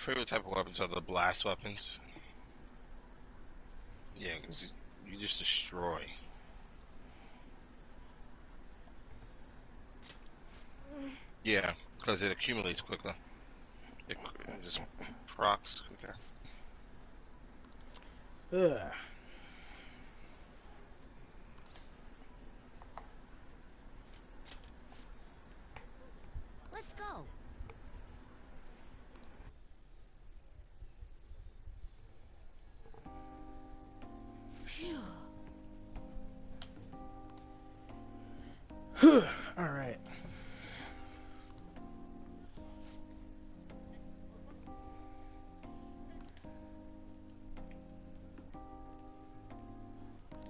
favorite type of weapons are the blast weapons. Yeah, because you just destroy. Yeah, because it accumulates quicker. It just procs quicker. Ugh. Let's go. Phew. All right.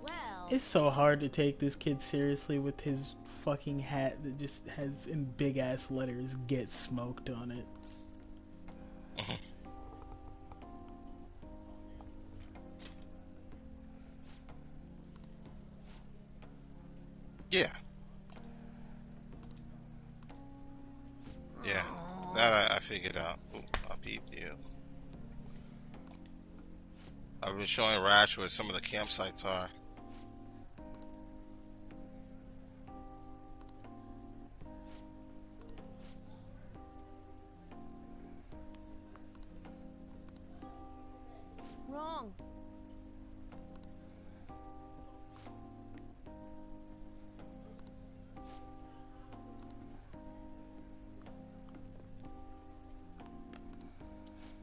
Well, It's so hard to take this kid seriously with his fucking hat that just has in big ass letters "Get Smoked" on it. Mhm. Yeah, yeah. That I figured out. Ooh, I peeped you. I've been showing Rash where some of the campsites are. wrong.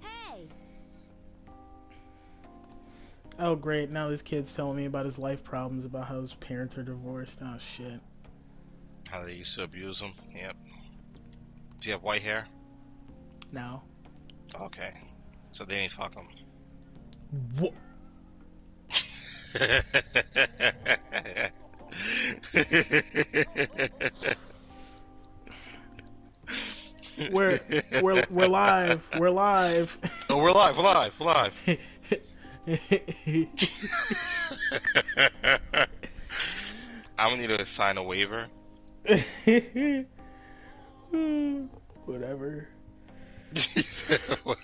Hey, Oh great, now this kid's telling me about his life problems, about how his parents are divorced. Oh shit. How they used to abuse him. Yep. Do you have white hair? Now. Okay. So they ain't fuck him. What? We're we're live. We're live. Oh, we're live. We're live. We're live. I'm gonna need to sign a waiver. Whatever.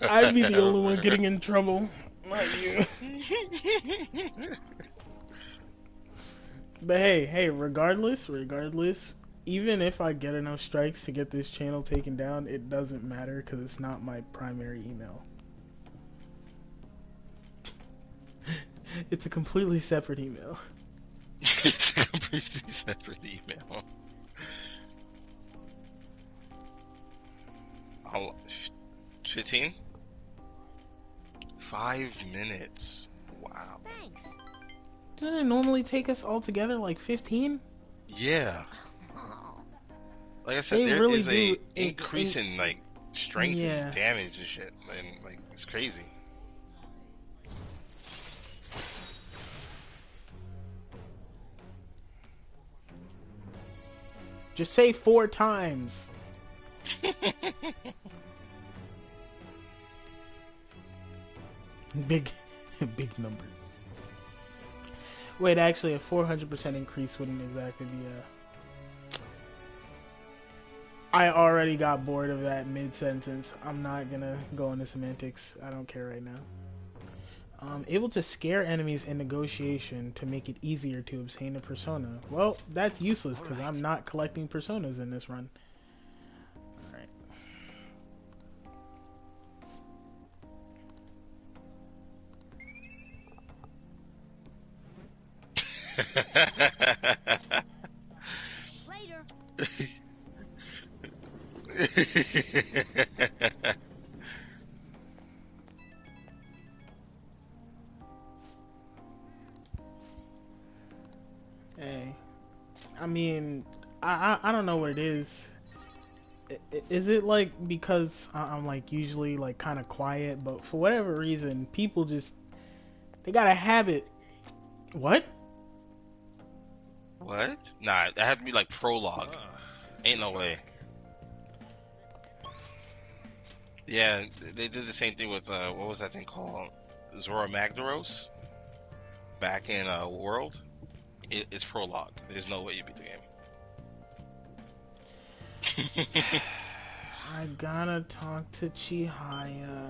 I'd be the only one getting in trouble, not you. But hey, regardless, even if I get enough strikes to get this channel taken down, it doesn't matter because it's not my primary email. It's a completely separate email. It's a completely separate email. How 15? 5 minutes. Wow. thanks. Doesn't it normally take us all together like 15? Yeah. Oh, Like I said, They there really is do. a increase in like strength and Yeah. damage and shit, and like it's crazy. Just say 4 times. Big, big number. Wait, actually, a 400% increase wouldn't exactly be a. I already got bored of that mid-sentence. I'm not gonna go into semantics. I don't care right now. Able to scare enemies in negotiation to make it easier to obtain a persona. Well, that's useless because I'm not collecting personas in this run. Alright. later. Hey. I mean, I don't know what it is. Is it like because I'm like usually like kind of quiet, but for whatever reason, people just they got a habit. What? What? Nah, that had to be like prologue. Ain't no way. Yeah, they did the same thing with what was that thing called? Zora Magdaros back in World. It's prologue. There's no way you beat the game. I gotta talk to Chihaya.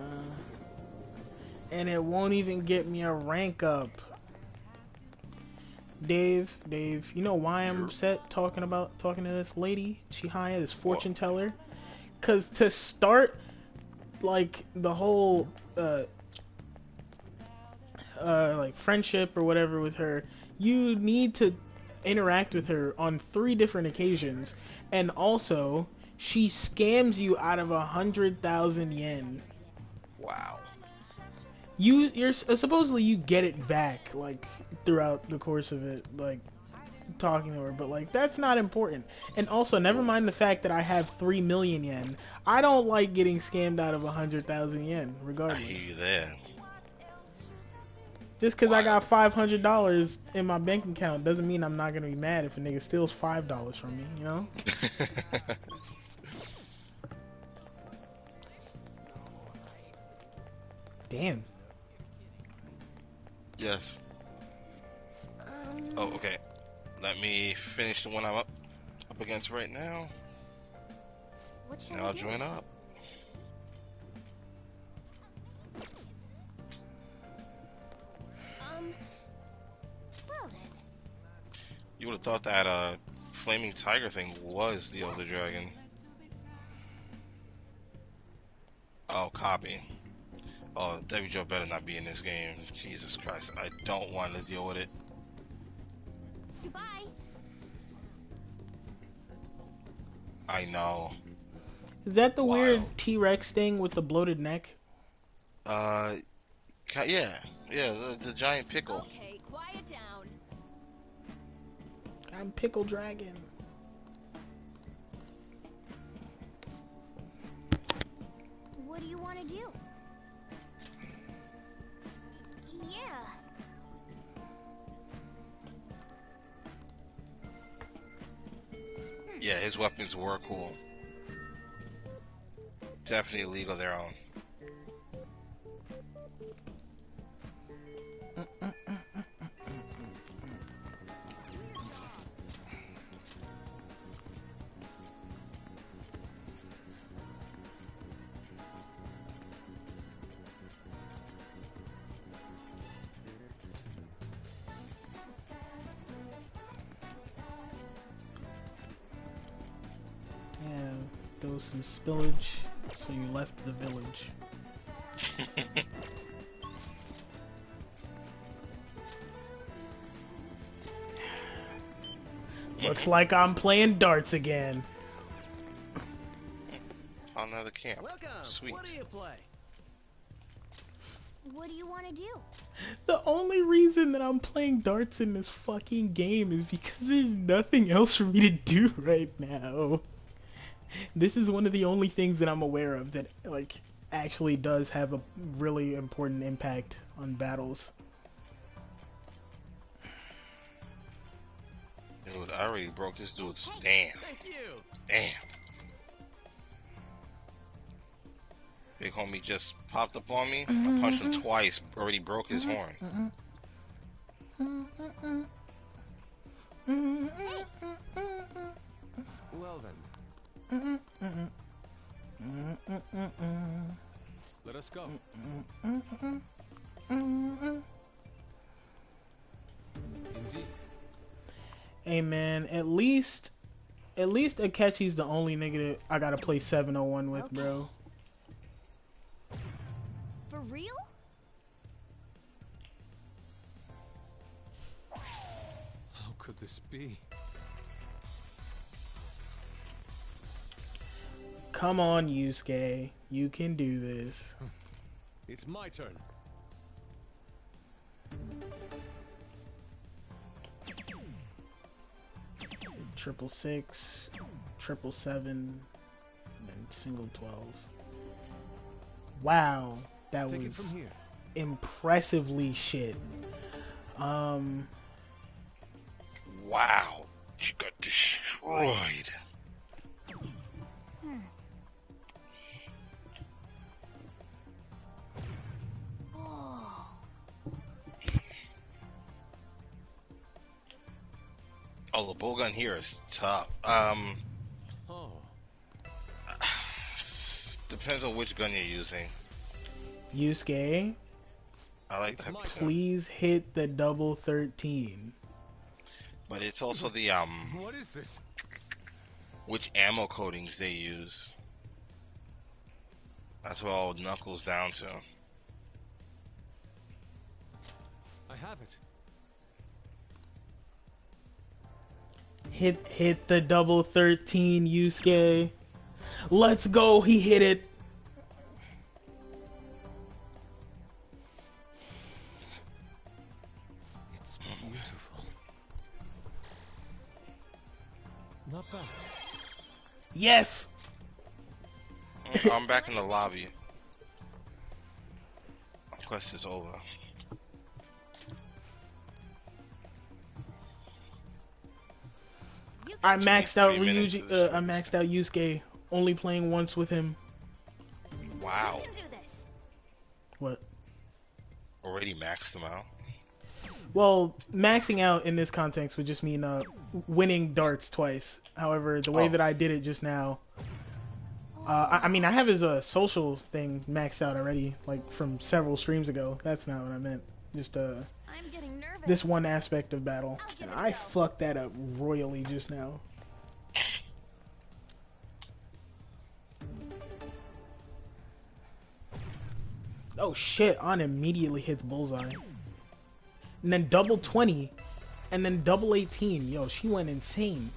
And it won't even get me a rank up. Dave, you know why I'm upset talking to this lady, Chihaya, this What? fortune teller? Cause to start like the whole like friendship or whatever with her, you need to interact with her on 3 different occasions, and also she scams you out of 100,000 yen. Wow. You're supposedly you get it back like throughout the course of it, like talking to her, but like that's not important. And also, never mind the fact that I have 3 million yen. I don't like getting scammed out of 100,000 yen, I hear regardless. you there. Just because I Wild. got $500 in my bank account doesn't mean I'm not gonna be mad if a nigga steals $5 from me, you know? Damn. Yes. Oh, okay. Let me finish the one I'm up against right now, What shall and we I'll do? join up. Well then. You would have thought that flaming tiger thing was the Elder Dragon. Oh, copy. Oh, Debbie Joe better not be in this game. Jesus Christ, I don't want to deal with it. Goodbye. I know. Is that the weird Wild. T-Rex thing with the bloated neck? Uh, yeah, the giant pickle. Okay, quiet down. I'm Pickle Dragon. What do you want to do? Yeah. Yeah, his weapons were cool. Definitely a league of their own. Yeah, there was some spillage, so you left the village. Looks like I'm playing darts again. On another camp. Welcome. Sweet. What do you play? What do you want to do? The only reason that I'm playing darts in this fucking game is because there's nothing else for me to do right now. This is one of the only things that I'm aware of that, like, actually does have a really important impact on battles. Dude, I already broke this dude's. Damn. Thank you. Damn. Big homie just popped up on me. I punched him twice. Already broke his horn. Well then, let us go. Indeed. Hey man, at least Akechi's the only nigga that I gotta play 701 with, bro. For real? How could this be? Come on, Yusuke. You can do this. It's my turn. Triple six, triple seven, and single 12. Wow, that Take it was from here. impressively shit. Wow. She got destroyed. Oh. Oh, the bullgun here is tough. Oh, depends on which gun you're using. Yusuke, I like It's the my heavy turn. please hit the double 13. but it's also the What is this? which ammo coatings they use. That's what all knuckles down to. I have it. Hit the double 13, Yusuke. Let's go. He hit it. It's beautiful. Not bad. Yes. I'm back in the lobby. Quest is over. You I can maxed out 3 minutes Ryuji. to the I maxed out Yusuke. Only playing once with him. Wow. do this. What? Already maxed them out. Well, maxing out in this context would just mean winning darts twice. However, the way Oh. that I did it just now, I mean, I have his social thing maxed out already, like from several streams ago. That's not what I meant. Just I'm getting nervous. this one aspect of battle. I'll give And it a I go. fucked that up royally just now. Oh shit, On immediately hits bullseye. And then double 20. And then double 18. Yo, she went insane.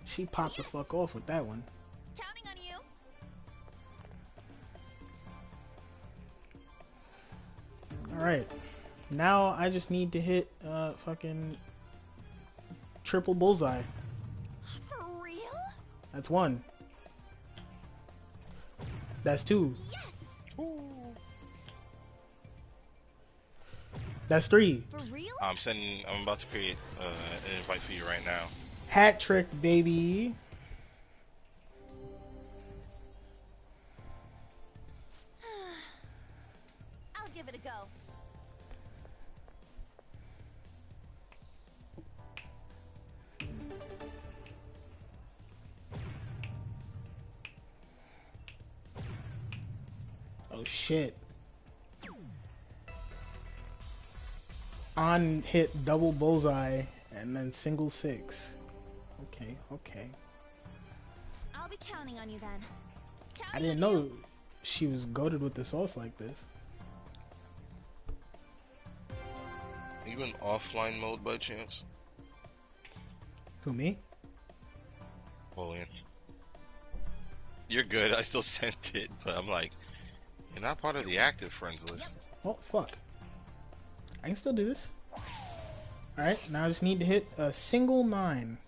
She popped the fuck off with that one. Counting on you. Alright. Now I just need to hit fucking triple bullseye. For real? That's one. That's two. Yes. That's three. For real? I'm about to create an invite for you right now. Hat trick, baby. I'll give it a go. Oh shit. On hit double bullseye and then single six. Okay, okay. I'll be counting on you then. I Counting didn't on know you. she was goated with the sauce like this. Are you in offline mode by chance? Who, me? Napoleon. You're good. I still sent it, but I'm like, you're not part of the active friends list. Oh, fuck. I can still do this. Alright, now I just need to hit a single 9.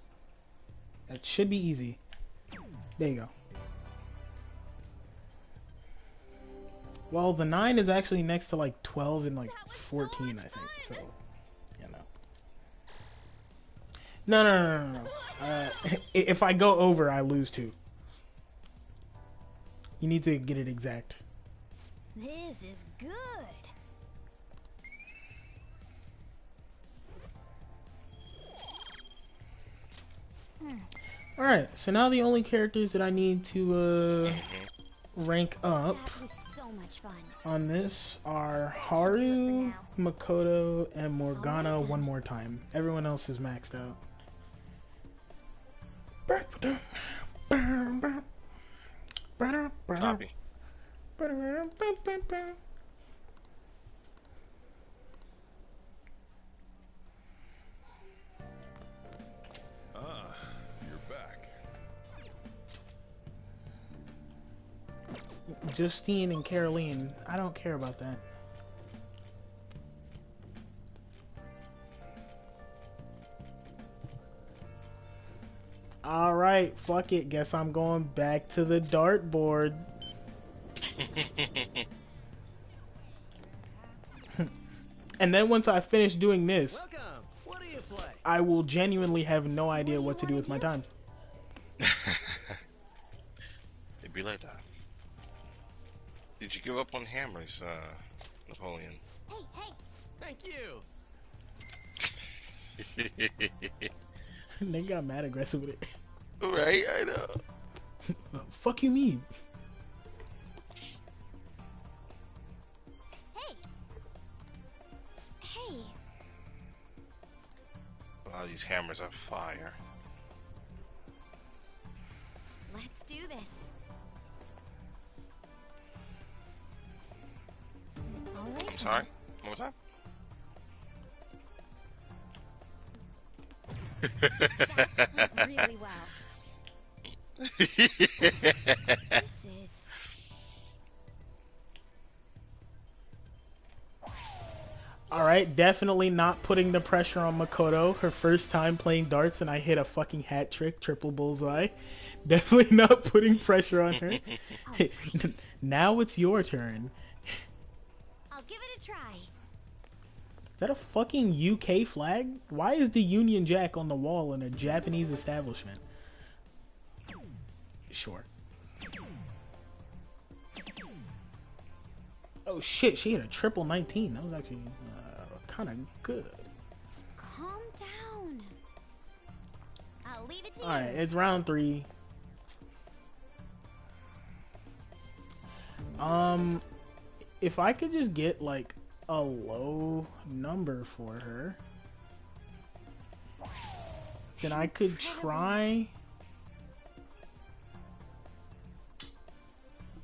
That should be easy. There you go. Well, the 9 is actually next to like 12 and like That was so 14, much I think. So, fun. you know. No. If I go over, I lose 2. You need to get it exact. This is good. Alright, so now the only characters that I need to rank up That was so much fun. on this are Haru, Makoto, and Morgana one more time. Everyone else is maxed out. Copy. Ah, you're back. Justine and Caroline, I don't care about that. Alright, fuck it. Guess I'm going back to the dartboard. And then once I finish doing this, Welcome. What do you play? I will genuinely have no idea what to do with my time. It'd be like that. Did you give up on hammers, Napoleon? Hey, hey. Thank you. They got mad aggressive with it. Right, I know. Fuck you mean? Hey. Hey. Wow, these hammers are fire. Let's do this. All right. I'm sorry. One more time. That went really well. This is. Alright, definitely not putting the pressure on Makoto. Her first time playing darts and I hit a fucking hat trick, triple bullseye. Definitely not putting pressure on her. Now it's your turn. I'll give it a try. Is that a fucking UK flag? Why is the Union Jack on the wall in a Japanese establishment? Sure. Oh shit, she hit a triple 19. That was actually kind of good. Calm down. I'll leave it to you. Alright, it's round 3. If I could just get like a low number for her, then I could try.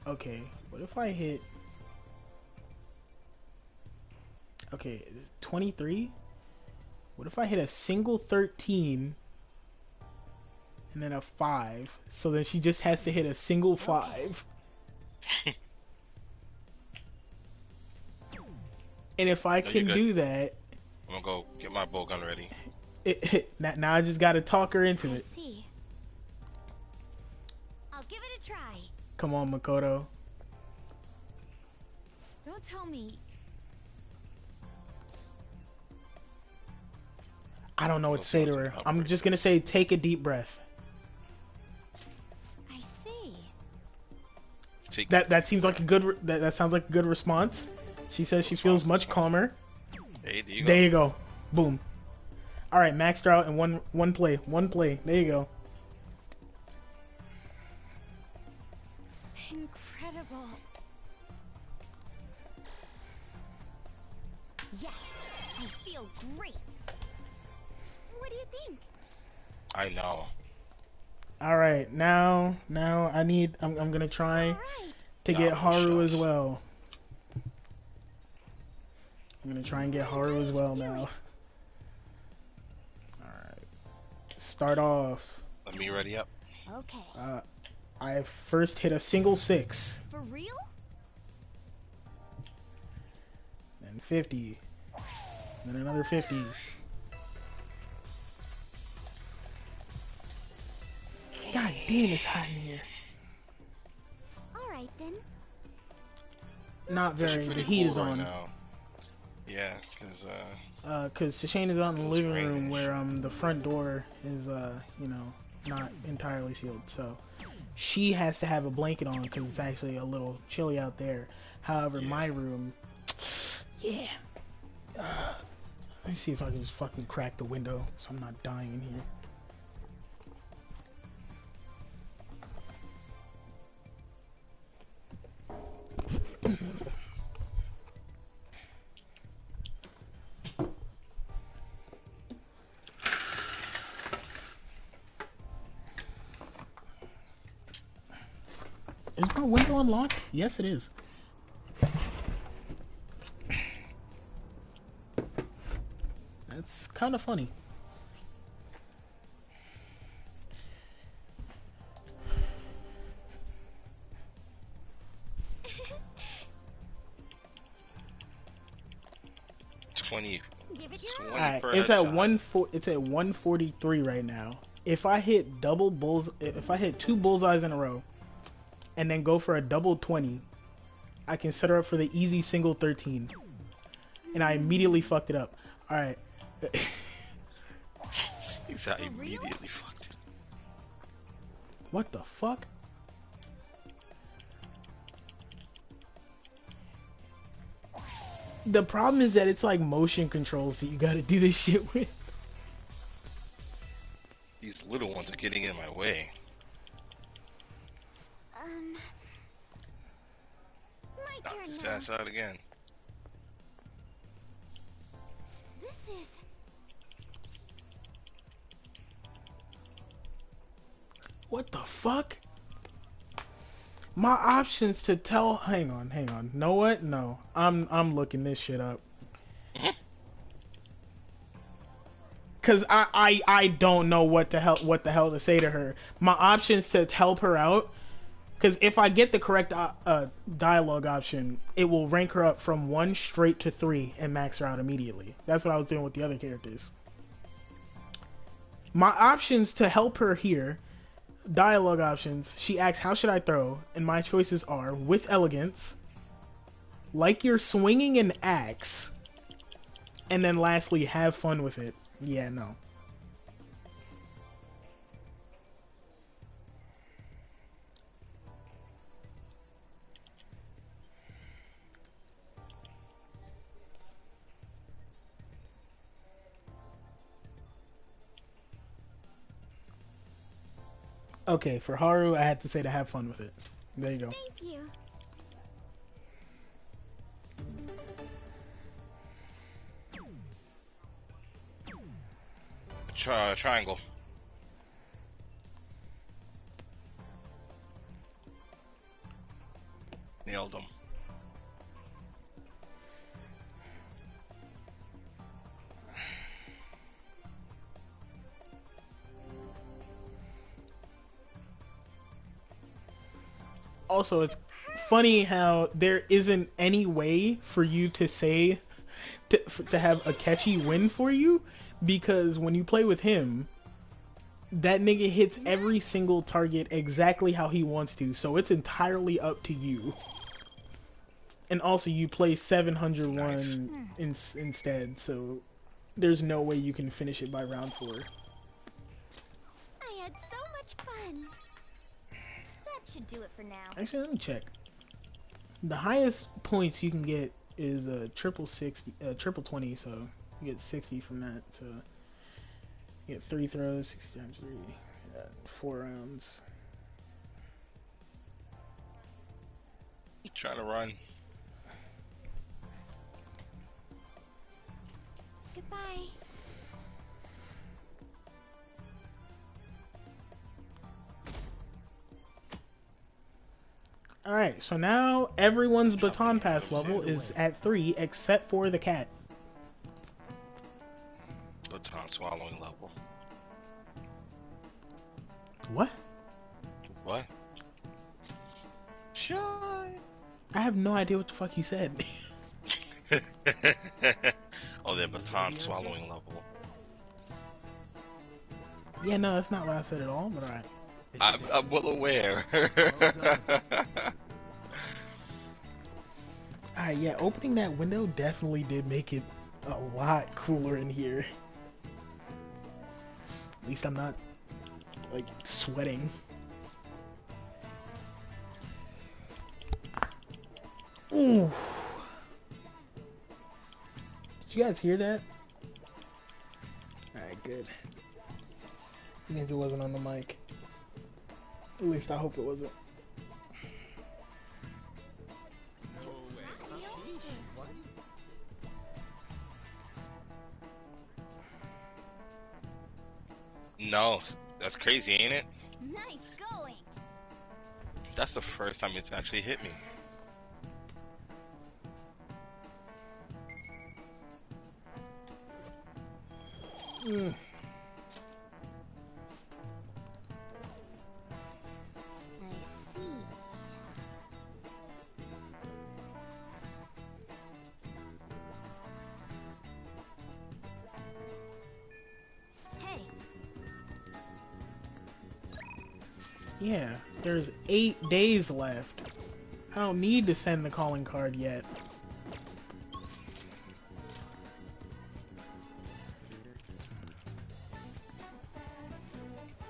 Okay, what if I hit? Okay, 23. What if I hit a single 13 and then a 5? So then she just has to hit a single 5. And if I can do that, I'm gonna go get my bow gun ready. now I just gotta talk her into it. I see. I'll give it a try. Come on, Makoto. Don't tell me. I don't know what to say to her. I'm just gonna say, take a deep breath. I see. That seems like a good. That sounds like a good response. She says she feels much calmer. Hey, there you go. There you go. Boom. All right, maxed her out in one play. One play. There you go. Incredible. Yes, I feel great. What do you think? I know. All right, now I'm gonna try All right. to get No, Haru as shucks. well. I'm gonna try and get Haru as well now. Alright. Start off. Let me ready up. Okay. I first hit a single 6. For real? Then 50. Then another 50. God damn, it's hot in here. All right then. Not It's very. The pretty heat cool is right on. now. Yeah, because Cause Shane is out in the It's living raining. room where the front door is you know, not entirely sealed, so she has to have a blanket on because it's actually a little chilly out there. However, my room, yeah. Let me see if I can just fucking crack the window so I'm not dying in here. Is my window unlocked? Yes, it is. That's kind of funny. $20 Give it your all. Alright, per it's at headshot. it's at 143 right now. If I hit if I hit 2 bullseyes in a row, and then go for a double 20, I can set her up for the easy single 13. And I immediately fucked it up. Alright. He's I immediately fucked it. What the fuck? The problem is that it's like motion controls that you gotta do this shit with. These little ones are getting in my way. My Knock turn this now. ass out again. This is... What the fuck? My options to tell. Hang on. Know what? No, I'm looking this shit up. Cause I don't know what the hell to say to her. My options to help her out. Cause if I get the correct dialogue option, it will rank her up from 1 straight to 3 and max her out immediately. That's what I was doing with the other characters. My options to help her here. Dialogue options. She asks, "How should I throw?" And my choices are with elegance, like you're swinging an axe, and then lastly, have fun with it. Yeah, no. Okay, for Haru, I had to say to have fun with it. There you go. Thank you. Triangle. Nailed him. Also, it's funny how there isn't any way for you to say to have a catchy win for you, because when you play with him, that nigga hits every single target exactly how he wants to, so it's entirely up to you. And also, you play 701 instead, so there's no way you can finish it by round 4. I had so much fun. That should do it for now. Actually, let me check. The highest points you can get is triple 20, so you get 60 from that. So you get 3 throws, 60 times 3, 4 rounds. Trying to run. Goodbye. Alright, so now everyone's baton pass level is at 3 except for the cat. Baton swallowing level. What? What? Shy. I have no idea what the fuck you said. Oh, they're baton swallowing level. Yeah, no, that's not what I said at all, but alright. I'm well aware. Alright, yeah, opening that window definitely did make it a lot cooler in here. At least I'm not, like, sweating. Ooh. Did you guys hear that? Alright, good. Means it wasn't on the mic. At least I hope it wasn't. No, that's crazy, ain't it? Nice going. That's the first time it's actually hit me. Mm. I see. Hey, Yeah, there's 8 days left. I don't need to send the calling card yet.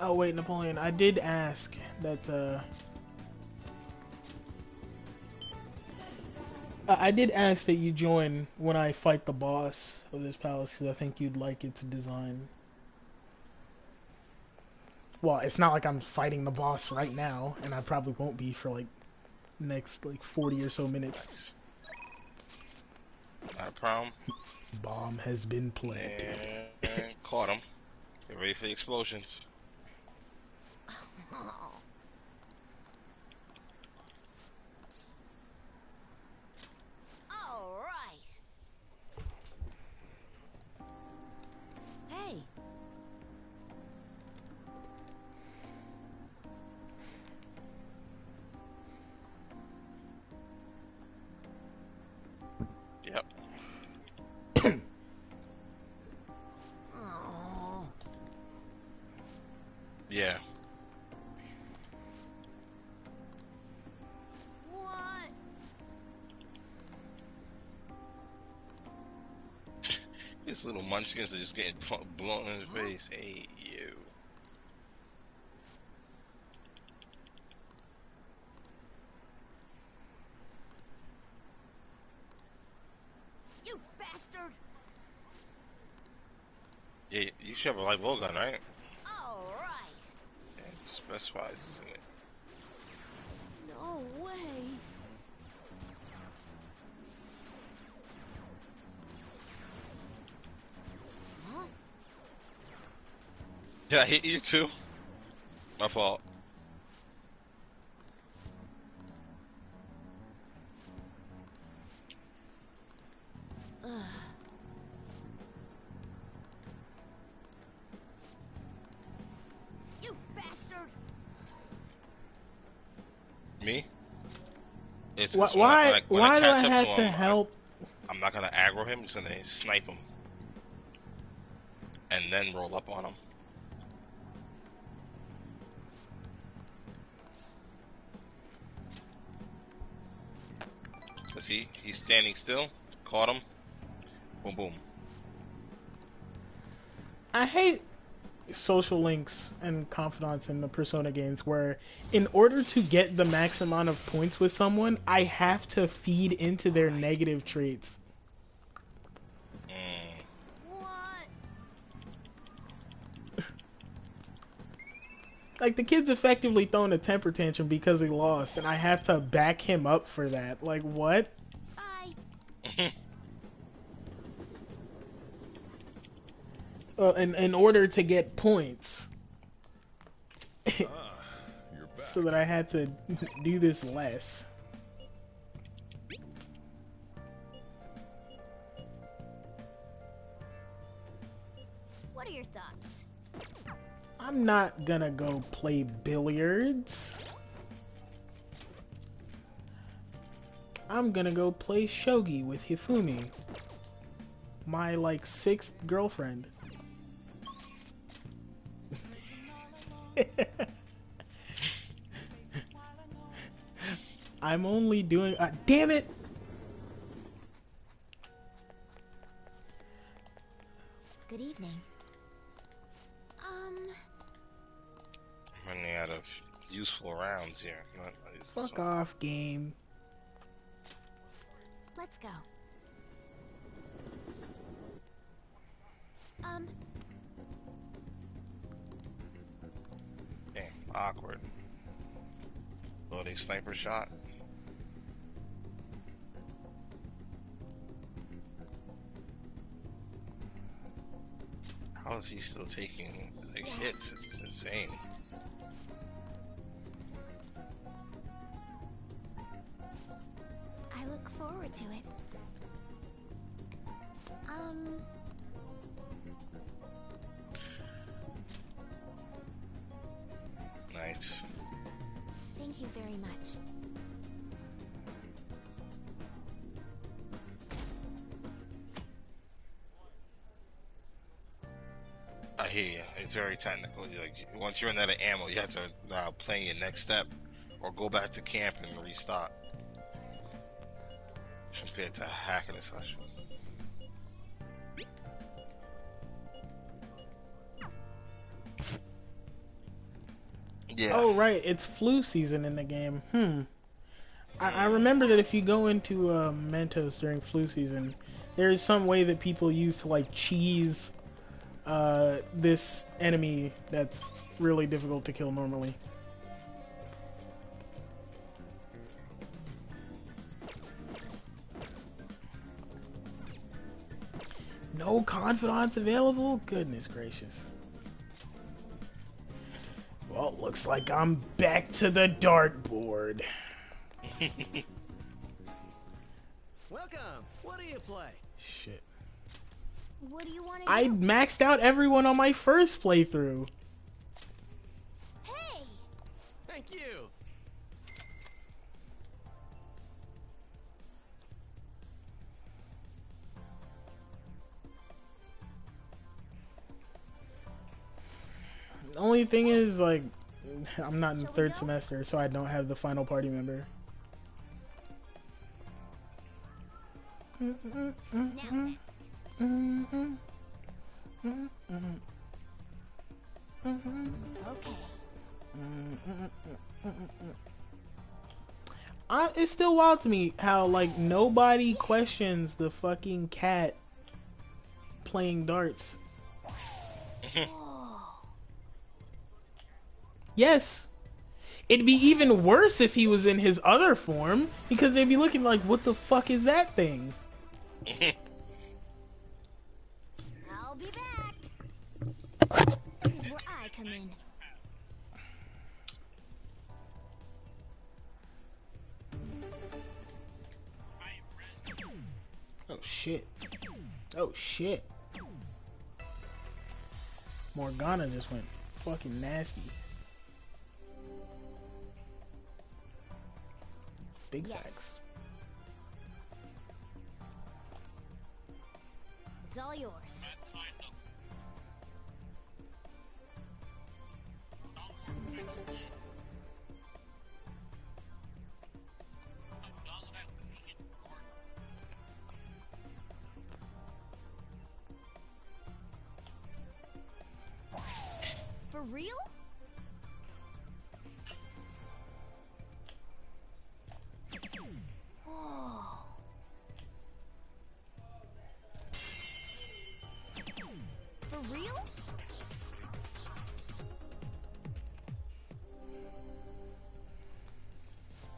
Oh wait, Napoleon, I did ask that, I did ask that you join when I fight the boss of this palace, because I think you'd like its design. Well, it's not like I'm fighting the boss right now, and I probably won't be for like next like 40 or so minutes. Nice. Not a problem. Bomb has been planted. And caught him. Get ready for the explosions. All right. Hey. Yep. Oh. Yeah. What? These little munchkins are just getting blown in the face. Hey, you. You bastard! Yeah, you should have a light blowgun, right? All right. Yeah, specifies in it. No way. Huh? Did I hit you too? My fault. You bastard! Me? It's Why? 'cause when I Why do I catch up have to to him, help? I'm not gonna aggro him. I'm just gonna snipe him, and then roll up on him. Cause he's standing still. Caught him. Boom boom. I hate social links and confidants in the Persona games where in order to get the max amount of points with someone, I have to feed into their negative traits. Mm. What? Like, the kid's effectively throwing a temper tantrum because he lost, and I have to back him up for that. Like, what? Bye. In order to get points. You're back. So that I had to do this less. What are your thoughts? I'm not gonna go play billiards. I'm gonna go play shogi with Hifumi. My, like, 6th girlfriend. I'm only doing... damn it! Good evening. I'm running out of useful rounds here. Fuck off, game. Let's go. Damn, awkward. Loading sniper shot. How is he still taking like hits? It's insane. I look forward to it. Nice. Thank you very much. I hear you. It's very technical. Like once you're in that ammo, you have to plan your next step, or go back to camp and restart. Compared to hacking a session. Yeah. Oh, right, it's flu season in the game. I remember that if you go into Mentos during flu season, there is some way that people use to, like, cheese this enemy that's really difficult to kill normally. No confidants available? Goodness gracious. Well, looks like I'm back to the dartboard. Welcome. What do you play? Shit. What do you want to I do? maxed out everyone on my first playthrough. Hey! Thank you. The only thing is, like, I'm not in Shall we third go? semester, so I don't have the final party member. Now then. Okay. It's still wild to me how, like, nobody questions the fucking cat playing darts. Whoa. Yes. It'd be even worse if he was in his other form, because they'd be looking like, what the fuck is that thing? I'll be back. This is where I come in. Oh shit. Oh shit. Morgana just went fucking nasty. Big Yes. facts. It's all yours. For real? Whoa. For real?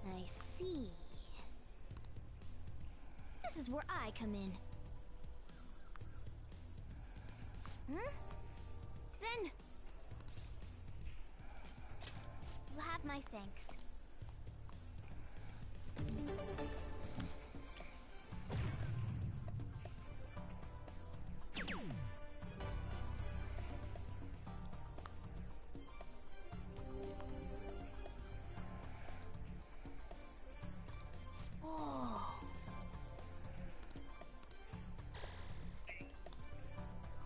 I see. This is where I come in. Then you'll have my thanks. Oh.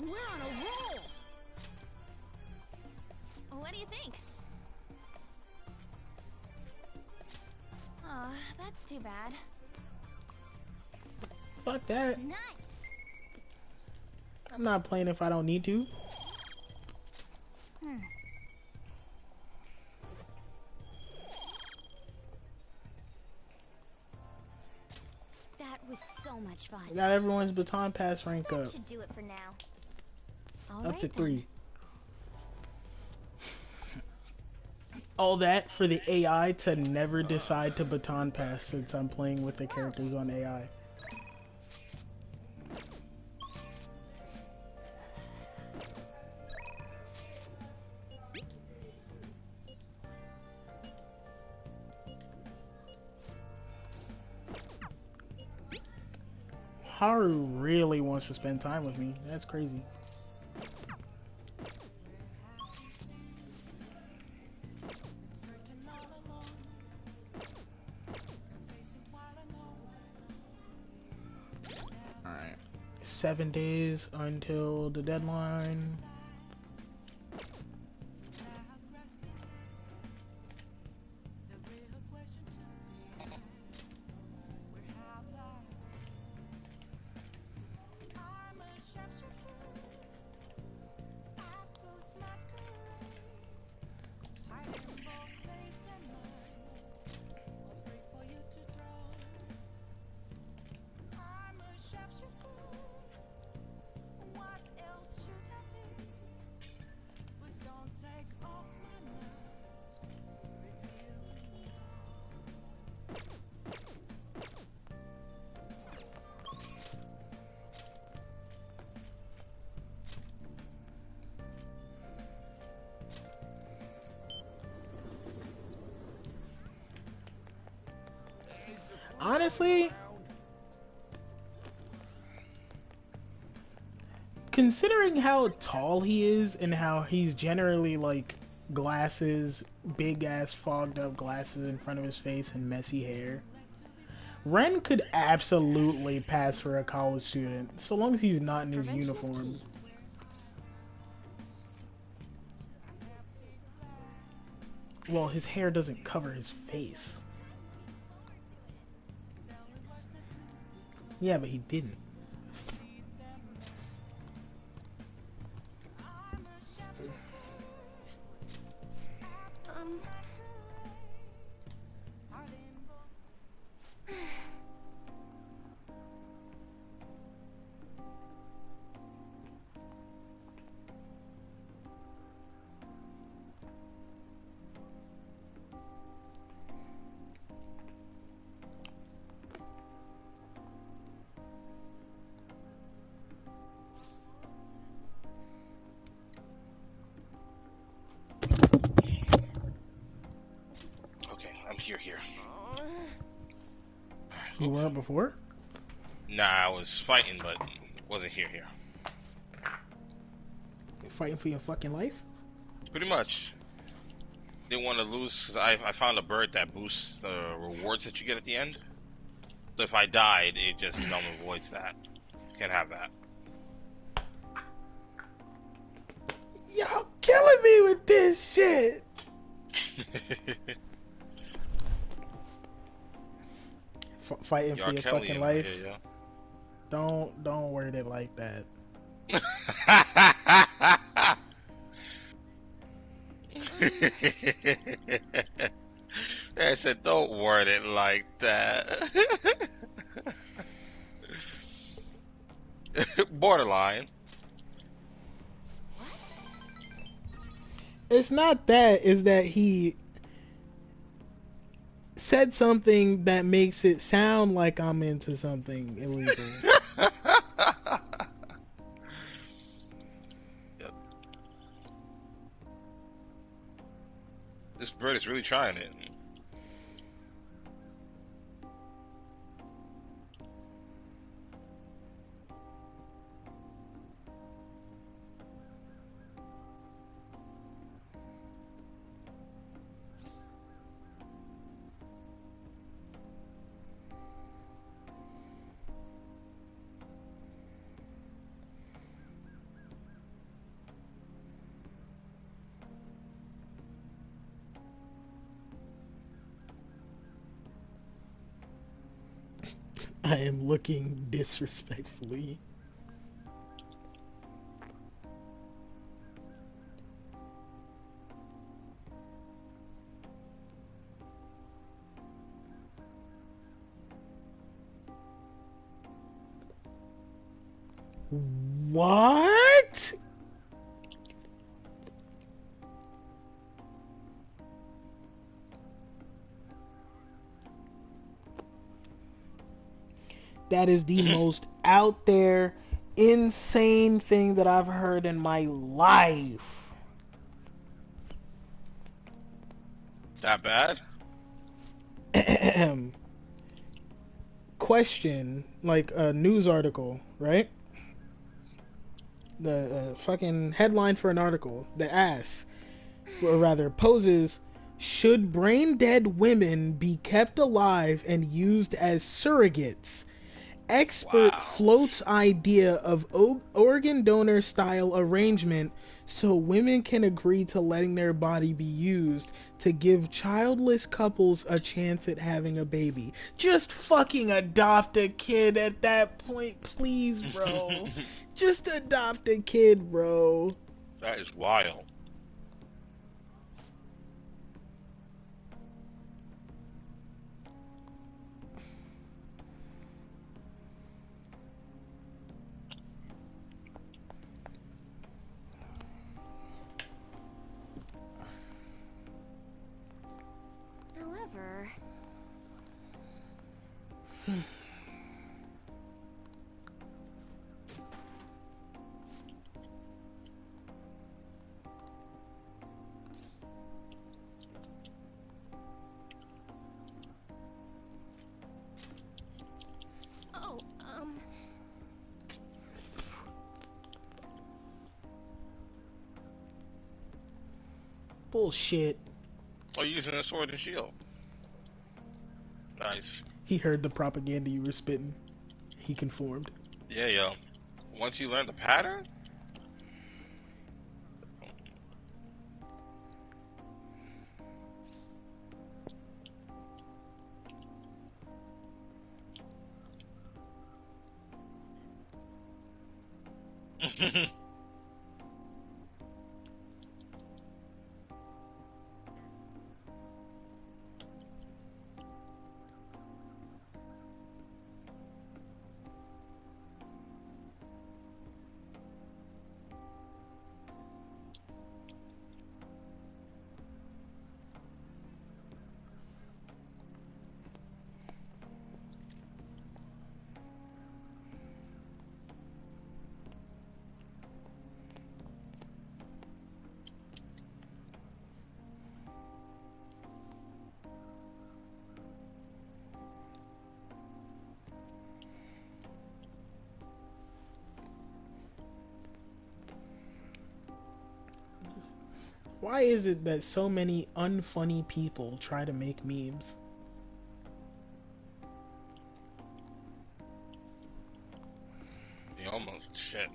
We're on a roll! What do you think? Aw, that's too bad. Fuck that. Nice! I'm not playing if I don't need to. That was so much fun. Got everyone's baton pass rank That up. should do it for now. Up to Alright 3. All that for the AI to never decide to baton pass since I'm playing with the characters on AI. Haru really wants to spend time with me. That's crazy. Alright. 7 days until the deadline. Honestly, considering how tall he is and how he's generally like glasses, big ass fogged up glasses in front of his face and messy hair, Ren could absolutely pass for a college student so long as he's not in his Prevention is uniform. key. Well, his hair doesn't cover his face. Yeah, but he didn't. Um. Okay, I'm here. You weren't before? Nah, I was fighting, but wasn't here. You're fighting for your fucking life? Pretty much. Didn't want to lose because I found a bird that boosts the rewards that you get at the end. So if I died, it just null and voids that. Can't have that. Y'all killing me with this shit! Fighting for your fucking life? Yeah. Don't word it like that. I said, don't word it like that. Borderline. It's not that, it's that he said something that makes it sound like I'm into something illegal. Yep. This bird is really trying it. I am looking disrespectfully. What? That is the most out there, insane thing that I've heard in my life. That bad? Question, like a news article, right? The fucking headline for an article that asks, or rather poses, should brain dead women be kept alive and used as surrogates? Expert Wow. floats idea of organ donor style arrangement so women can agree to letting their body be used to give childless couples a chance at having a baby. Just fucking adopt a kid at that point, please, bro. Just adopt a kid, bro. That is wild. However, Bullshit. Oh, you're using a sword and shield. Nice. He heard the propaganda you were spitting. He conformed. Yeah, yo. Once you learn the pattern. Why is it that so many unfunny people try to make memes? You almost shit.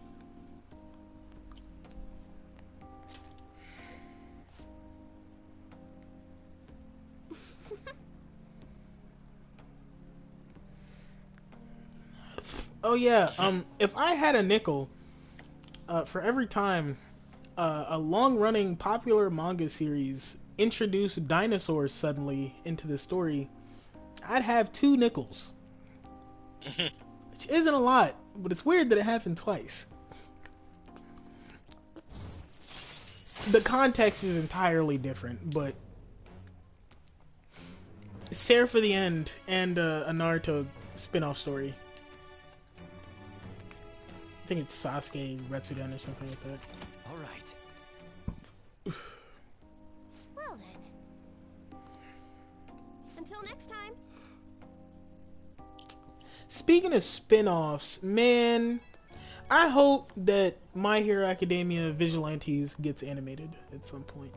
Oh yeah, if I had a nickel, for every time a long-running popular manga series introduced dinosaurs suddenly into the story, I'd have 2 nickels. Which isn't a lot, but it's weird that it happened twice. The context is entirely different, but Sare for the End and a Naruto spin-off story. I think it's Sasuke Retsuden or something like that. All right. Well then. Until next time. Speaking of spin-offs, man, I hope that My Hero Academia Vigilantes gets animated at some point.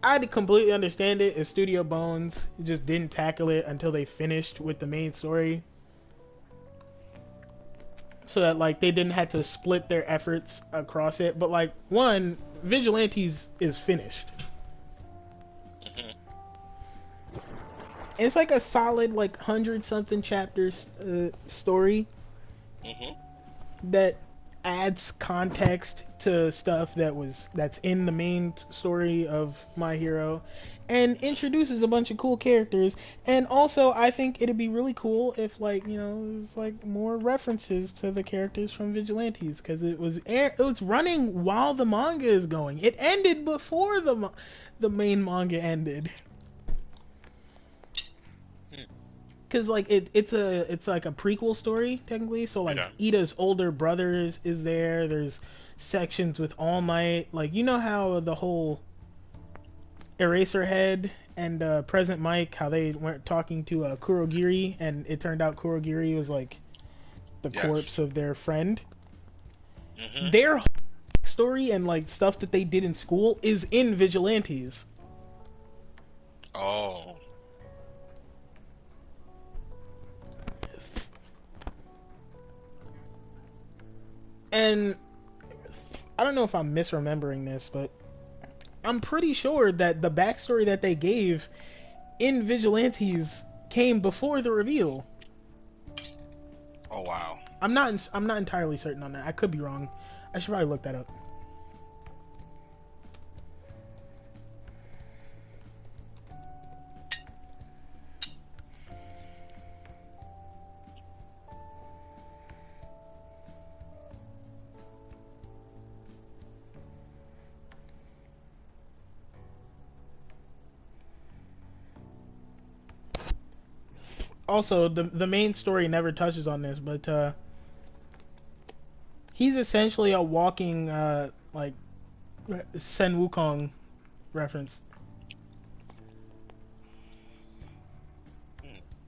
I'd completely understand it if Studio Bones just didn't tackle it until they finished with the main story. So that, like, they didn't have to split their efforts across it. But, like, one, Vigilantes is finished. It's like a solid, like, 100-something chapters story that adds context to stuff that's in the main story of My Hero, and introduces a bunch of cool characters. And also, I think it'd be really cool if, like, you know, there's like more references to the characters from Vigilantes, because it was running while the manga is going. It ended before the main manga ended. Because, like, it's like a prequel story technically, so like Ida's older brother is there. There's sections with All Might, like, you know how the whole Eraserhead and Present Mike, how they weren't talking to Kurogiri, and it turned out Kurogiri was like the corpse of their friend. Their story and like stuff that they did in school is in Vigilantes. Oh. And I don't know if I'm misremembering this, but I'm pretty sure that the backstory that they gave in Vigilantes came before the reveal. Oh wow. I'm not entirely certain on that. I could be wrong. I should probably look that up. Also, the main story never touches on this, but he's essentially a walking like Sen Wukong reference.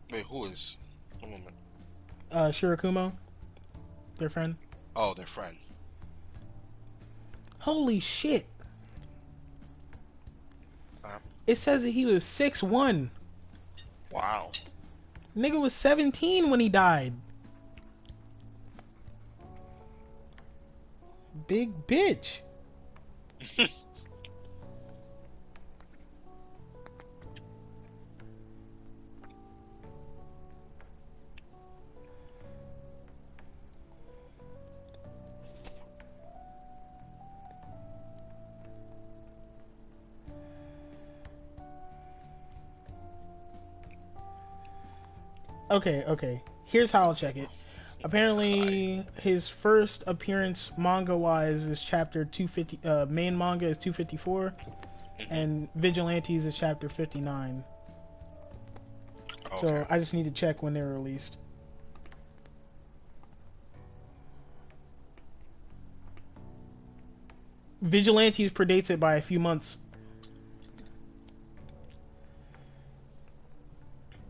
Wait, who is? One moment. Shirakumo, their friend. Oh, their friend. Holy shit. Uh, It says that he was 6'1". wow. Nigga was 17 when he died. Big bitch. Okay. Here's how I'll check it. Apparently, his first appearance manga-wise is chapter 250. Main manga is 254, and Vigilantes is chapter 59. Okay. So I just need to check when they're released. Vigilantes predates it by a few months.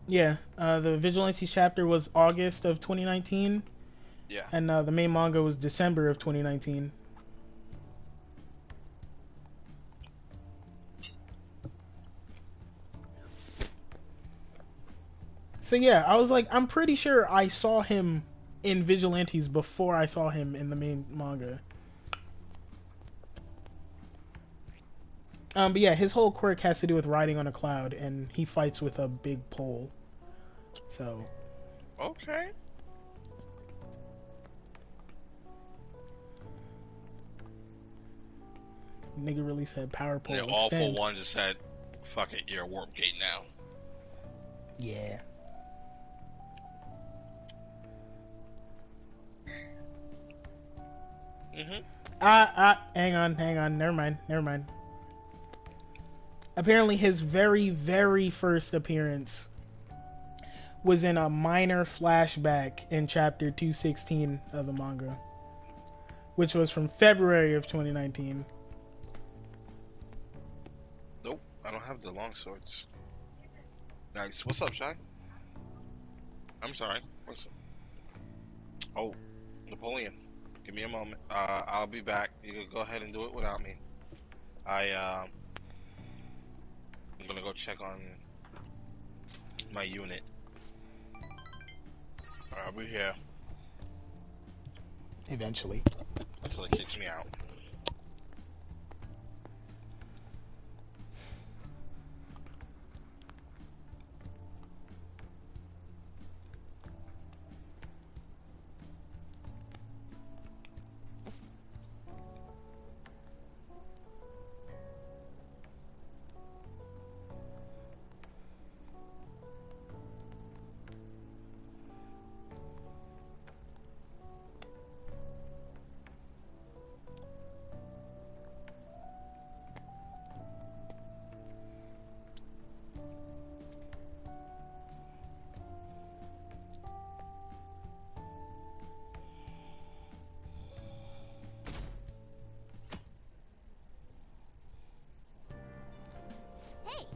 Yeah, the Vigilantes chapter was August of 2019, Yeah. and the main manga was December of 2019. So yeah, I was like, I'm pretty sure I saw him in Vigilantes before I saw him in the main manga. But yeah, his whole quirk has to do with riding on a cloud, and he fights with a big pole. So. Okay. Nigga really said power pole The awful extend. one just said, "Fuck it, you're a warp gate now." Yeah. Hang on. Never mind. Apparently, his very, very first appearance was in a minor flashback in chapter 216 of the manga, which was from February of 2019. Nope, I don't have the long swords. Nice. What's up, Shy? I'm sorry. What's up? Oh, Napoleon. Give me a moment. I'll be back. You can go ahead and do it without me. I'm gonna go check on my unit. I'll be here Eventually. until it kicks me out. Hey,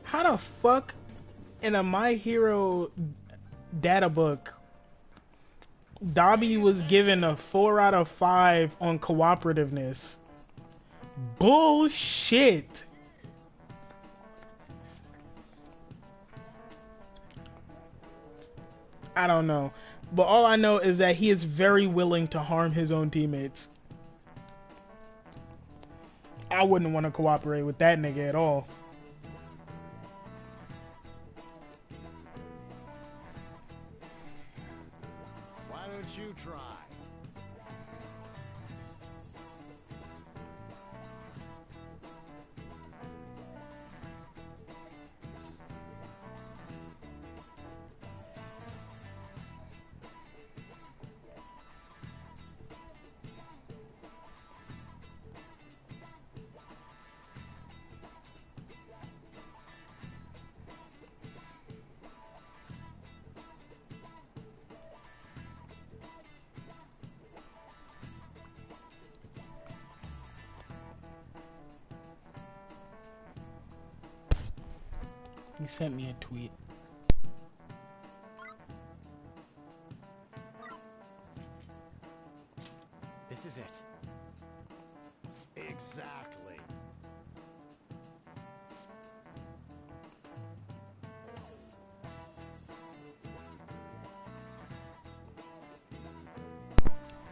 How the fuck in a My Hero data book, Dobby was given a 4 out of 5 on cooperativeness? Bullshit. I don't know. But all I know is that he is very willing to harm his own teammates. I wouldn't want to cooperate with that nigga at all. Why don't you try? He sent me a tweet. This is it. Exactly.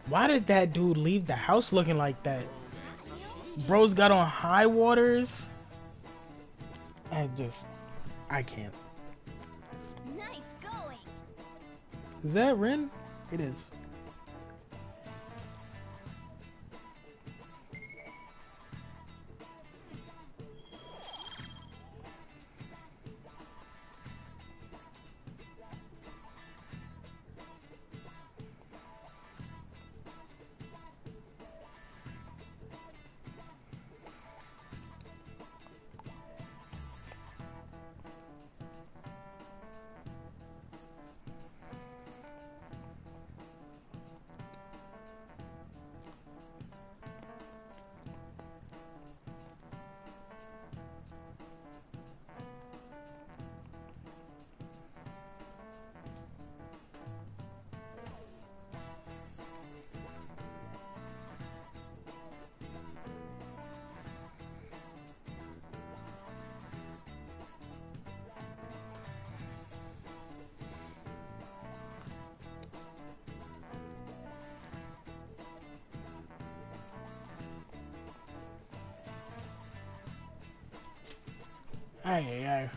Why did that dude leave the house looking like that? Bro's got on high waters. I can't. Nice going. Is that Rin? It is. Aye, aye.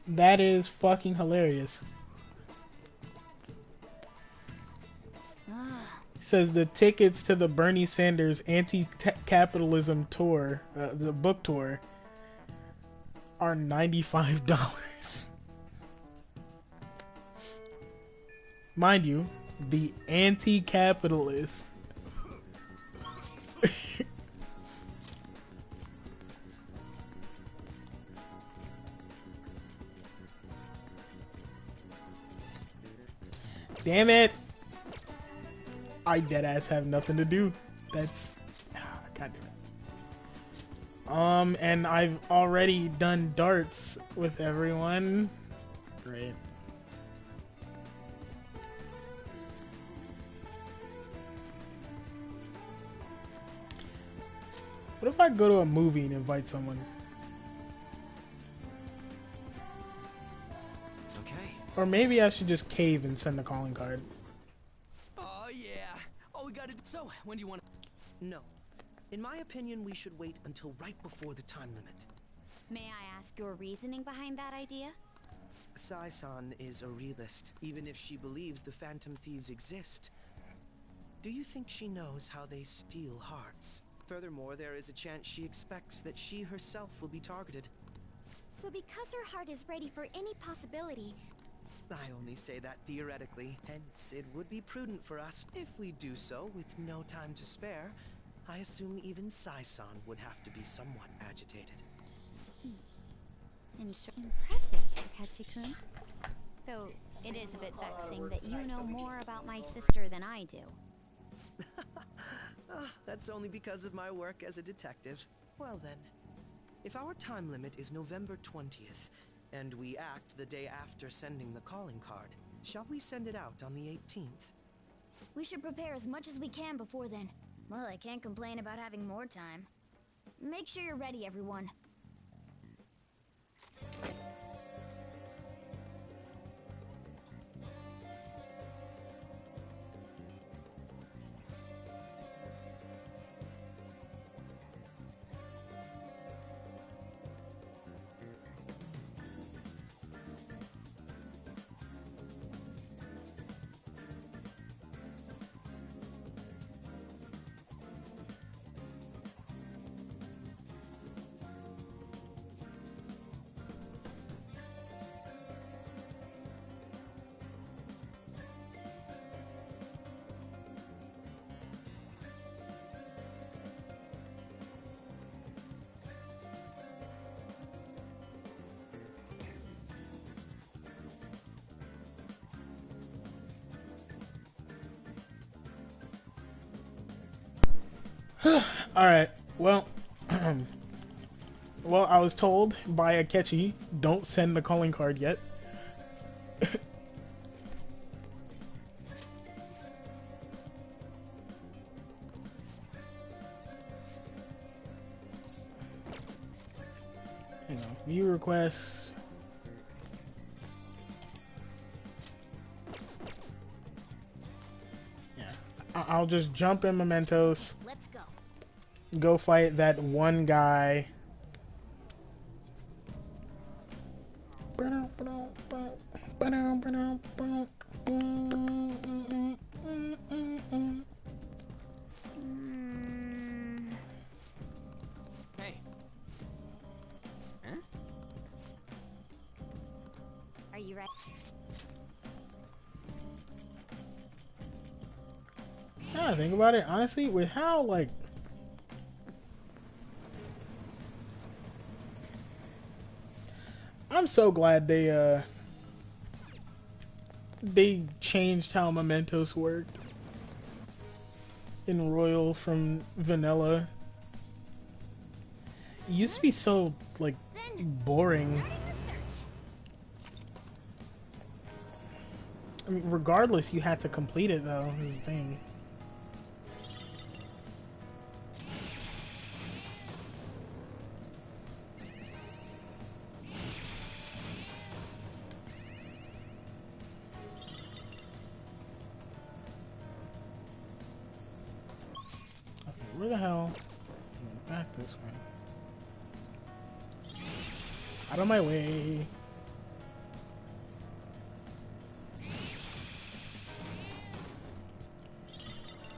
That is fucking hilarious. Says the tickets to the Bernie Sanders anti-capitalism tour, the book tour, are $95. Mind you, the anti-capitalist. Damn it! I deadass have nothing to do. That's God damn it. And I've already done darts with everyone. Great. What if I go to a movie and invite someone? Okay. Or maybe I should just cave and send a calling card. Oh yeah. Oh, we got it. So, when do you want? No. In my opinion, we should wait until right before the time limit. May I ask your reasoning behind that idea? Sai-san is a realist, even if she believes the Phantom Thieves exist. Do you think she knows how they steal hearts? Furthermore, there is a chance she expects that she herself will be targeted. So because her heart is ready for any possibility, I only say that theoretically, hence it would be prudent for us if we do so with no time to spare. I assume even Sai-san would have to be somewhat agitated. Impressive, Kakashi-kun. Though it is a bit vexing that you know more about my sister than I do. That's only because of my work as a detective. Well then, if our time limit is November 20th, and we act the day after sending the calling card, shall we send it out on the 18th? We should prepare as much as we can before then. Well, I can't complain about having more time. Make sure you're ready, everyone. Alright, well, well, I was told by Akechi, don't send the calling card yet. Hang on, view requests. Yeah, I'll just jump in Mementos. Let's go. Go fight that one guy. Hey. Huh? Are you ready? Now I think about it, honestly, with how, like, I'm so glad they changed how Mementos worked in Royal from vanilla. It used to be so, like, boring. I mean, regardless, you had to complete it, though, is the thing. Where the hell? Back this way. Out of my way.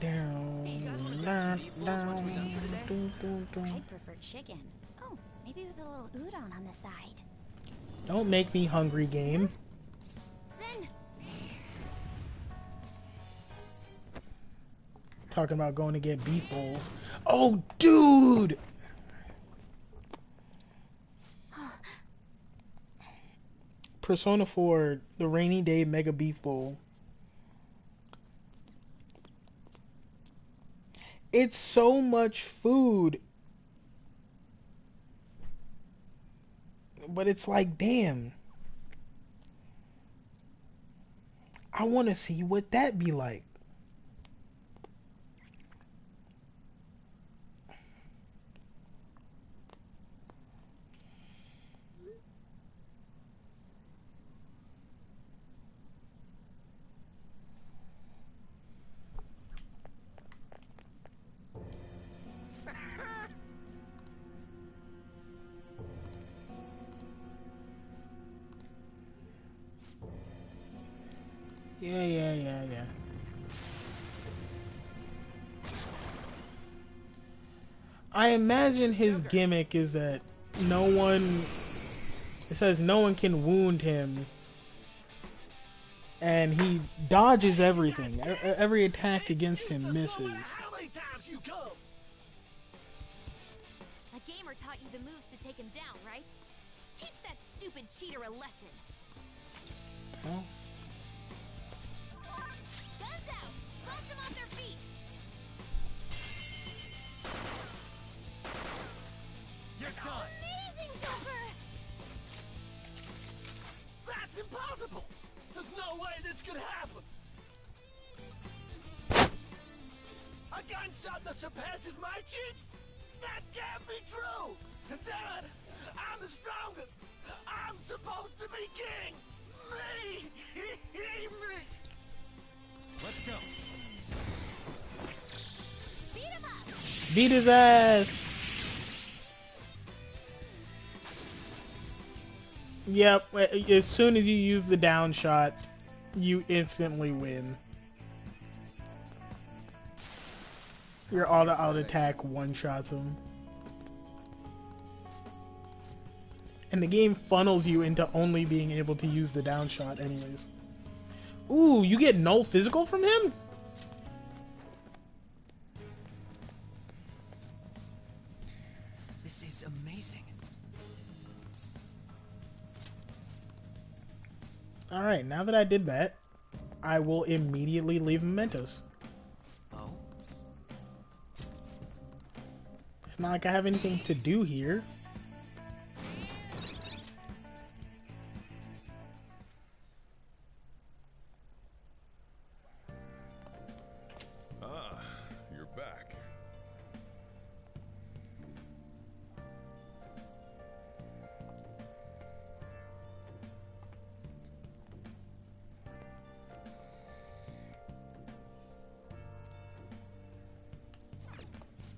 Down, down, down. I prefer chicken. Oh, maybe with a little udon on the side. Don't make me hungry, game. Then Talking about going to get beef bowls. Oh, dude! Persona 4, the rainy day mega beef bowl. It's so much food. But it's like, damn. I want to see what that be like. Yeah. I imagine his gimmick is that no one... It says no one can wound him. And he dodges everything. Every attack against him misses. How many times you come? a gamer taught you the moves to take him down, right? Teach that stupid cheater a lesson. Huh? Guns out! Blast them off their feet! You're done. Amazing, Joker! That's impossible. There's no way this could happen. A gunshot that surpasses my cheeks? That can't be true. Dad, I'm the strongest. I'm supposed to be king. Me. Me. Let's go. Beat him up! Beat his ass! Yep, as soon as you use the down shot, you instantly win. Your auto attack one-shots him. And the game funnels you into only being able to use the down shot anyways. Ooh, you get null physical from him? This is amazing. Alright, now that I did that, I will immediately leave Mementos. Oh? not like I have anything to do here. Ah, you're back.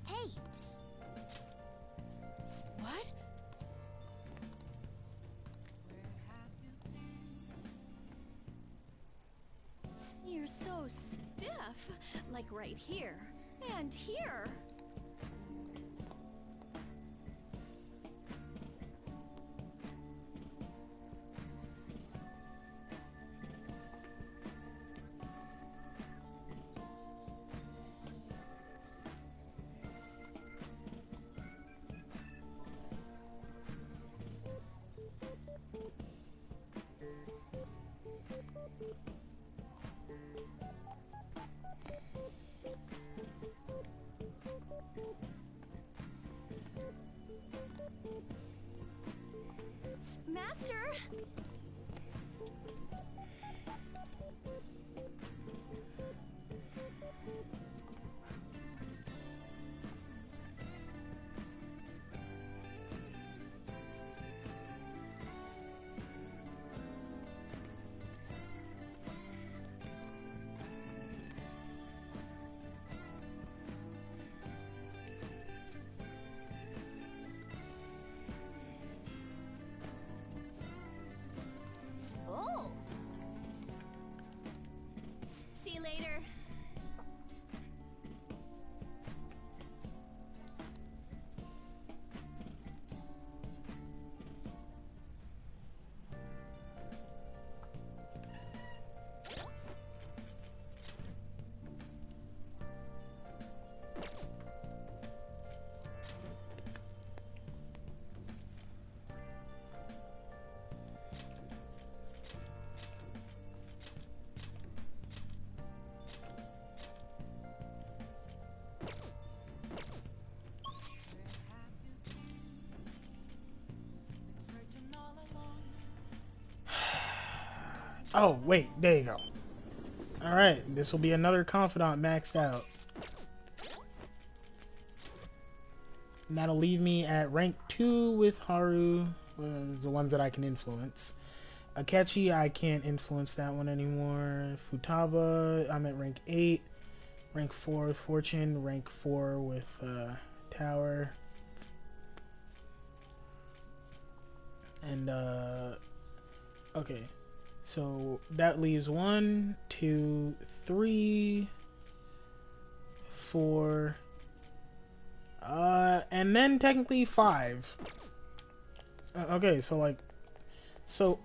Hey! What? You're so stiff. Like right here. And here. Master! Oh! See you later. Oh, wait, there you go. Alright, this will be another confidant maxed out. And that'll leave me at rank 2 with Haru, the ones that I can influence. Akechi, I can't influence that one anymore. Futaba, I'm at rank 8. Rank 4 with Fortune. Rank 4 with Tower. And, okay. So that leaves 1, 2, 3, 4, and then technically 5. Okay, so like, so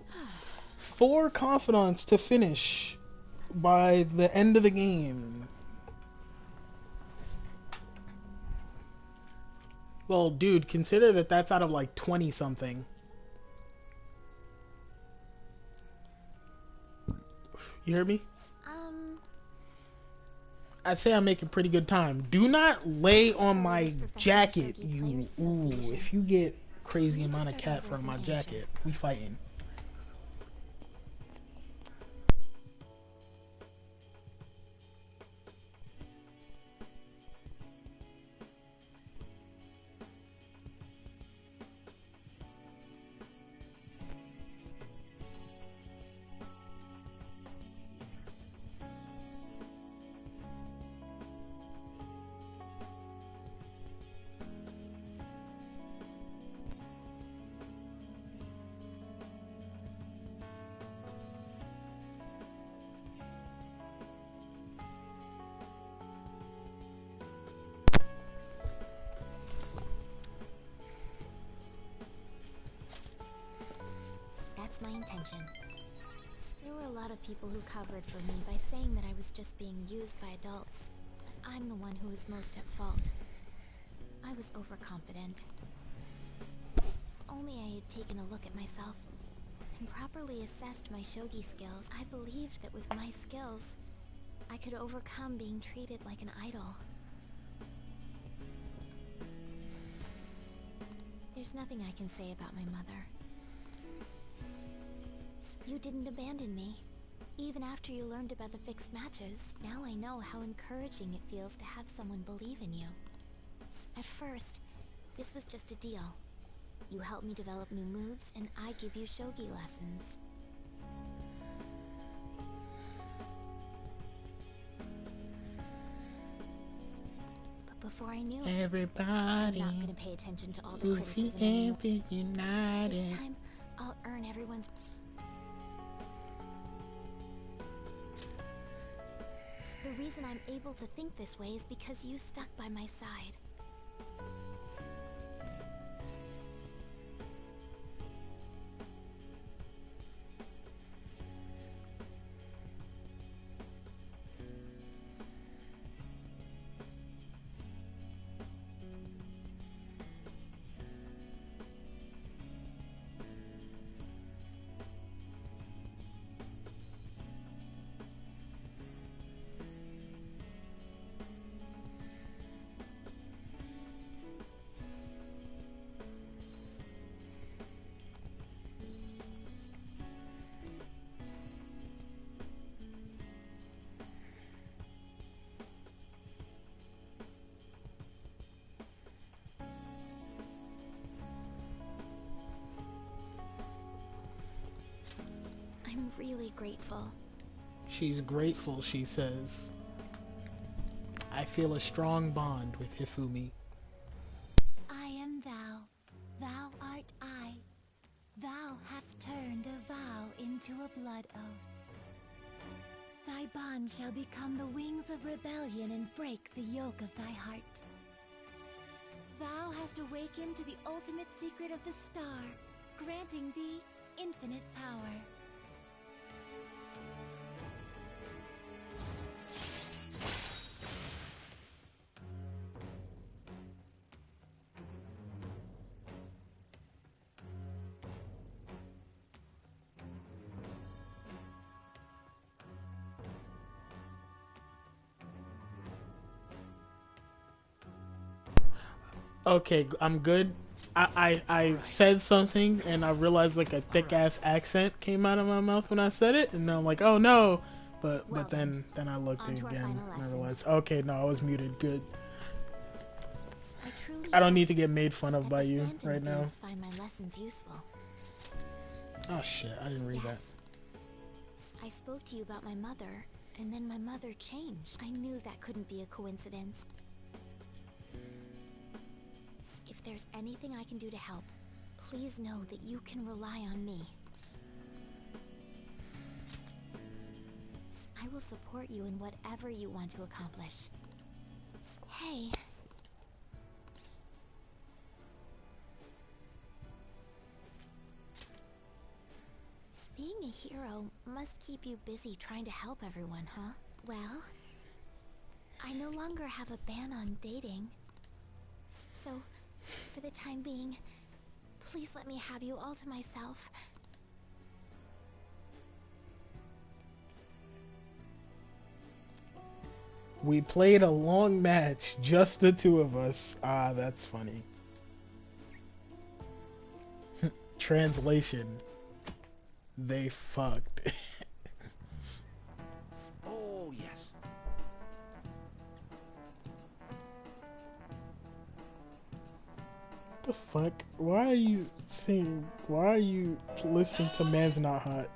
4 confidants to finish by the end of the game. Well, dude, consider that that's out of like 20 something. You hear me? I'd say I'm making pretty good time. Do not lay on my jacket, you. Ooh, if you get crazy amount of cat fur on my jacket, we fighting. That's my intention. There were a lot of people who covered for me by saying that I was just being used by adults. I'm the one who was most at fault. I was overconfident. If only I had taken a look at myself and properly assessed my shogi skills, I believed that with my skills, I could overcome being treated like an idol. There's nothing I can say about my mother. You didn't abandon me. Even after you learned about the fixed matches, now I know how encouraging it feels to have someone believe in you. At first, this was just a deal. You help me develop new moves, and I give you shogi lessons. But before I knew it, Everybody, I'm not gonna pay attention to all the Goofy criticism anymore. and United. This time, I'll earn everyone's... The reason I'm able to think this way is because you stuck by my side. I'm really grateful. She's grateful, she says. I feel a strong bond with Hifumi. I am thou, thou art I. Thou hast turned a vow into a blood oath. Thy bond shall become the wings of rebellion and break the yoke of thy heart. Thou hast awakened to the ultimate secret of the star, granting thee infinite power. Okay, I'm good. I said something and I realized like a thick ass accent came out of my mouth when I said it, and I'm like, oh no, but Well then I looked on to our again final and I lesson. realized, okay, no, I was muted. Good. Truly I don't hope need to get made fun of that by the you Phantom right now. Thieves find my lessons useful. Oh shit, I didn't read Yes. I spoke to you about my mother, and then my mother changed. I knew that couldn't be a coincidence. If there's anything I can do to help, please know that you can rely on me. I will support you in whatever you want to accomplish. Hey. Being a hero must keep you busy trying to help everyone, huh? Well, I no longer have a ban on dating. So, for the time being, please let me have you all to myself. We played a long match, just the two of us. Ah, that's funny. Translation. They fucked. Oh, yes. What the fuck? Why are you saying? Why are you listening to Man's Not Hot?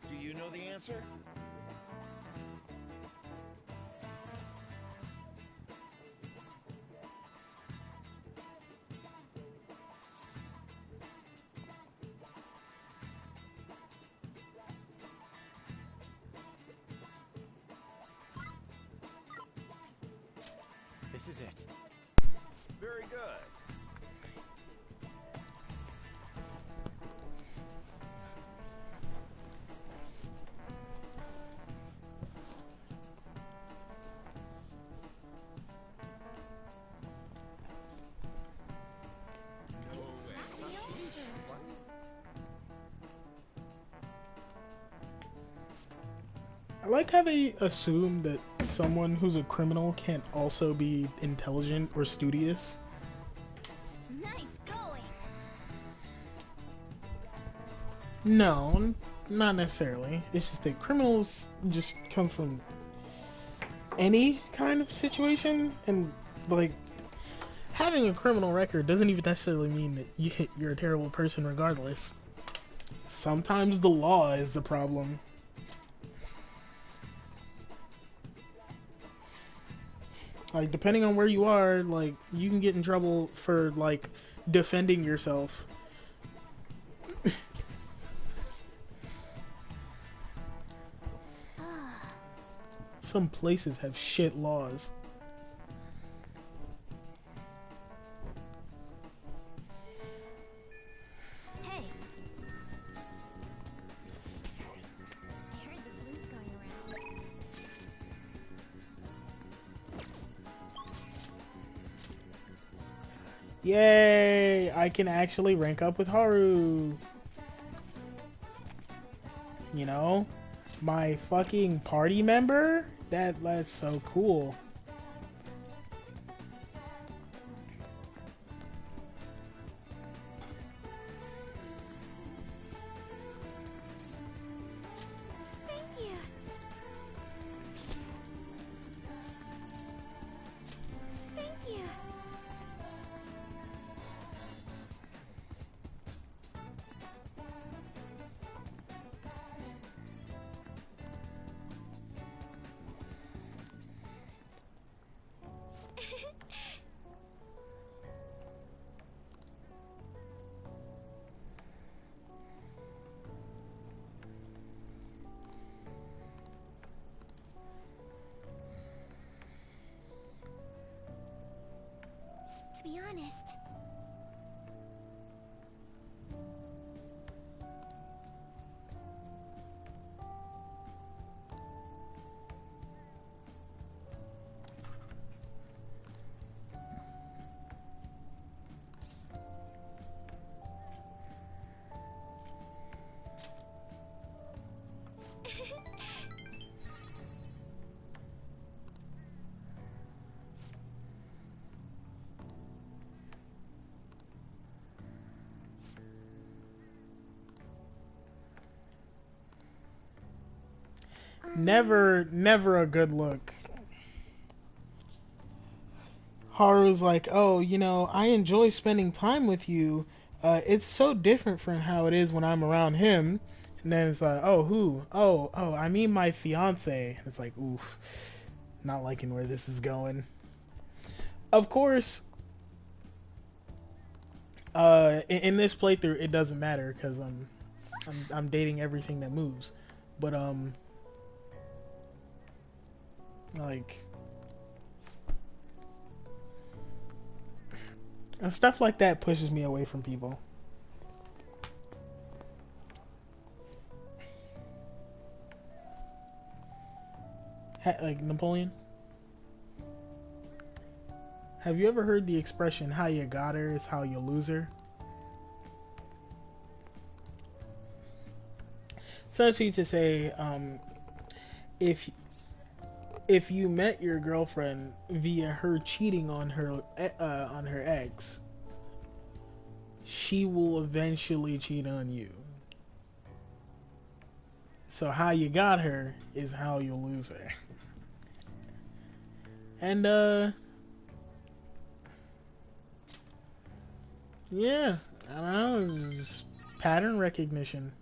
Do you know the answer? This is it. Very good. like how they assume that someone who's a criminal can't also be intelligent or studious. Nice going. No, not necessarily. It's just that criminals just come from any kind of situation, and like having a criminal record doesn't even necessarily mean that you're a terrible person regardless. Sometimes the law is the problem. Like, depending on where you are, like, you can get in trouble for, like, defending yourself. Some places have shit laws. Hey. I heard the flu's going around. Yay! I can actually rank up with Haru. You know? My fucking party member? That's so cool. Thank you. Thank you. To be honest, Never a good look. Haru's like, oh, you know, I enjoy spending time with you. It's so different from how it is when I'm around him. And then it's like, oh, who? Oh, I mean my fiance. It's like, oof, not liking where this is going. Of course, in this playthrough, it doesn't matter because I'm dating everything that moves. But like. And stuff like that pushes me away from people. Like Napoleon? Have you ever heard the expression, how you got her is how you lose her? Essentially to say, if you met your girlfriend via her cheating on her ex, she will eventually cheat on you. So how you got her is how you'll lose her. And yeah, I don't know, just pattern recognition.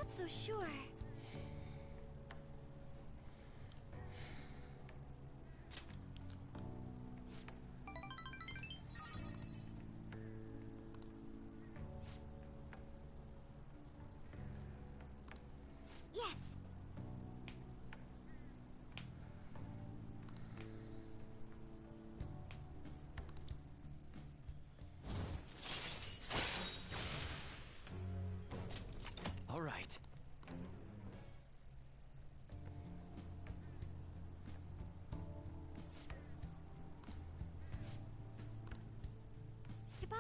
not so sure. Yes. All right. Goodbye.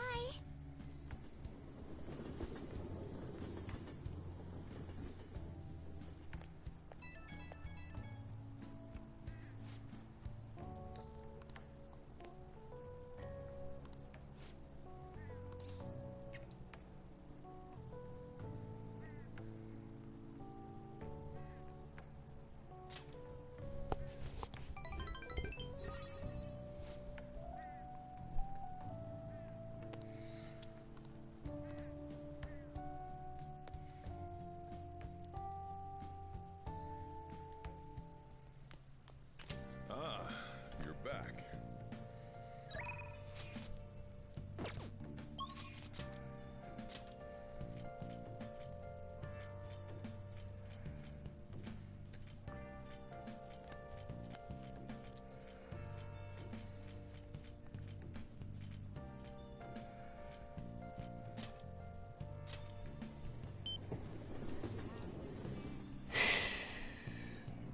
Ah, you're back.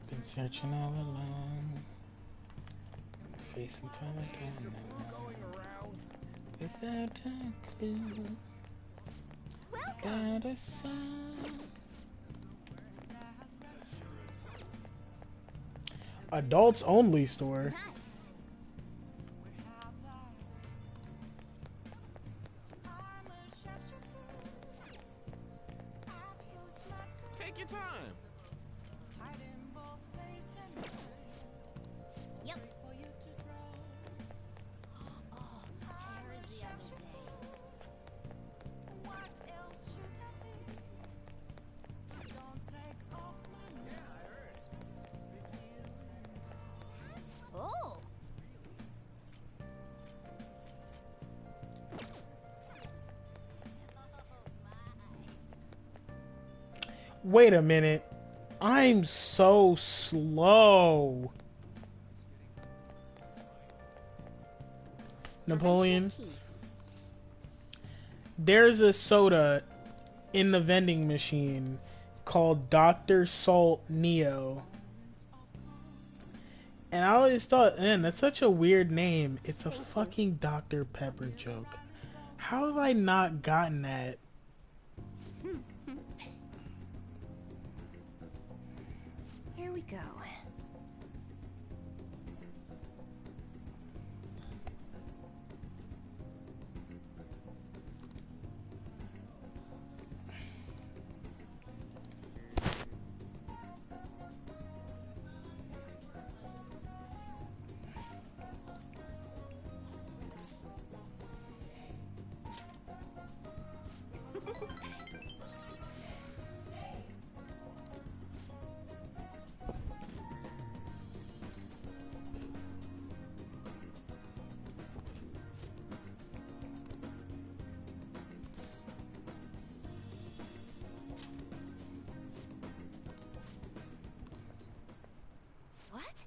Been searching all along, facing time without a clue, without a sign. Adults only store. Nice. Take your time. Yep. Oh, I heard the other day. Oh. Wait a minute. I'm so slow. Napoleon, there's a soda in the vending machine called Dr. Salt Neo. And I always thought, man, that's such a weird name. It's a fucking Dr. Pepper joke. How have I not gotten that? Here we go. What?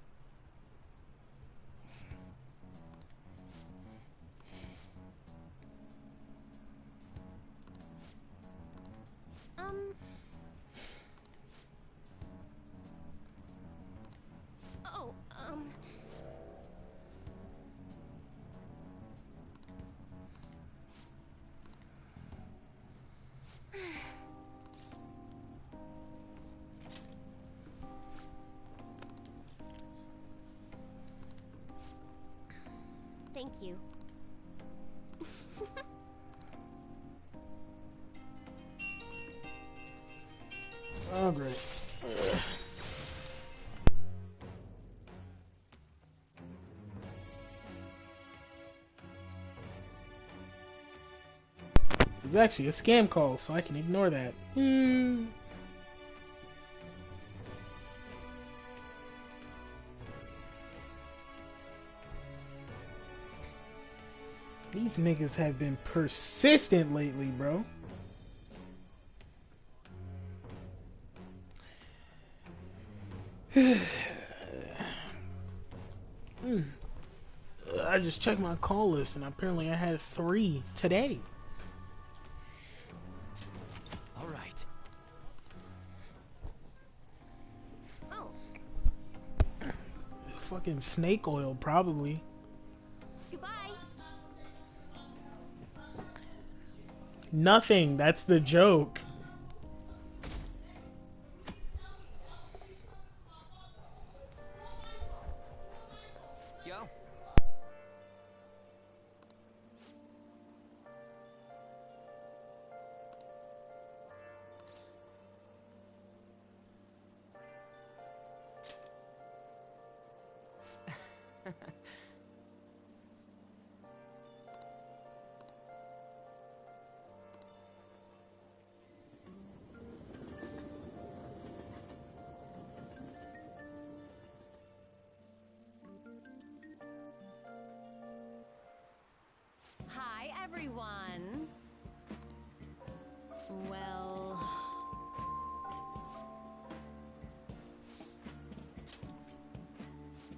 Oh, Thank you. Oh, great. It's actually a scam call, so I can ignore that. These niggas have been persistent lately, bro. I just checked my call list and apparently I had 3 today. All right. Oh, Fucking snake oil, probably. goodbye. Nothing. That's the joke. Yo. Hi, everyone. Well...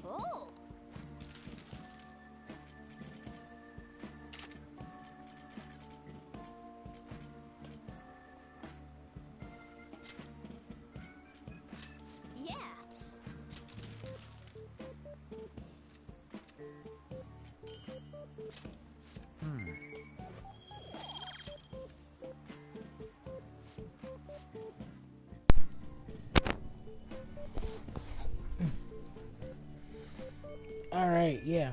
Oh! Yeah! Alright, yeah.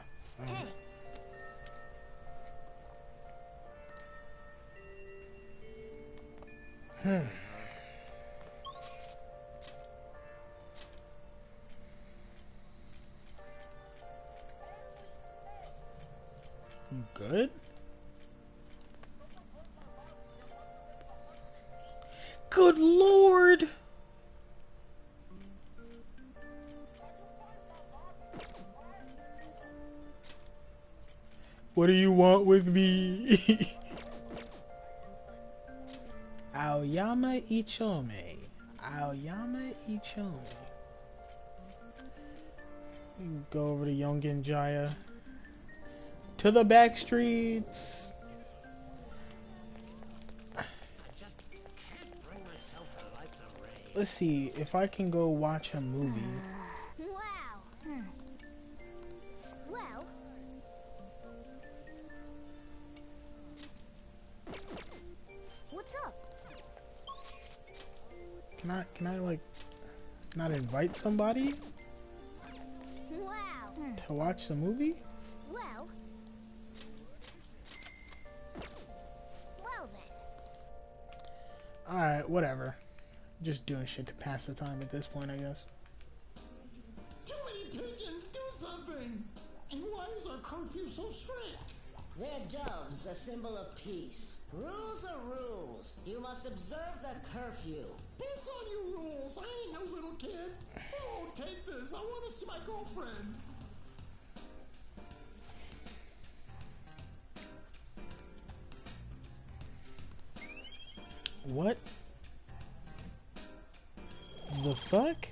Hey, You good? Good lord! What do you want with me? Aoyama Ichome. Aoyama Ichome. Go over to Yongen Jaya. To the back streets. Let's see if I can go watch a movie. wow. Well, what's up? Can I like not invite somebody Wow. to watch the movie? Well. Well then. Alright, whatever. Just doing shit to pass the time at this point, I guess. Too many pigeons, do something! And why is our curfew so strict? They're doves, a symbol of peace. Rules are rules. You must observe the curfew. Piss on your rules, I ain't no little kid. Oh, take this, I want to see my girlfriend. What the fuck?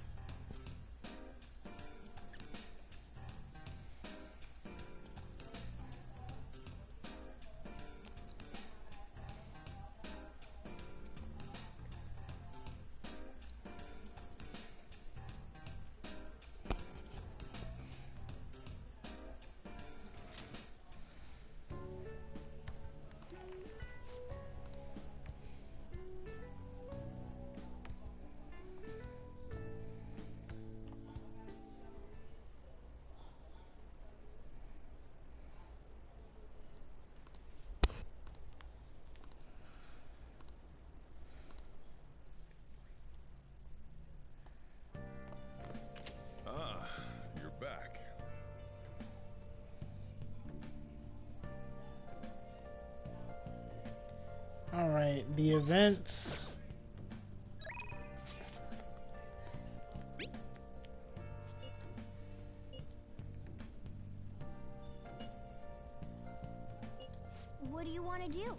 Ah, you're back. Alright, the events. you want to do?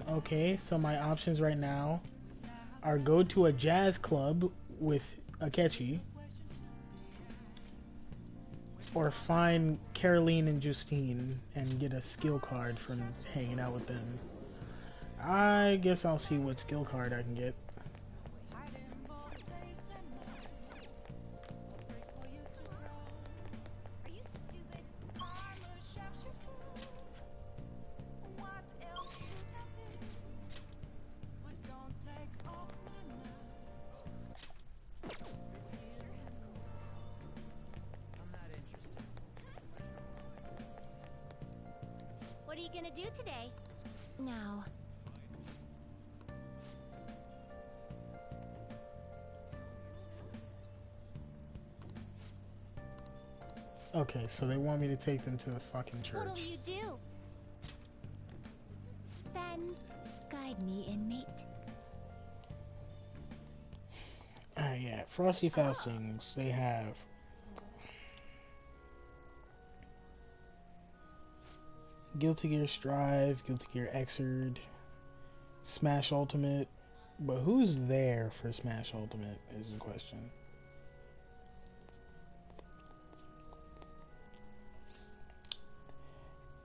Okay, so my options right now are go to a jazz club with Akechi, or find Caroline and Justine and get a skill card from hanging out with them. I guess I'll see what skill card I can get. Are you stupid? What are you gonna do today? Now. Okay, so they want me to take them to the fucking church. What'll you do? Then, guide me, inmate. Yeah, Frosty Faustings, they have Guilty Gear Strive, Guilty Gear Xrd, Smash Ultimate, but who's there for Smash Ultimate is the question.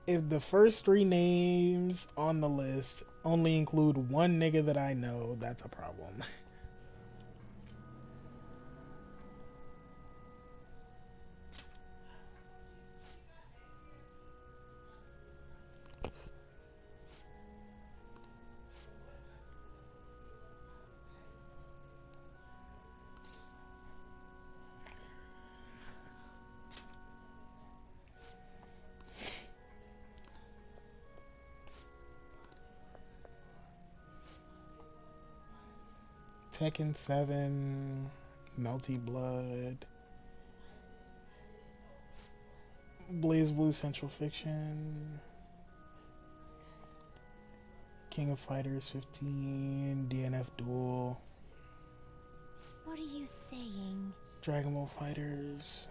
If the first three names on the list only include one nigga that I know, that's a problem. Tekken 7, Melty Blood, Blaze Blue Central Fiction, King of Fighters 15, DNF Duel, What are you saying? Dragon Ball Fighters,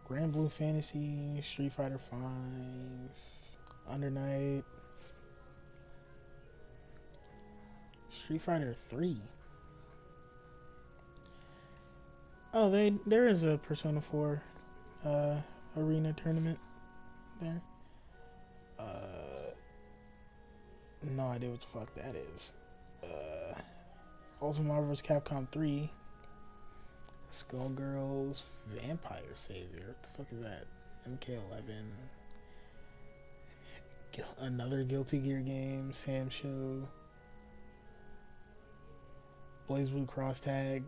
Grand Blue Fantasy, Street Fighter 5, Under Night, Street Fighter 3. Oh, there is a Persona 4 arena tournament there. No idea what the fuck that is. Ultimate Marvel vs. Capcom 3. Skullgirls Vampire Savior. What the fuck is that? MK11. Another Guilty Gear game. Sam Show. Blaze Blue Cross Tag.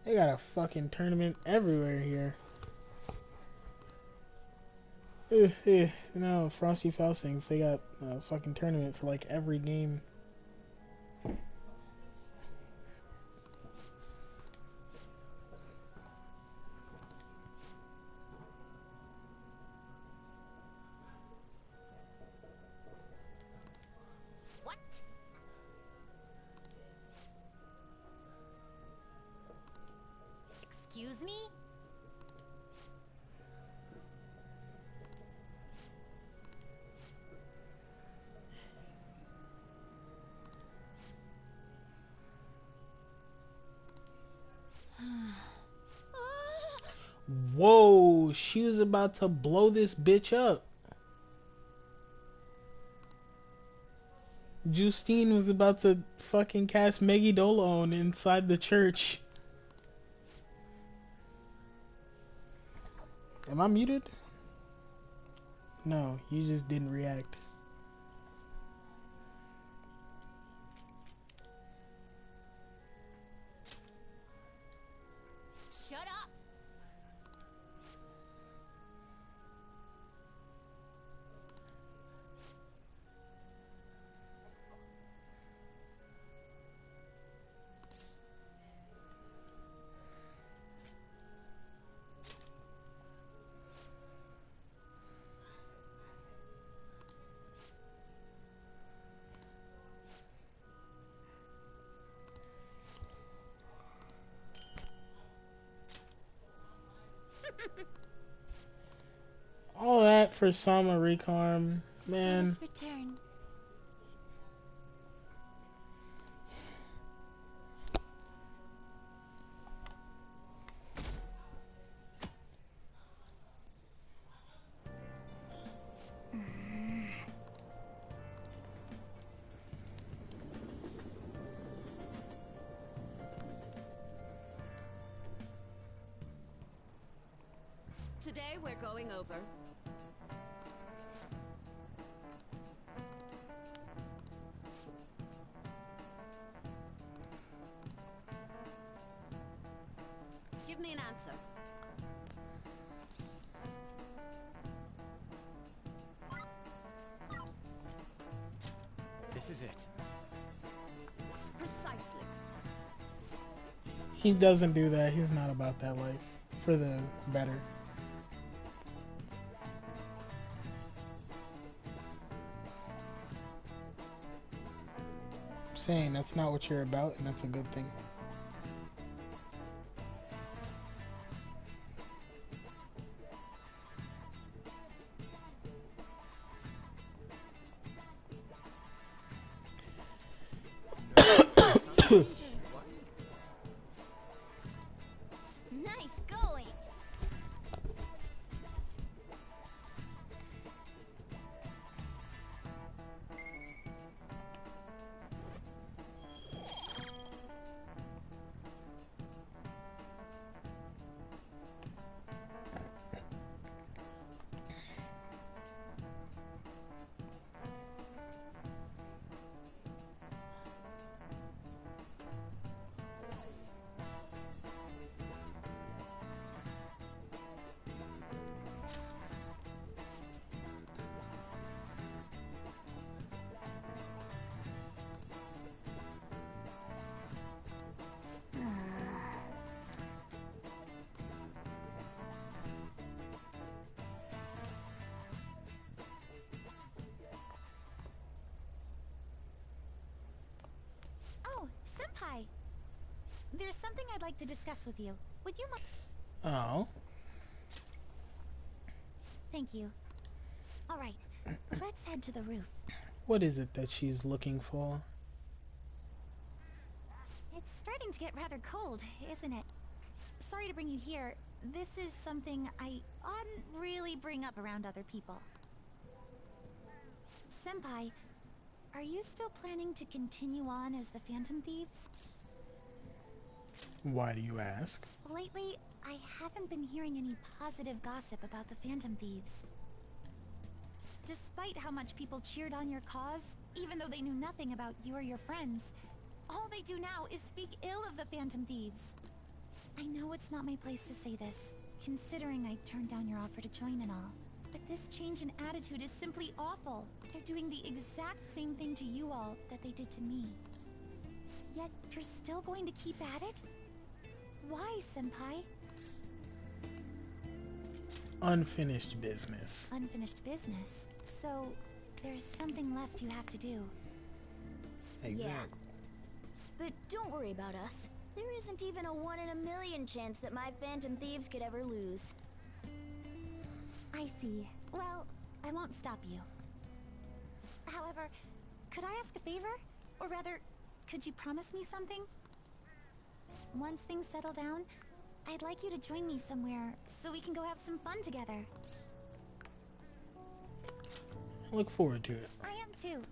They got a fucking tournament everywhere here. No, Frosty Faustings, they got a fucking tournament for like every game. What? Excuse me? Whoa, she was about to blow this bitch up. Justine was about to fucking cast Megidolon inside the church. Am I muted? No, you just didn't react. Shut up! for Sama Recarm, I man. must return. Today we're going over Give me an answer. This is it. Precisely. He doesn't do that. He's not about that life. For the better. I'm saying that's not what you're about, and that's a good thing. Nice going. Oh, Senpai. There's something I'd like to discuss with you. Would you mind? Oh. Thank you. All right, let's head to the roof. What is it that she's looking for? It's starting to get rather cold, isn't it? Sorry to bring you here. This is something I oughtn't really bring up around other people. Senpai, are you still planning to continue on as the Phantom Thieves? Why do you ask? Lately, I haven't been hearing any positive gossip about the Phantom Thieves. Despite how much people cheered on your cause, even though they knew nothing about you or your friends, all they do now is speak ill of the Phantom Thieves. I know it's not my place to say this, considering I turned down your offer to join and all. But this change in attitude is simply awful. They're doing the exact same thing to you all that they did to me. Yet, you're still going to keep at it? Why, Senpai? Unfinished business. Unfinished business. So, there's something left you have to do. Exactly. But don't worry about us. There isn't even a 1 in a million chance that my Phantom Thieves could ever lose. I see. Well, I won't stop you. However, could I ask a favor? Or rather, could you promise me something? Once things settle down, I'd like you to join me somewhere so we can go have some fun together. I look forward to it. I am too.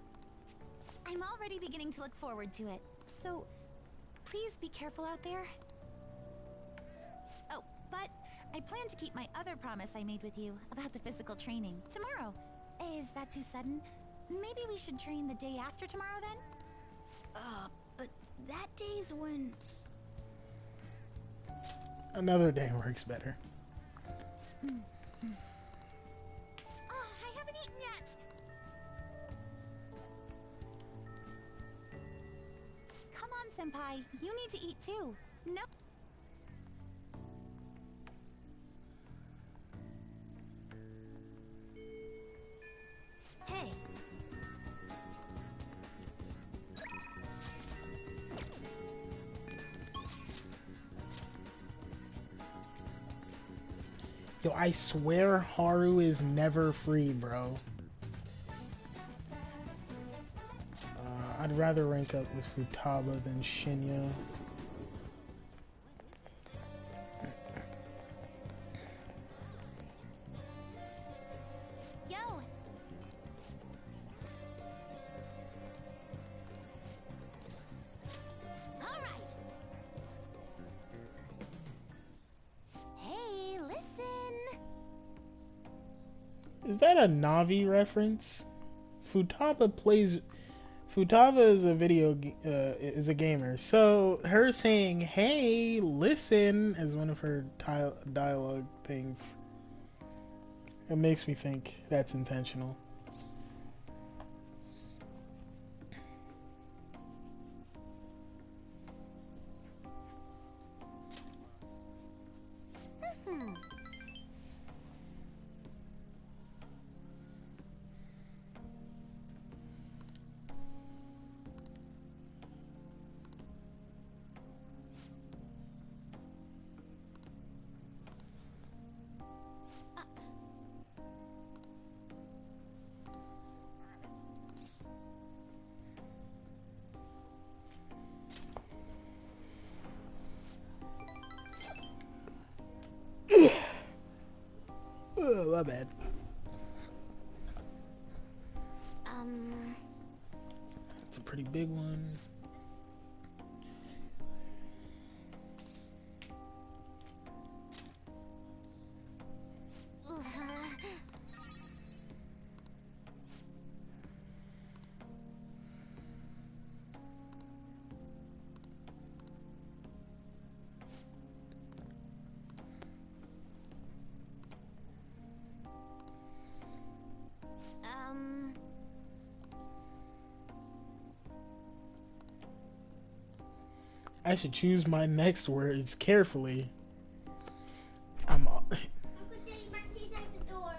I'm already beginning to look forward to it. So, please be careful out there. Oh, but I plan to keep my other promise I made with you about the physical training tomorrow. Is that too sudden? Maybe we should train the day after tomorrow then? But that day's when... Another day works better. Oh, I haven't eaten yet! Come on, Senpai. You need to eat too. No. Hey, Yo, I swear Haru is never free, bro. I'd rather rank up with Futaba than Shinya. Yo! Alright! Hey, listen! Is that a Navi reference? Futaba is a is a gamer, so her saying "Hey, listen" as one of her dialogue things, it makes me think that's intentional. Oh, my bad. It's a pretty big one. I should choose my next words carefully. Uncle Jay, my key's at the door.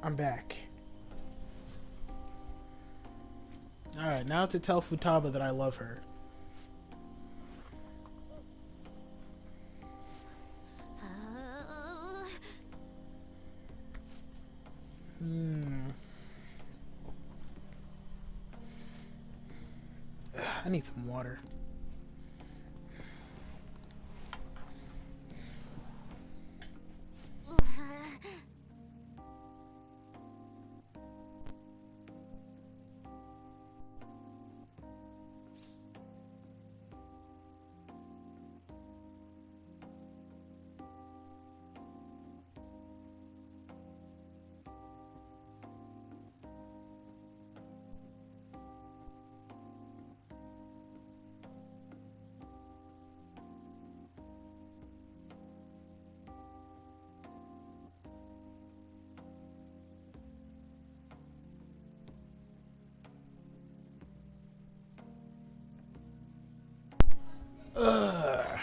I'm back. Alright, now to tell Futaba that I love her. I need some water. Ugh.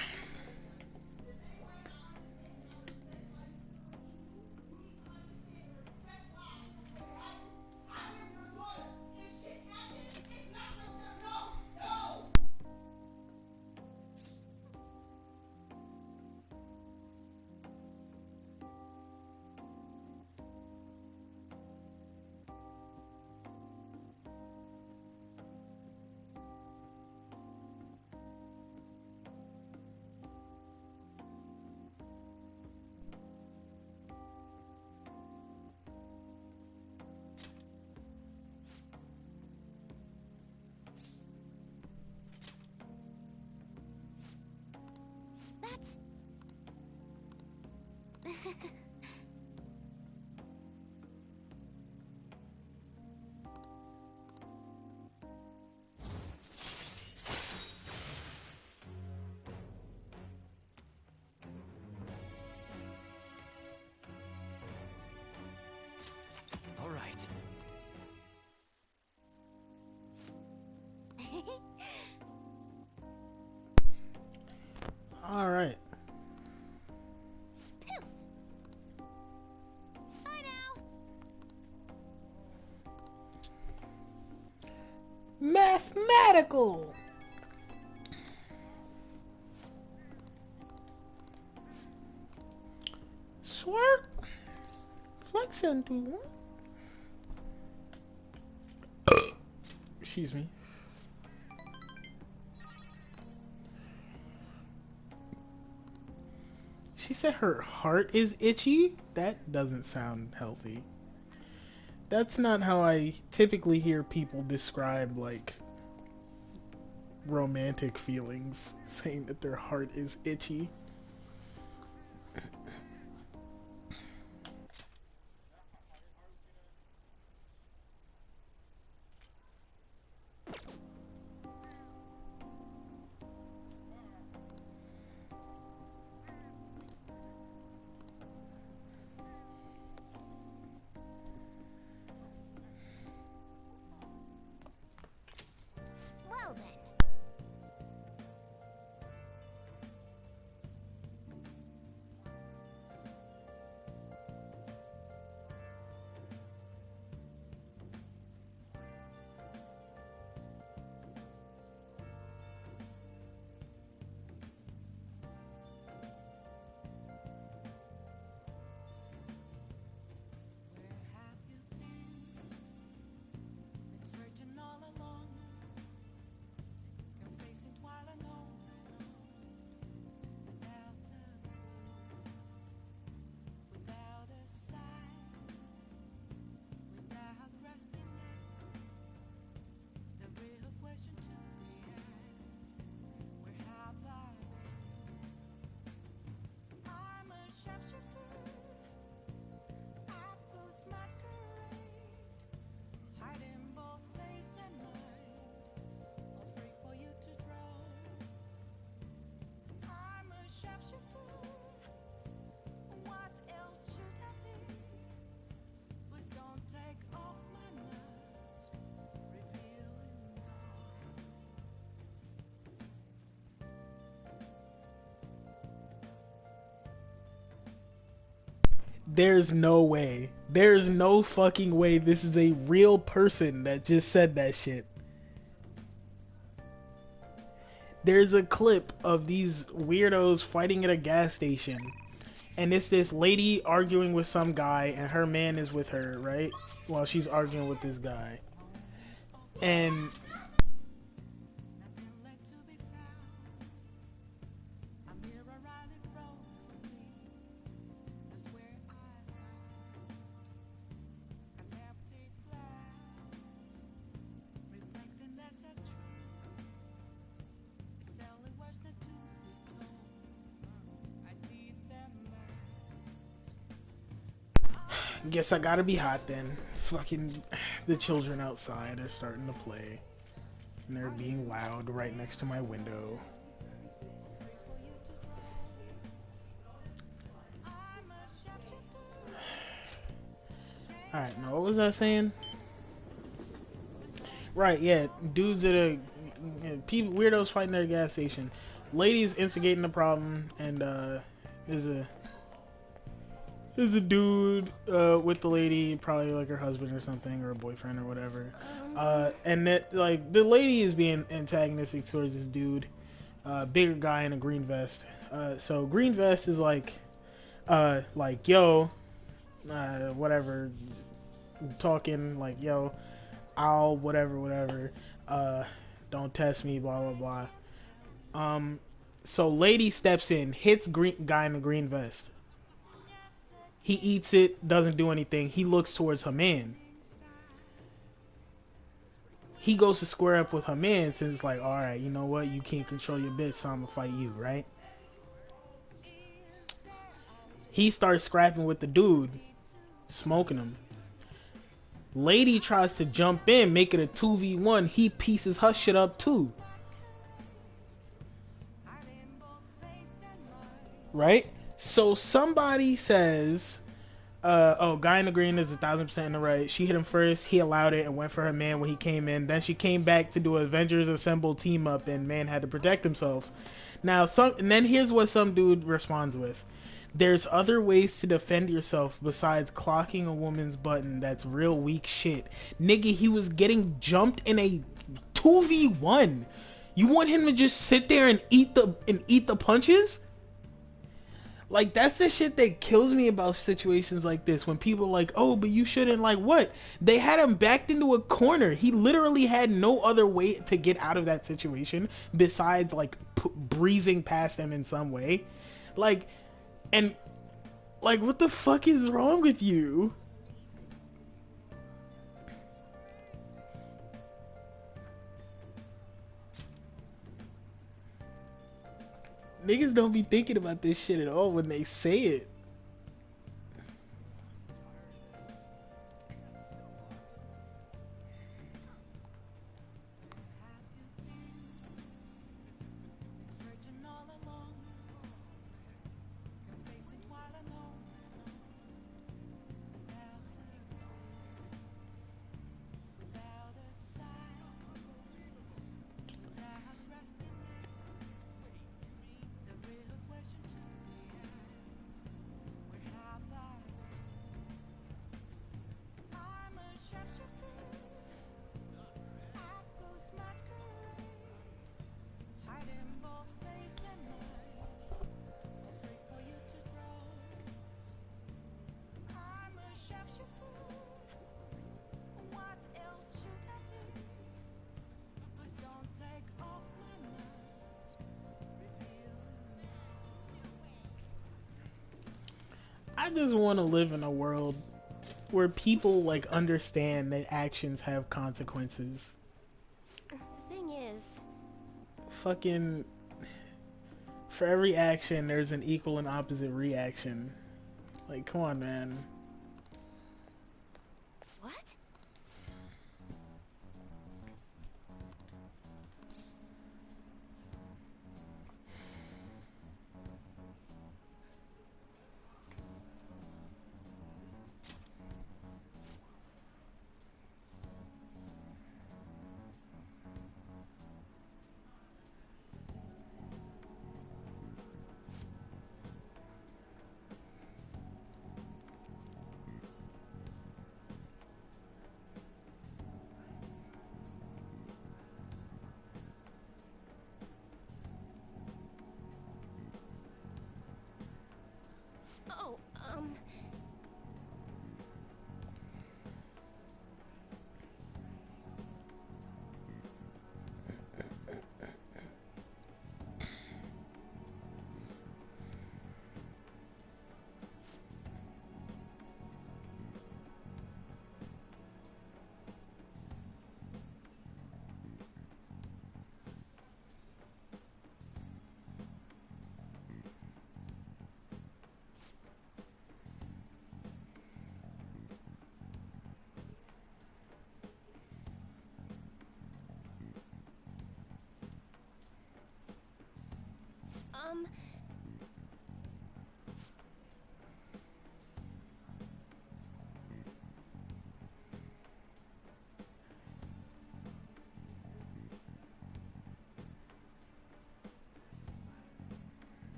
That's... All right. All right. Bye now. Mathematical. Swerk. Flex into. Excuse me. She said her heart is itchy? That doesn't sound healthy. That's not how I typically hear people describe, like, romantic feelings, saying that their heart is itchy. Well then. There's no way. There's no fucking way this is a real person that just said that shit. There's a clip of these weirdos fighting at a gas station. And it's this lady arguing with some guy, and her man is with her, right? While she's arguing with this guy. And guess I gotta be hot then. Fucking the children outside are starting to play. And they're being loud right next to my window. Alright, now what was I saying? Right, yeah. Dudes at a... people, weirdos fighting at a gas station. Ladies instigating the problem, and there's a dude with the lady, probably like her husband or something, or a boyfriend or whatever. And that, like, the lady is being antagonistic towards this dude, bigger guy in a green vest. So green vest is like yo, whatever, talking like, yo, I'll whatever, don't test me, blah blah blah. So lady steps in, hits guy in the green vest. He eats it, doesn't do anything. He looks towards her man. He goes to square up with her man, since it's like, alright, you know what? You can't control your bitch, so I'm gonna fight you, right? He starts scrapping with the dude, smoking him. Lady tries to jump in, make it a 2v1. He pieces her shit up too. Right? So somebody says, oh, guy in the green is 1000% in the right. She hit him first. He allowed it and went for her man when he came in. Then she came back to do Avengers Assemble team up, and man had to protect himself. Now, and then here's what some dude responds with. There's other ways to defend yourself besides clocking a woman's button. That's real weak shit. Nigga, he was getting jumped in a 2v1. You want him to just sit there and eat the punches? Like, that's the shit that kills me about situations like this. When people are like, oh, but you shouldn't, like, what? They had him backed into a corner. He literally had no other way to get out of that situation besides, like, breezing past them in some way. Like, and, like, what the fuck is wrong with you? Niggas don't be thinking about this shit at all when they say it. I just want to live in a world where people, like, understand that actions have consequences. The thing is, fucking, for every action there's an equal and opposite reaction. Like, come on, man. what?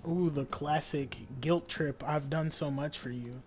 Ooh, the classic guilt trip. I've done so much for you.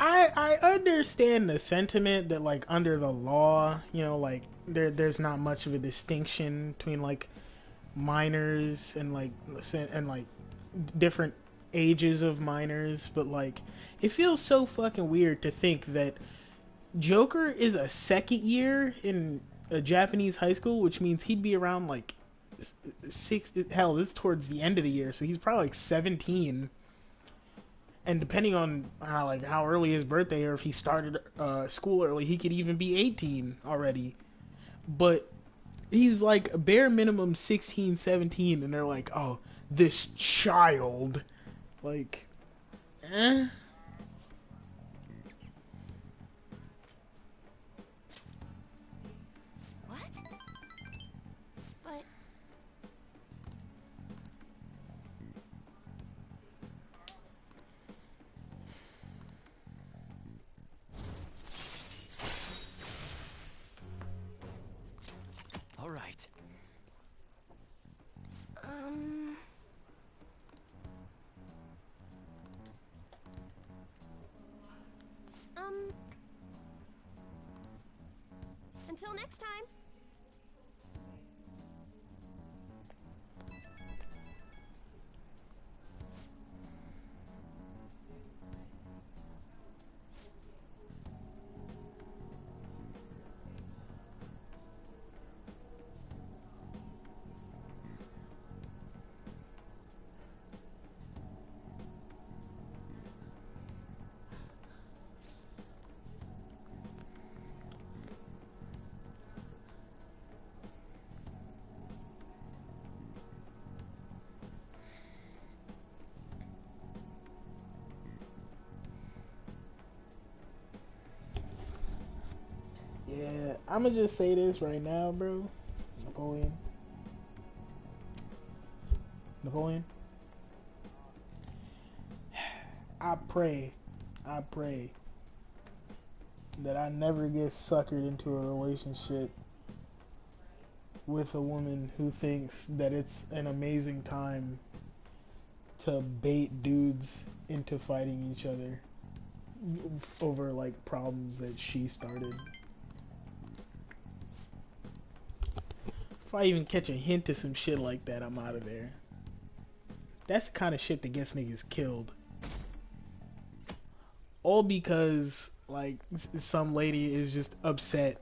I understand the sentiment that like under the law, you know, like there's not much of a distinction between like minors and like different ages of minors, but like it feels so fucking weird to think that Joker is a second year in a Japanese high school, which means he'd be around like six. Hell, this is towards the end of the year, so he's probably like 17. And depending on how early his birthday, or if he started school early, he could even be 18 already. But he's like a bare minimum 16, 17, and they're like, oh, this child, like, eh. All right. Until next time. Yeah, I'm gonna just say this right now, bro. Napoleon. Napoleon. I pray that I never get suckered into a relationship with a woman who thinks that it's an amazing time to bait dudes into fighting each other over like problems that she started. If I even catch a hint of some shit like that, I'm out of there. That's the kind of shit that gets niggas killed. All because like some lady is just upset.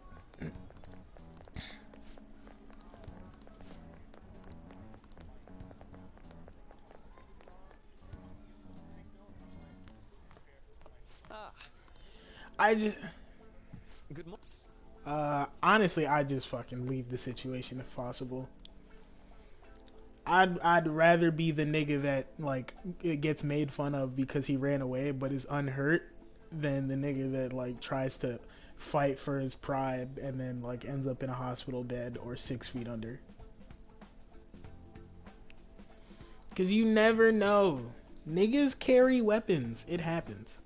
Honestly, I just fucking leave the situation if possible. I'd rather be the nigga that like it gets made fun of because he ran away but is unhurt than the nigga that like tries to fight for his pride and then like ends up in a hospital bed or 6 feet under. Cause you never know. Niggas carry weapons. It happens.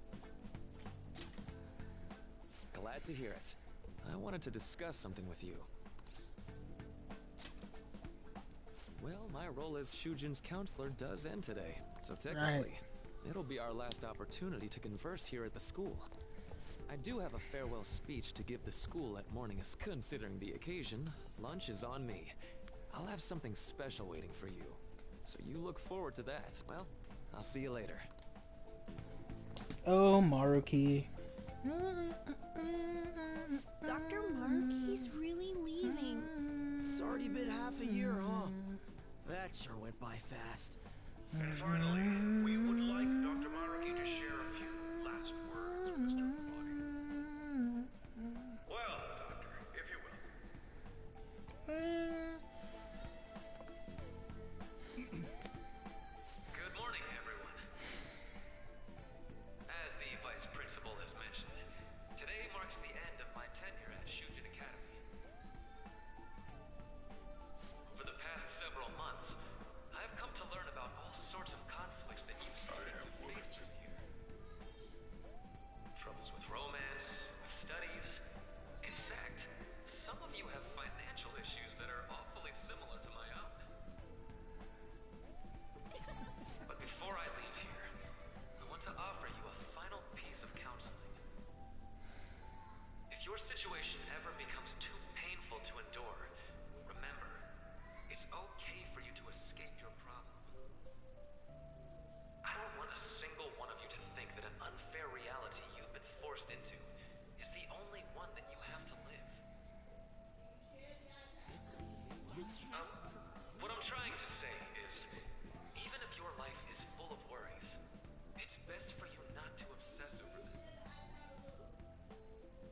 Glad to hear it. I wanted to discuss something with you. Well, my role as Shujin's counselor does end today, so technically, it'll be our last opportunity to converse here at the school. I do have a farewell speech to give the school at morning. Considering the occasion, lunch is on me. I'll have something special waiting for you, so you look forward to that. Well, I'll see you later. Oh, Maruki. Dr. Mark, he's really leaving. It's already been half a year, huh? That sure went by fast. And finally, we would like Dr. Maruki to share a few last words with Mr. Body. Well, Doctor, if you will. Good morning, everyone. As the vice principal has mentioned, today marks the end of my tenure at Shujin Academy. For the past several months, I've come to learn about all sorts of conflicts that you students have faced this year. Troubles with romance, with studies. In fact, some of you have financial issues that are awfully similar to my own. But before I leave here, I want to offer you a final piece of counseling. If your situation ever becomes too painful to endure, remember, it's okay for you to escape your problem. I don't want a single one of you to think that an unfair reality you've been forced into is the only one that you have to live. What I'm trying to say is, even if your life is full of worries, it's best for you not to obsess over them.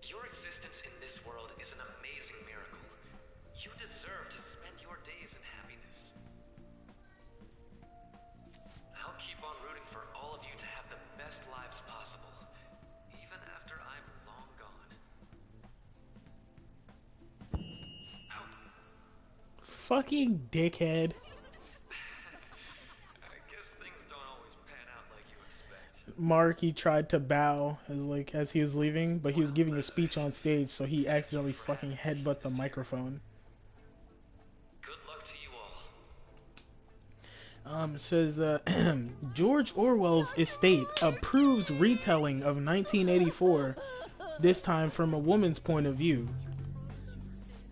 Your existence in this world is an amazing miracle. You deserve to spend your days in happiness. I'll keep on rooting for all of you to have the best lives possible, even after I'm long gone. Fucking dickhead. I guess things don't always pan out like you expect. Mark, he tried to bow as he was leaving, but he was giving a speech on stage, so he accidentally fucking headbutt the microphone. Good luck to you all. Says George Orwell's estate approves retelling of 1984, this time from a woman's point of view.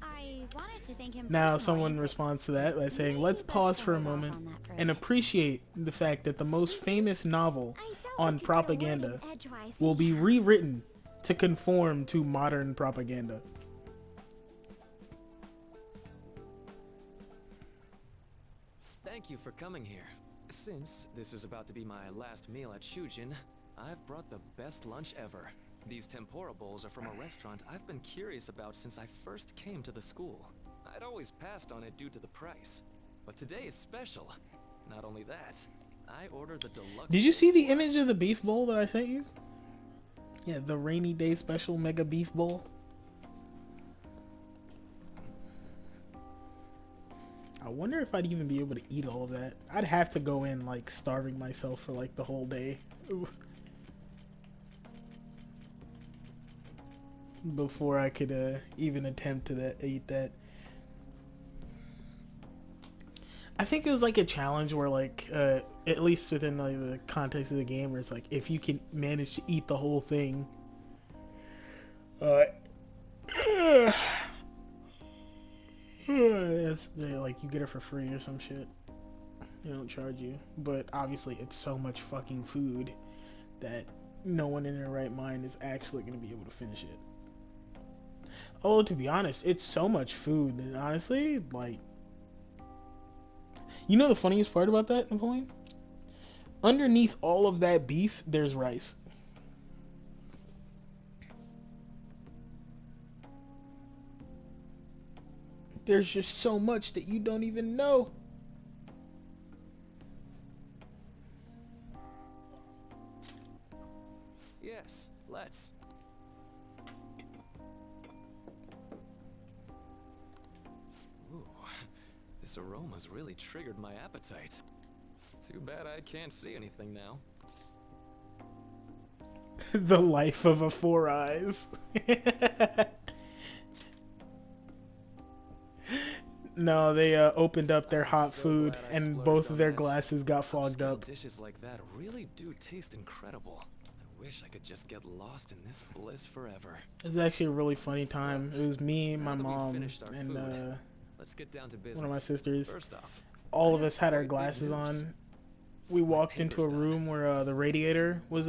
I wanted to thank him Now personally. someone responds to that by saying, let's pause for a moment and appreciate the fact that the most famous novel on propaganda will be rewritten to conform to modern propaganda. Thank you for coming here. Since this is about to be my last meal at Shujin, I've brought the best lunch ever. These tempura bowls are from a restaurant I've been curious about since I first came to the school. I'd always passed on it due to the price, but today is special. Not only that, I ordered the deluxe. Did you see the image of the beef bowl that I sent you? Yeah, the rainy day special mega beef bowl. I wonder if I'd even be able to eat all of that. I'd have to go in like starving myself for like the whole day before I could even attempt to eat that. I think it was like a challenge where like at least within like the context of the game, where it's like if you can manage to eat the whole thing, it's, like you get it for free or some shit. They don't charge you, but obviously it's so much fucking food that no one in their right mind is actually going to be able to finish it. Although to be honest, it's so much food that honestly, like, you know the funniest part about that, Napoleon? Underneath all of that beef, there's rice. There's just so much that you don't even know. Yes, let's. Ooh, this aroma's really triggered my appetite. Too bad I can't see anything now. The life of a Four Eyes. No, they opened up their hot food and both of their glasses got fogged up. Dishes like that really do taste incredible. I wish I could just get lost in this bliss forever. It was actually a really funny time. It was me, my mom, and let's get down to business. One of my sisters. First off, all of us had our glasses on. We walked into a room where the radiator was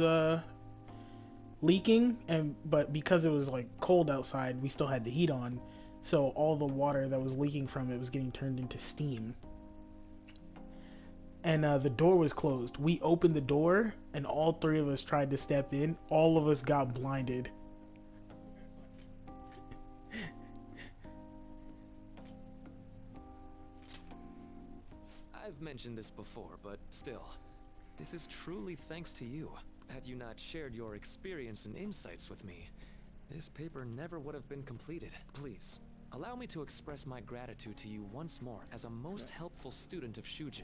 leaking, but because it was like cold outside, we still had the heat on. So all the water that was leaking from it was getting turned into steam. And the door was closed. We opened the door, and all three of us tried to step in. All of us got blinded. I've mentioned this before, but still, this is truly thanks to you. Had you not shared your experience and insights with me, this paper never would have been completed. Please, allow me to express my gratitude to you once more as a most helpful student of Shujin.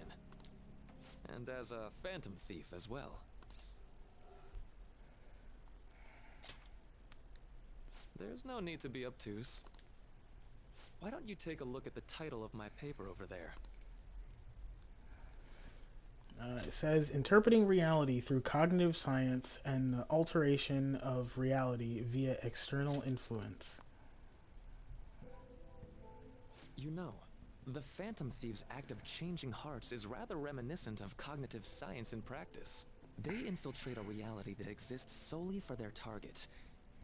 And as a phantom thief as well. There's no need to be obtuse. Why don't you take a look at the title of my paper over there? It says, Interpreting Reality Through Cognitive Science and the Alteration of Reality via External Influence. You know, the Phantom Thieves' act of changing hearts is rather reminiscent of cognitive science in practice. They infiltrate a reality that exists solely for their target.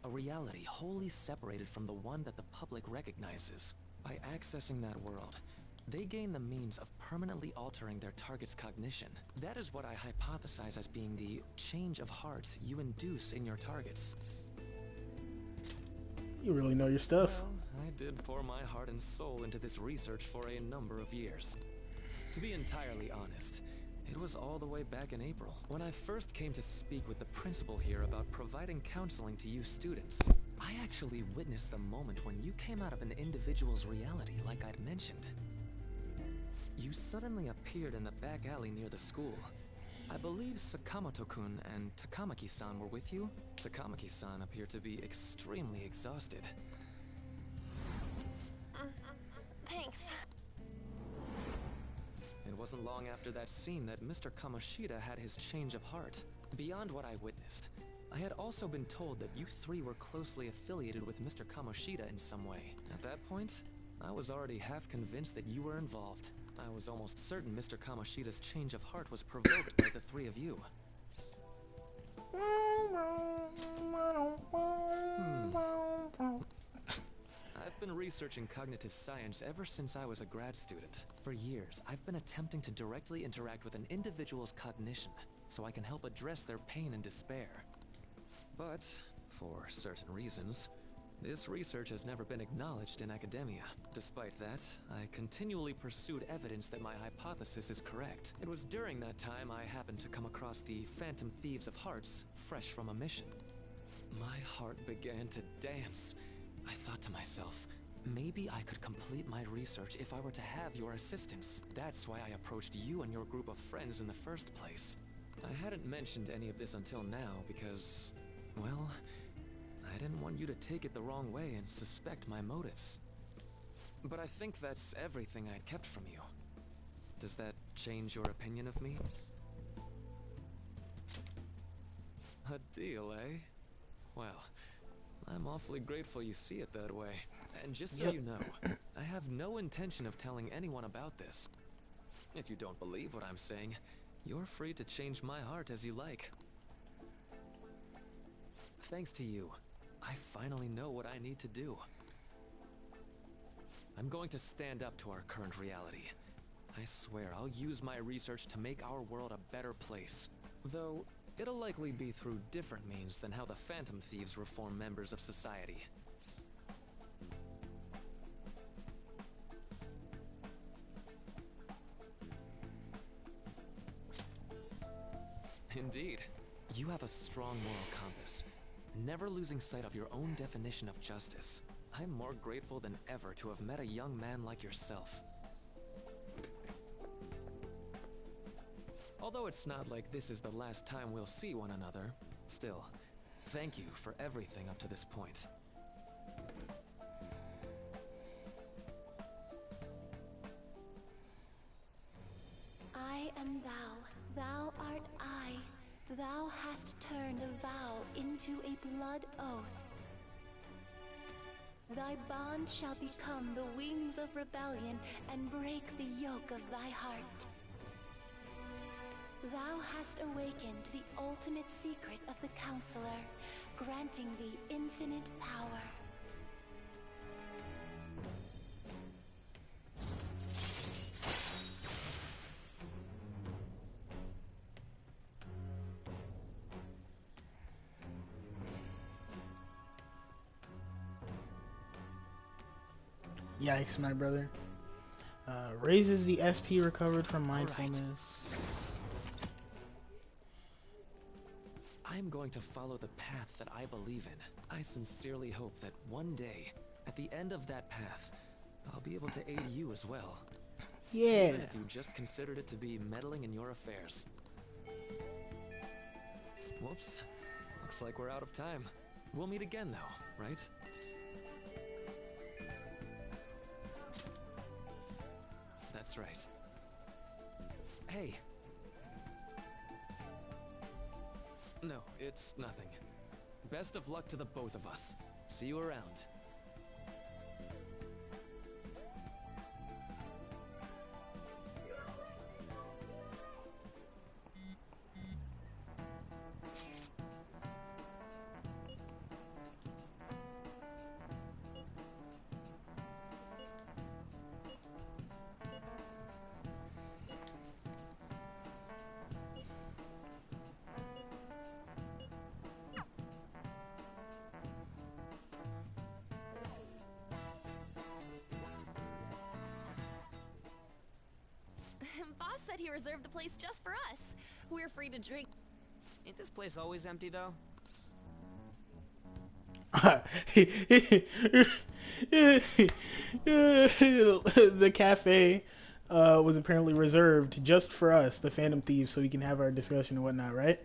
A reality wholly separated from the one that the public recognizes. By accessing that world, they gain the means of permanently altering their target's cognition. That is what I hypothesize as being the change of heart you induce in your targets. You really know your stuff. Well, I did pour my heart and soul into this research for a number of years. To be entirely honest, it was all the way back in April, when I first came to speak with the principal here about providing counseling to you students. I actually witnessed the moment when you came out of an individual's reality like I'd mentioned. You suddenly appeared in the back alley near the school. I believe Sakamoto-kun and Takamaki-san were with you. Takamaki-san appeared to be extremely exhausted. Thanks. It wasn't long after that scene that Mr. Kamoshida had his change of heart. Beyond what I witnessed, I had also been told that you three were closely affiliated with Mr. Kamoshida in some way. At that point, I was already half convinced that you were involved. I was almost certain Mr. Kamoshida's change of heart was provoked by the three of you. I've been researching cognitive science ever since I was a grad student. For years, I've been attempting to directly interact with an individual's cognition, so I can help address their pain and despair. But, for certain reasons, this research has never been acknowledged in academia. Despite that, I continually pursued evidence that my hypothesis is correct. It was during that time I happened to come across the Phantom Thieves of Hearts, fresh from a mission. My heart began to dance. I thought to myself, maybe I could complete my research if I were to have your assistance. That's why I approached you and your group of friends in the first place. I hadn't mentioned any of this until now because, well, I didn't want you to take it the wrong way and suspect my motives. But I think that's everything I'd kept from you. Does that change your opinion of me? A deal, eh? Well, I'm awfully grateful you see it that way. And just so you know, I have no intention of telling anyone about this. If you don't believe what I'm saying, you're free to change my heart as you like. Thanks to you, I finally know what I need to do. I'm going to stand up to our current reality. I swear I'll use my research to make our world a better place. Though, it'll likely be through different means than how the Phantom Thieves reform members of society. Indeed. You have a strong moral compass, never losing sight of your own definition of justice. I'm more grateful than ever to have met a young man like yourself. Although it's not like this is the last time we'll see one another, still, thank you for everything up to this point. I am thou, thou art I. Thou hast turned a vow into a blood oath. Thy bond shall become the wings of rebellion and break the yoke of thy heart. Thou hast awakened the ultimate secret of the Counselor, granting thee infinite power. Yikes, my brother. Raises the SP recovered from mindfulness. I'm going to follow the path that I believe in. I sincerely hope that one day, at the end of that path, I'll be able to aid you as well. Yeah. Even if you just considered it to be meddling in your affairs. Whoops. Looks like we're out of time. We'll meet again though, right? That's right. Hey. No, it's nothing. Best of luck to the both of us. See you around. Boss said he reserved the place just for us. We're free to drink. Ain't this place always empty, though? The cafe was apparently reserved just for us, the Phantom Thieves, so we can have our discussion and whatnot, right?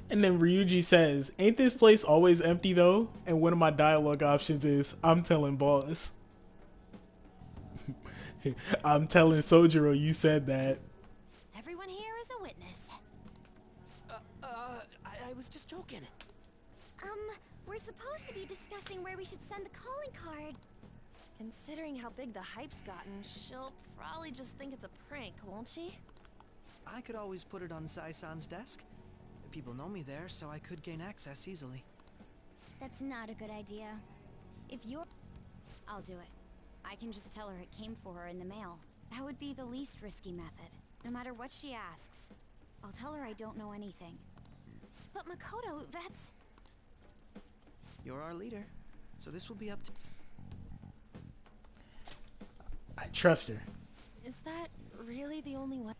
And then Ryuji says, ain't this place always empty, though? And one of my dialogue options is, I'm telling boss. I'm telling Sojiro you said that. Everyone here is a witness. I was just joking. We're supposed to be discussing where we should send the calling card. Considering how big the hype's gotten, she'll probably just think it's a prank, won't she? I could always put it on Sai-san's desk. People know me there, so I could gain access easily. That's not a good idea. If you're... I'll do it. I can just tell her it came for her in the mail. That would be the least risky method. No matter what she asks, I'll tell her I don't know anything. But Makoto, that's... You're our leader, so this will be up to... I trust her. Is that really the only one?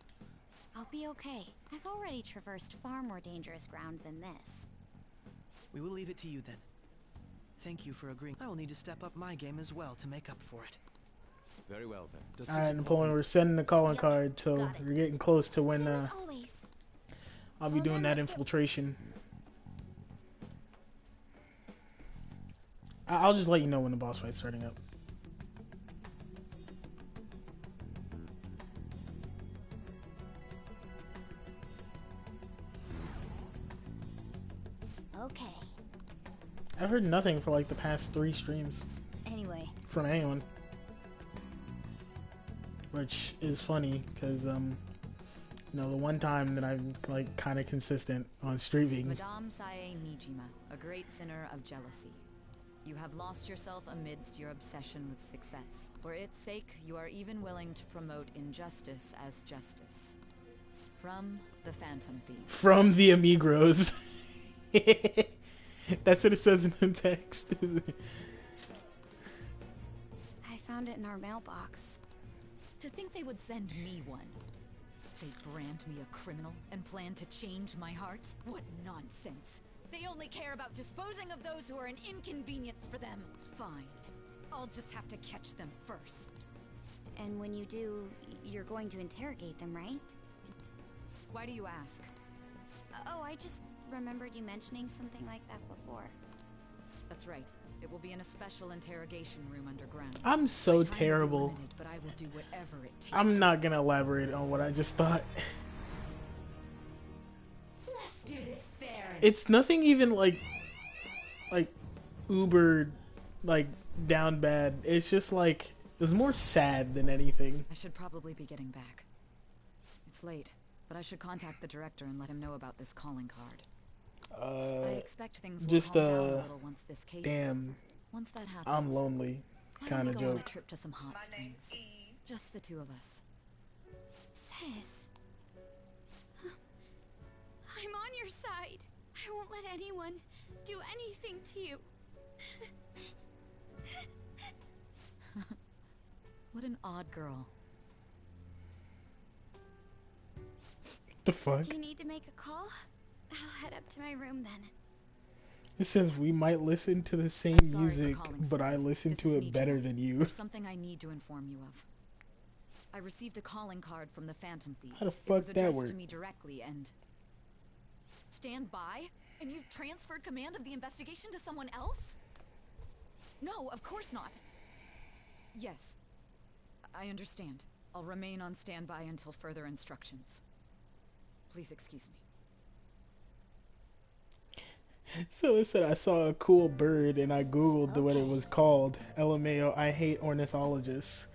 I'll be okay. I've already traversed far more dangerous ground than this. We will leave it to you then. Thank you for agreeing. I will need to step up my game as well to make up for it. Very well then. Does Alright, Susan Napoleon, we're sending the calling card, so we're getting close to when I'll be doing that infiltration. I'll just let you know when the boss fight's starting up. Okay. I've heard nothing for like the past 3 streams. Anyway. From anyone. Which is funny, because, you know, the one time that I'm, like, kind of consistent on streaming. Madame Sae Nijima, a great sinner of jealousy. You have lost yourself amidst your obsession with success. For its sake, you are even willing to promote injustice as justice. From the Phantom Thieves. From the Amigros. That's what it says in the text. I found it in our mailbox. To think they would send me one. They brand me a criminal and plan to change my heart? What nonsense. They only care about disposing of those who are an inconvenience for them. Fine. I'll just have to catch them first. And when you do, you're going to interrogate them, right? Why do you ask? Oh, I just remembered you mentioning something like that before. That's right. It will be in a special interrogation room underground. I'm so terrible. Limited, but I will do whatever it takes. I'm not gonna elaborate on what I just thought. Let's do this fair. It's nothing even like uber, like, down bad. It's just like, it was more sad than anything. I should probably be getting back. It's late, but I should contact the director and let him know about this calling card. I expect things will just calm down a little once this case damn, once that happens, I'm lonely kind of why don't we go on joke. a trip to some hot springs? Just the two of us. Sis. I'm on your side. I won't let anyone do anything to you. What an odd girl. The fuck? Do you need to make a call? I'll head up to my room then. It says we might listen to the same I'm sorry for music, calling, but sir. I listen This to is it better Nijima. than you. There's something I need to inform you of. I received a calling card from the Phantom Thieves. How the It fuck was that addressed work? to me directly and... Stand by? And you've transferred command of the investigation to someone else? No, of course not. Yes. I understand. I'll remain on standby until further instructions. Please excuse me. So it said I saw a cool bird and I googled what it was called. LMAO, I hate ornithologists.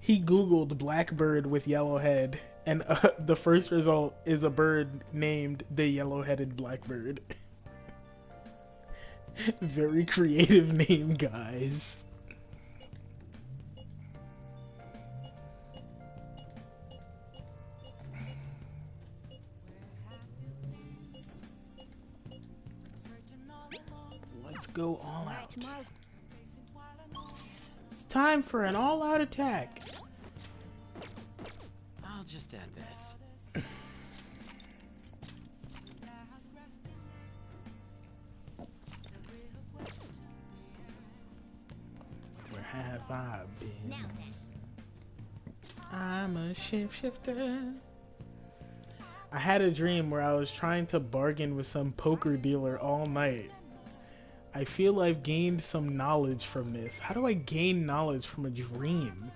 He googled black bird with yellow head, and the first result is a bird named the yellow-headed blackbird. Very creative name, guys. Let's go all out. It's time for an all-out attack. I'll just add this. Where have I been? I'm a shapeshifter. I had a dream where I was trying to bargain with some poker dealer all night. I feel I've gained some knowledge from this. How do I gain knowledge from a dream?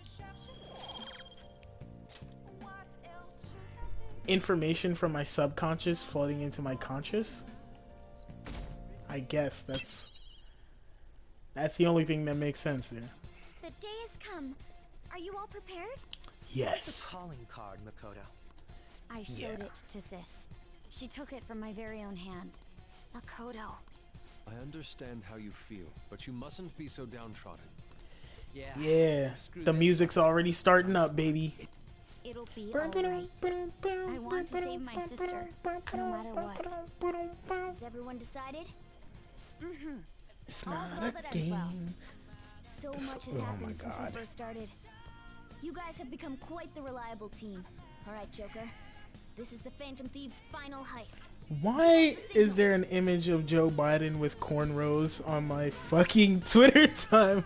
Information from my subconscious floating into my conscious? I guess that's the only thing that makes sense here. The day has come. Are you all prepared? Yes. The calling card, Makoto. I showed it to Sis. She took it from my very own hand. Makoto. I understand how you feel, but you mustn't be so downtrodden. Yeah, the music's already starting up, baby. It'll be alright. I want to save my sister, no matter what. Has everyone decided? Mm-hmm. It's All's not well a that ends well. game. So much has Oh my happened since God. we first started. You guys have become quite the reliable team. Alright, Joker. This is the Phantom Thieves' final heist. Why is there an image of Joe Biden with cornrows on my fucking Twitter timeline?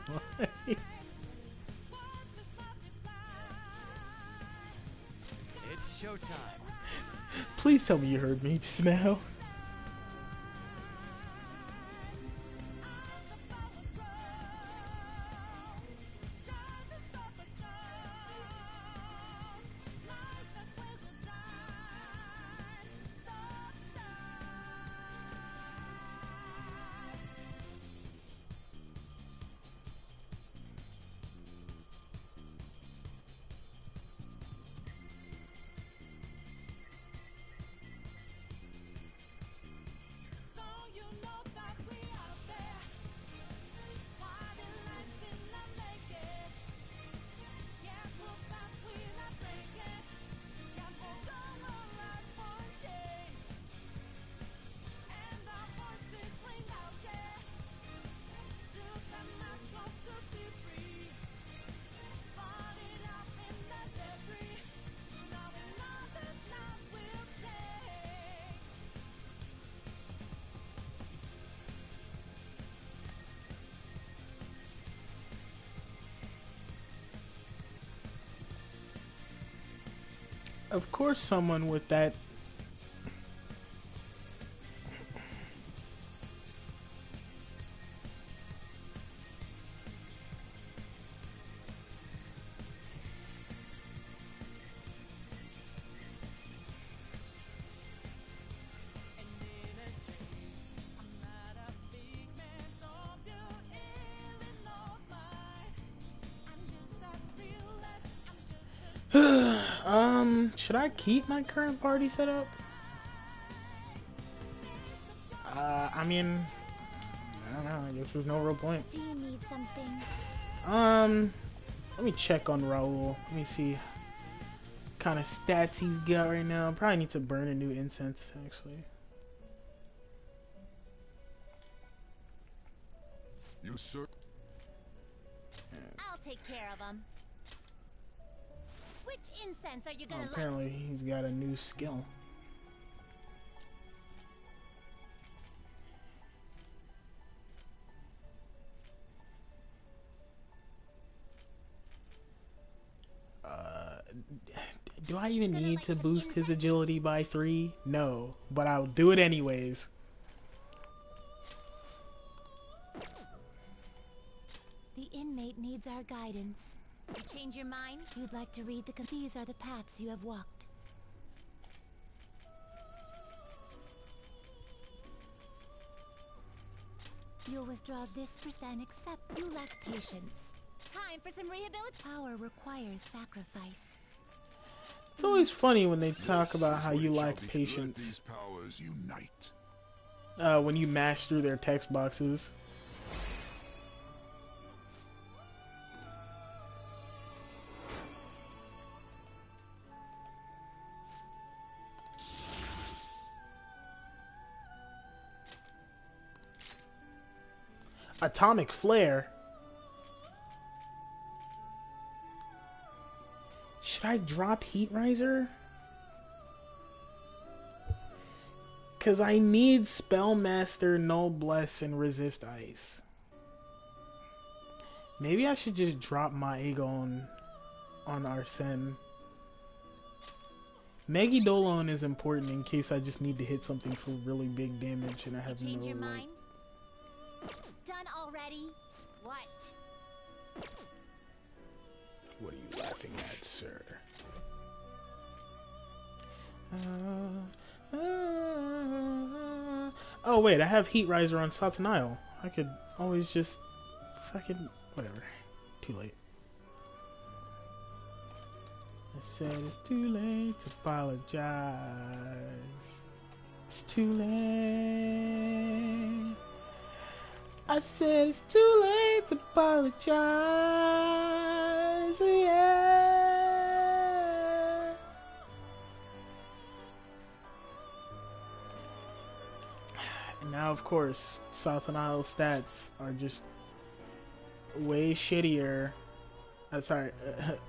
It's showtime. Please tell me you heard me just now. Of course someone with that should I keep my current party set up? I mean, I don't know. I guess there's no real point. Do you need something? Let me check on Raoul. Let me see what kind of stats he's got right now. Probably need to burn a new incense, actually. You sir? I'll take care of him. Which incense are you gonna Apparently, he's got a new skill. Do I even need to boost his agility by 3? No, but I'll do it anyways. The inmate needs our guidance. You change your mind? You'd like to read these are the paths you have walked. You'll withdraw this percent except you lack patience. Time for some rehabilitation. Power requires sacrifice. It's always funny when they talk about how you lack patience. These powers unite. When you mash through their text boxes. Atomic flare. Should I drop Heat Riser? Cause I need Spellmaster, Null Bless, and Resist Ice. Maybe I should just drop my Aegon on Arséne. Megidolon is important in case I just need to hit something for really big damage and I have Change no your like, mind? Done already? What? What are you laughing at, sir? Oh wait, I have Heat Riser on Satanael. I could always just fucking whatever. Too late. I said it's too late to apologize. It's too late. I said it's too late to apologize. Yeah. And now, of course, Satanael stats are just way shittier.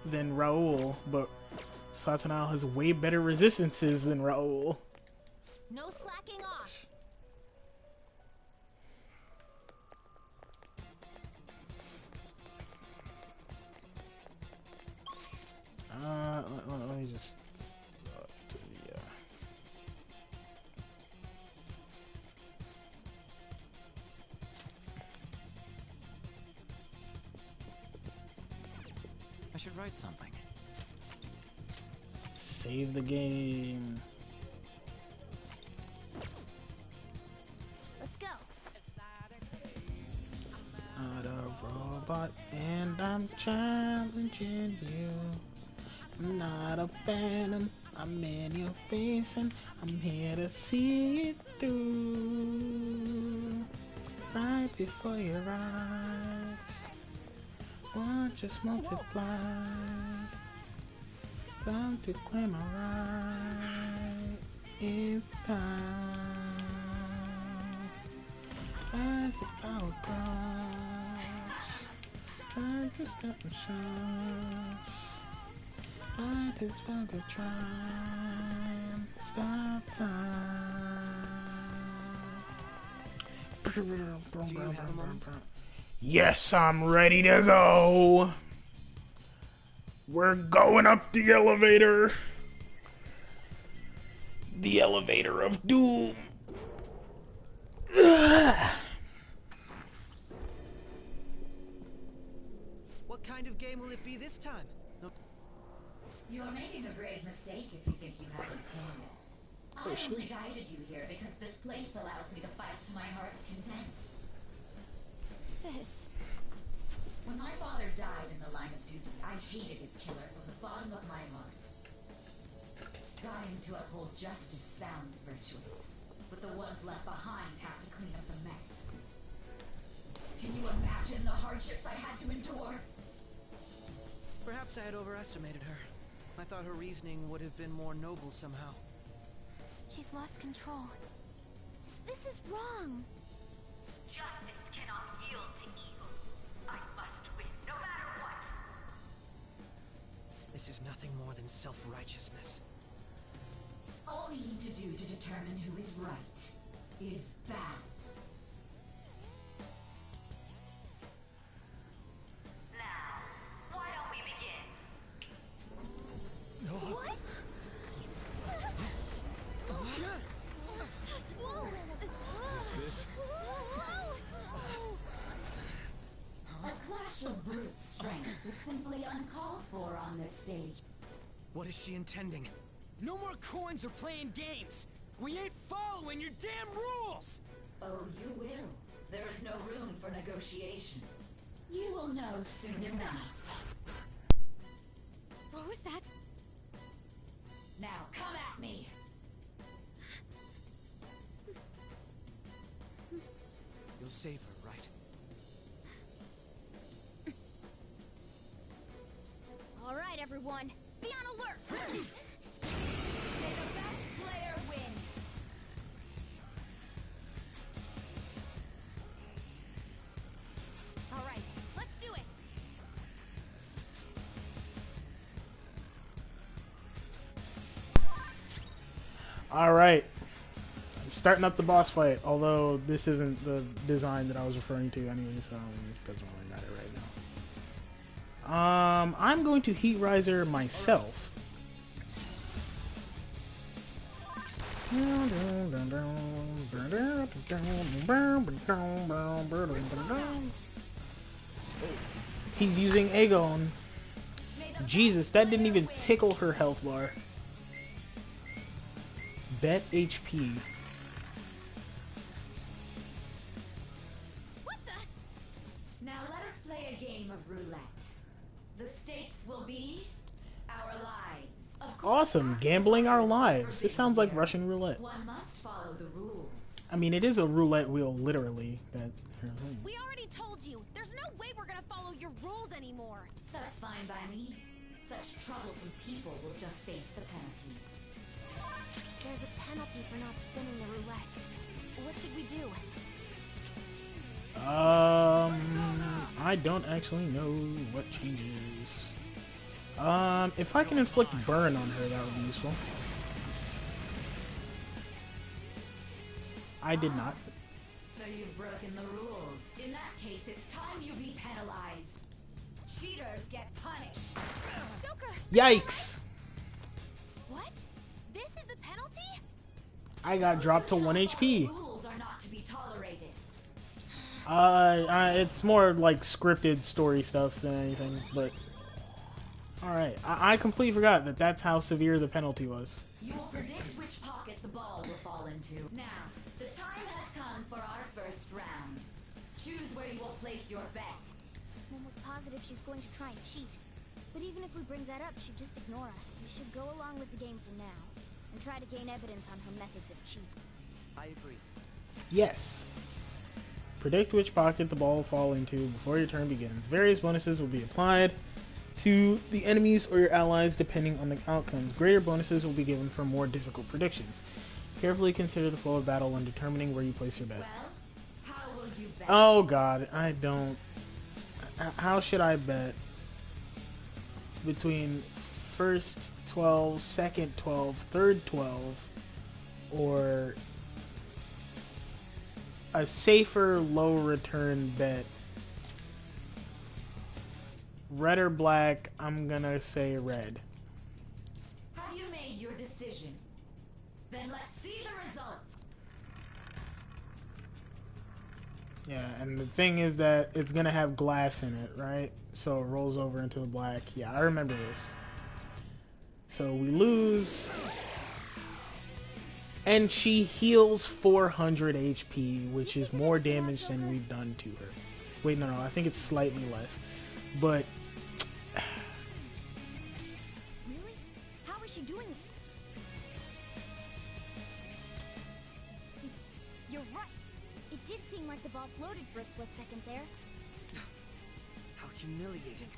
Than Raoul, but Satanael has way better resistances than Raoul. No slacking off. Let me just to the I should write something. save the game. Let's go. Not a robot, and I'm challenging you. I'm not a phantom, I'm in your face, and I'm here to see it through. Right before your eyes, watch us multiply. Time to claim our right. It's time. As the power grows, try to stop and shine. Life is but a trying. Stop time. Do you have a moment? Yes, I'm ready to go. We're going up the elevator. The elevator of doom. What kind of game will it be this time? No. You're making a grave mistake if you think you have a king. I only guided you here because this place allows me to fight to my heart's content. Sis. When my father died in the line of duty, I hated his killer from the bottom of my heart. Dying to uphold justice sounds virtuous, but the ones left behind have to clean up the mess. Can you imagine the hardships I had to endure? Perhaps I had overestimated her. I thought her reasoning would have been more noble somehow. She's lost control. This is wrong. Justice cannot yield to evil. I must win, no matter what. This is nothing more than self-righteousness. All we need to do to determine who is right is battle. Now, why don't we begin? What? This? A clash of brute strength is simply uncalled for on this stage. What is she intending? No more coins or playing games. We ain't following your damn rules. Oh, you will. There is no room for negotiation. You will know soon enough. What was that? Now come at me. You'll save her, right? All right, everyone. Be on alert. May the best player win. All right, let's do it. All right. I'm starting up the boss fight, although this isn't the design that I was referring to anyway, so it doesn't really matter right now. I'm going to Heat Riser myself. He's using Aegon. Jesus, that didn't even tickle her health bar. Bet HP. What the? Now let us play a game of roulette. The stakes will be our lives. Of course, Awesome, gambling our lives. This sounds like Russian roulette. one must follow the rules. I mean, it is a roulette wheel, literally. That. We already told you. There's no way we're gonna follow your rules anymore. That's fine by me. Such troublesome people will just face the penalty. There's a penalty for not spinning the roulette. What should we do? I don't actually know what changes. If I can inflict burn on her, that would be useful. I did not. So you've broken the rules. In that case, it's time you be penalized. Cheaters get punished. Joker! Yikes! What? This is the penalty? I got dropped to 1 HP. Rules are not to be tolerated. It's more like scripted story stuff than anything, but... Alright, I completely forgot that that's how severe the penalty was. You will predict which pocket the ball will fall into. Now, the time has come for our first round. Choose where you will place your bet. I'm almost positive she's going to try and cheat. But even if we bring that up, she'd just ignore us. We should go along with the game for now, and try to gain evidence on her methods of cheating. I agree. Yes. Predict which pocket the ball will fall into before your turn begins. Various bonuses will be applied to the enemies or your allies depending on the outcomes. Greater bonuses will be given for more difficult predictions. Carefully consider the flow of battle when determining where you place your bet. Well, how will you bet? Oh god, I don't... How should I bet? Between first 12, second 12, third 12, or a safer low return bet? Red or black? I'm gonna say red. Have you made your decision? Then let's see the results. Yeah, and the thing is that it's gonna have glass in it, right? So it rolls over into the black. Yeah, I remember this. So we lose. And she heals 400 HP, which is more damage than we've done to her. Wait, no, I think it's slightly less. But... Really? How is she doing it? See, you're right. It did seem like the ball floated for a split second there. How humiliating.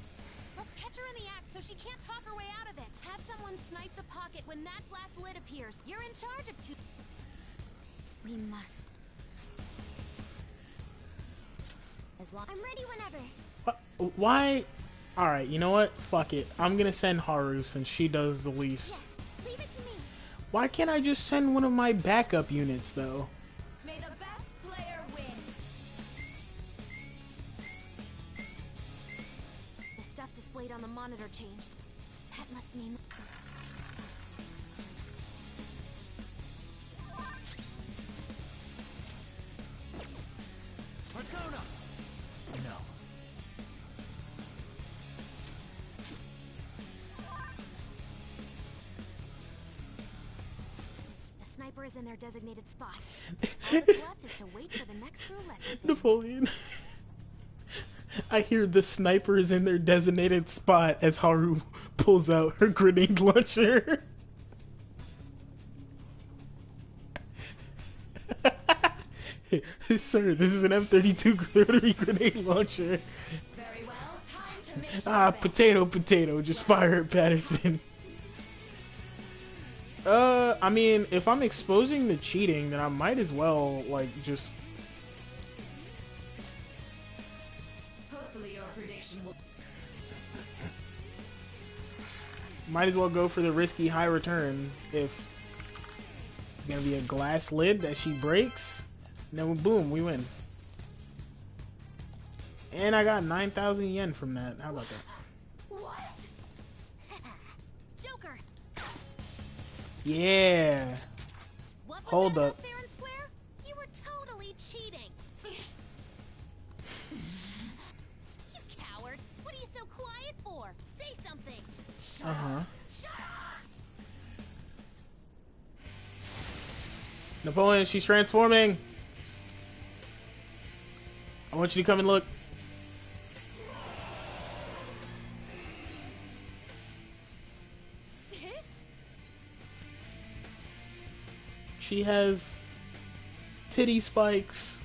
Let's catch her in the act so she can't talk her way out of it. Have someone snipe the pocket when that glass lid appears. You're in charge of We must. As long I'm ready whenever. Why? Alright, you know what? Fuck it. I'm gonna send Haru since she does the least. Yes, leave it to me. Why can't I just send one of my backup units, though? May the best player win. The stuff displayed on the monitor changed. That must mean... Persona! No. The sniper is in their designated spot. All that's left is to wait for the next roulette spin. Napoleon. I hear the sniper is in their designated spot as Haru pulls out her grenade launcher. Sir, this is an M32 rotary grenade launcher. Very well. Time to make Potato, just fire at Patterson. I mean, if I'm exposing the cheating, then I might as well, like, just... Hopefully your prediction will... Might as well go for the risky high return if it's gonna be a glass lid that she breaks. And then boom, we win. And I got 9,000 yen from that. How about that? What? Joker! Yeah. What was Hold that up. fair and square? You were totally cheating. You coward! What are you so quiet for? Say something. Uh-huh. Napoleon, she's transforming. I want you to come and look. Sis? She has titty spikes.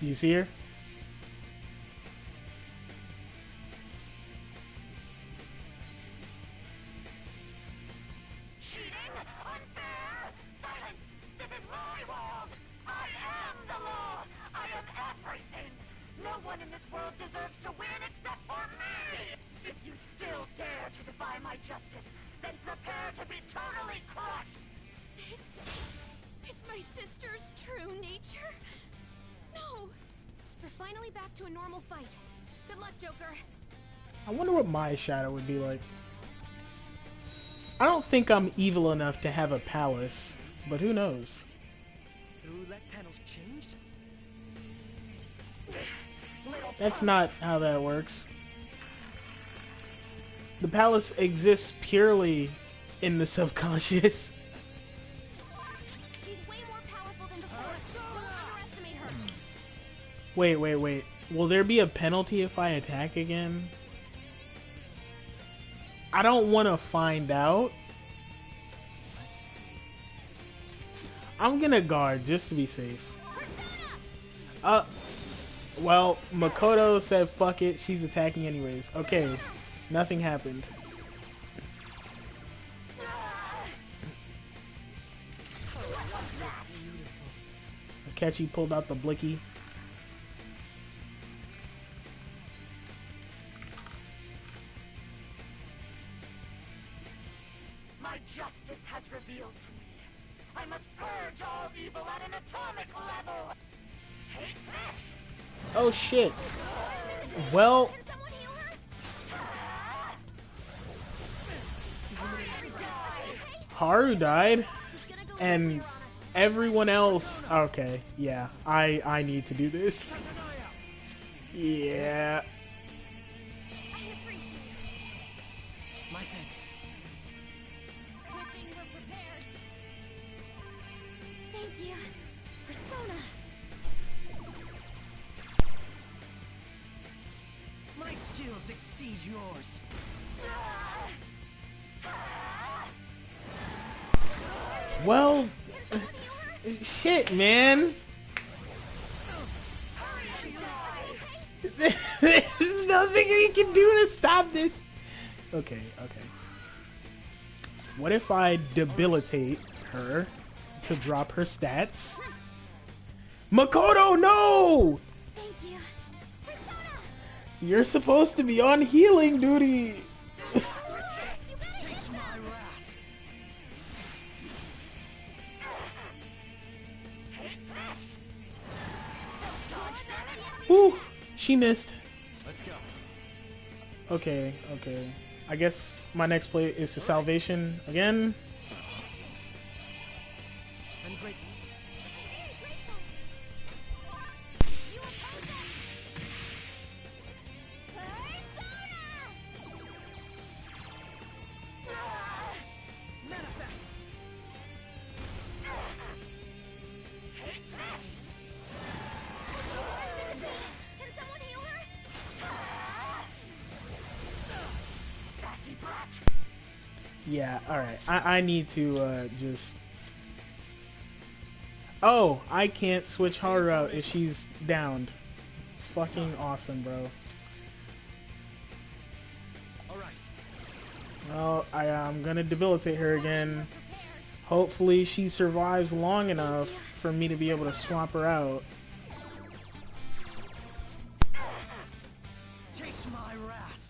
You see her? To a normal fight. Good luck, Joker. I wonder what my shadow would be like. I don't think I'm evil enough to have a palace, but who knows? The roulette panel's changed? That's not how that works. The palace exists purely in the subconscious. She's way more powerful than before. Don't underestimate her. Wait. Will there be a penalty if I attack again? I don't want to find out. I'm gonna guard just to be safe. Well, Makoto said fuck it, she's attacking anyways. Okay, nothing happened. Akechi pulled out the blicky. My justice has revealed to me. I must purge all evil at an atomic level. Take this! Oh shit. Well, Haru died, and everyone else. Okay, yeah, I need to do this. Yeah. My thanks. Good thing we're prepared. Thank you. Persona. My skills exceed yours. Well, shit, man. There's nothing we can do to stop this. Okay. What if I debilitate her to drop her stats? Makoto, no! Thank you. Persona. You're supposed to be on healing duty. Woo! She missed. Let's go. Okay. I guess my next play is to Salvation again. I'm grateful. Yeah, alright. I need to just... Oh, I can't switch Haru out if she's downed. Fucking awesome, bro. Well, I'm gonna debilitate her again. Hopefully she survives long enough for me to be able to swap her out. Taste my wrath.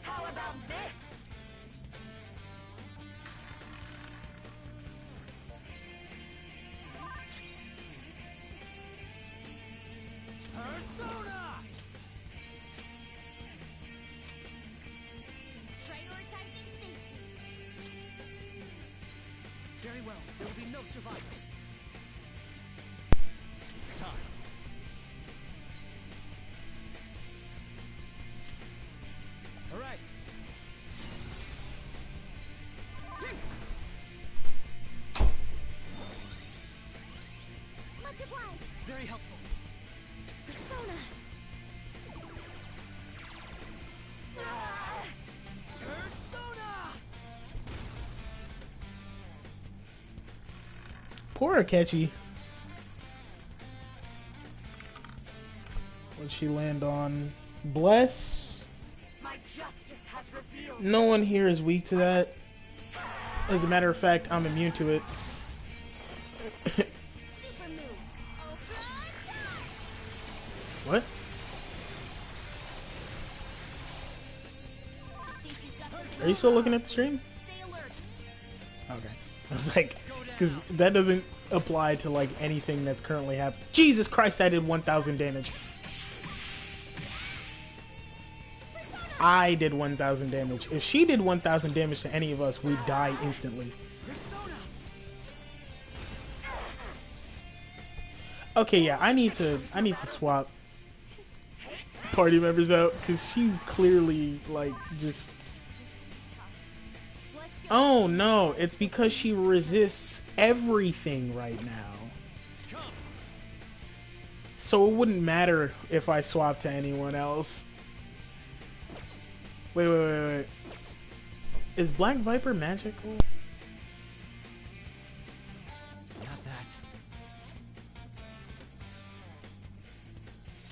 How about this? Persona! Prioritizing safety. Very well. There will be no survivors. It's time. All right. Much obliged. Very helpful. Persona. Persona! Poor Akechi. What'd she land on? Bless? My justice has revealed. No one here is weak to that. As a matter of fact, I'm immune to it. What? Are you still looking at the stream? Okay. I was like, because that doesn't apply to like anything that's currently happening. Jesus Christ, I did 1,000 damage. I did 1,000 damage. If she did 1,000 damage to any of us, we'd die instantly. Okay, yeah, I need to swap party members out because she's clearly like just. Oh no, it's because she resists everything right now. So it wouldn't matter if I swap to anyone else. Wait. Is Black Viper magical? Not that.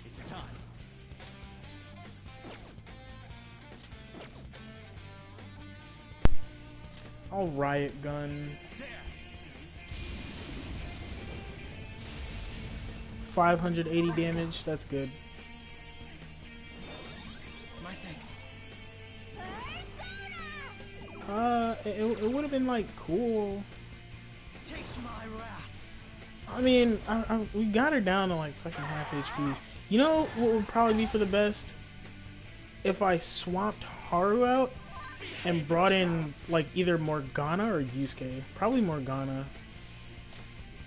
It's time. I'll riot gun. 580 damage, that's good. My thanks. It would have been like cool. Taste my wrath. I mean, we got her down to like fucking half HP. You know what would probably be for the best? If I swapped Haru out and brought in like either Morgana or Yusuke. Probably Morgana.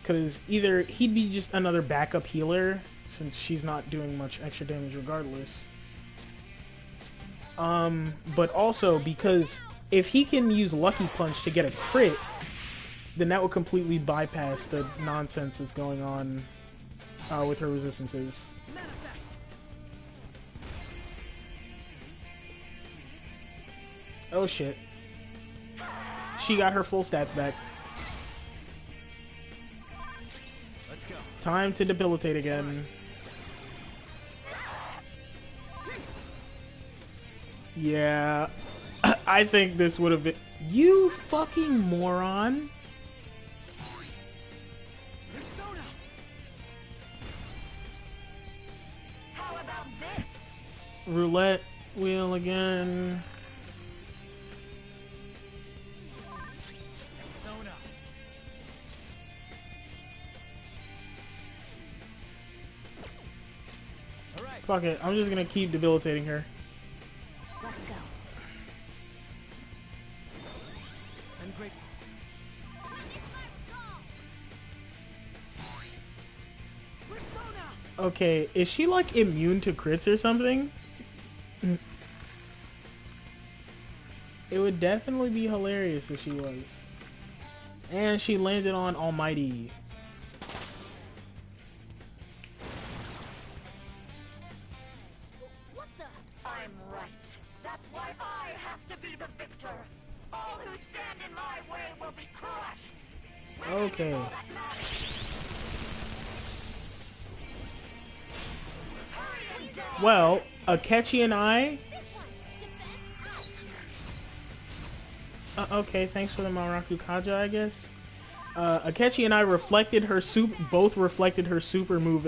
Because either he'd be just another backup healer since she's not doing much extra damage regardless. But also because if he can use Lucky Punch to get a crit, then that would completely bypass the nonsense that's going on with her resistances. Oh shit. She got her full stats back. Let's go. Time to debilitate again. Yeah. I think this would have been... You fucking moron! How about this? Roulette wheel again. Fuck it, I'm just gonna keep debilitating her. Let's go. I'm grateful. Okay, is she like immune to crits or something? It would definitely be hilarious if she was. And she landed on Almighty. I'm right. That's why I have to be the victor. All who stand in my way will be crushed. Okay. Well, Akechi and I... okay, thanks for the Malraku Kaja, I guess. Akechi and I reflected her both reflected her super move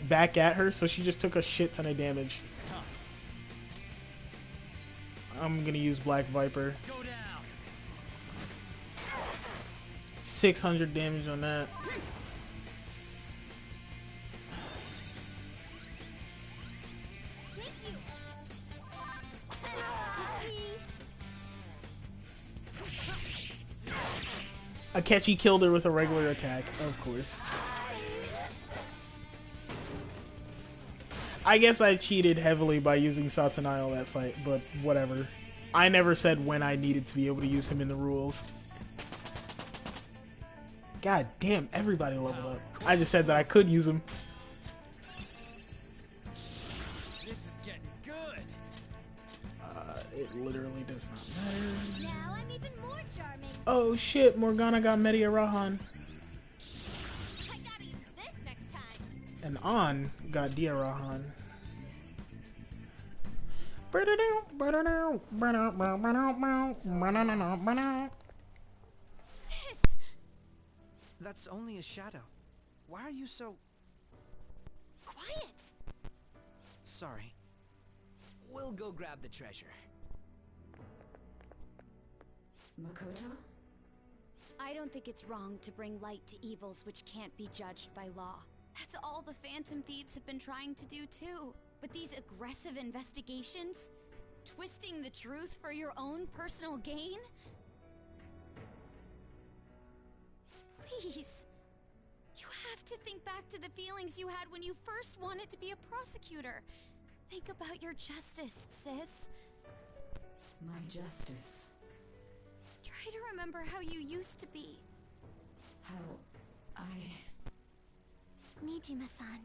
back at her, so she just took a shit ton of damage. I'm gonna use Black Viper. 600 damage on that. Akechi killed her with a regular attack, of course. I guess I cheated heavily by using Satanael that fight, but whatever. I never said when I needed to be able to use him in the rules. God damn, everybody leveled up. I just said that I could use him. This is getting good. It literally does not matter. Now I'm even more charming. Oh shit, Morgana got Media Rahan. I gotta use this next time. And An got Dia Rahan. Sis! That's only a shadow. Why are you so... Quiet! Sorry. We'll go grab the treasure. Makoto? I don't think it's wrong to bring light to evils which can't be judged by law. That's all the Phantom Thieves have been trying to do too. But these aggressive investigations? Twisting the truth for your own personal gain? Please. You have to think back to the feelings you had when you first wanted to be a prosecutor. Think about your justice, sis. My justice. Try to remember how you used to be. How I... Nijima-san.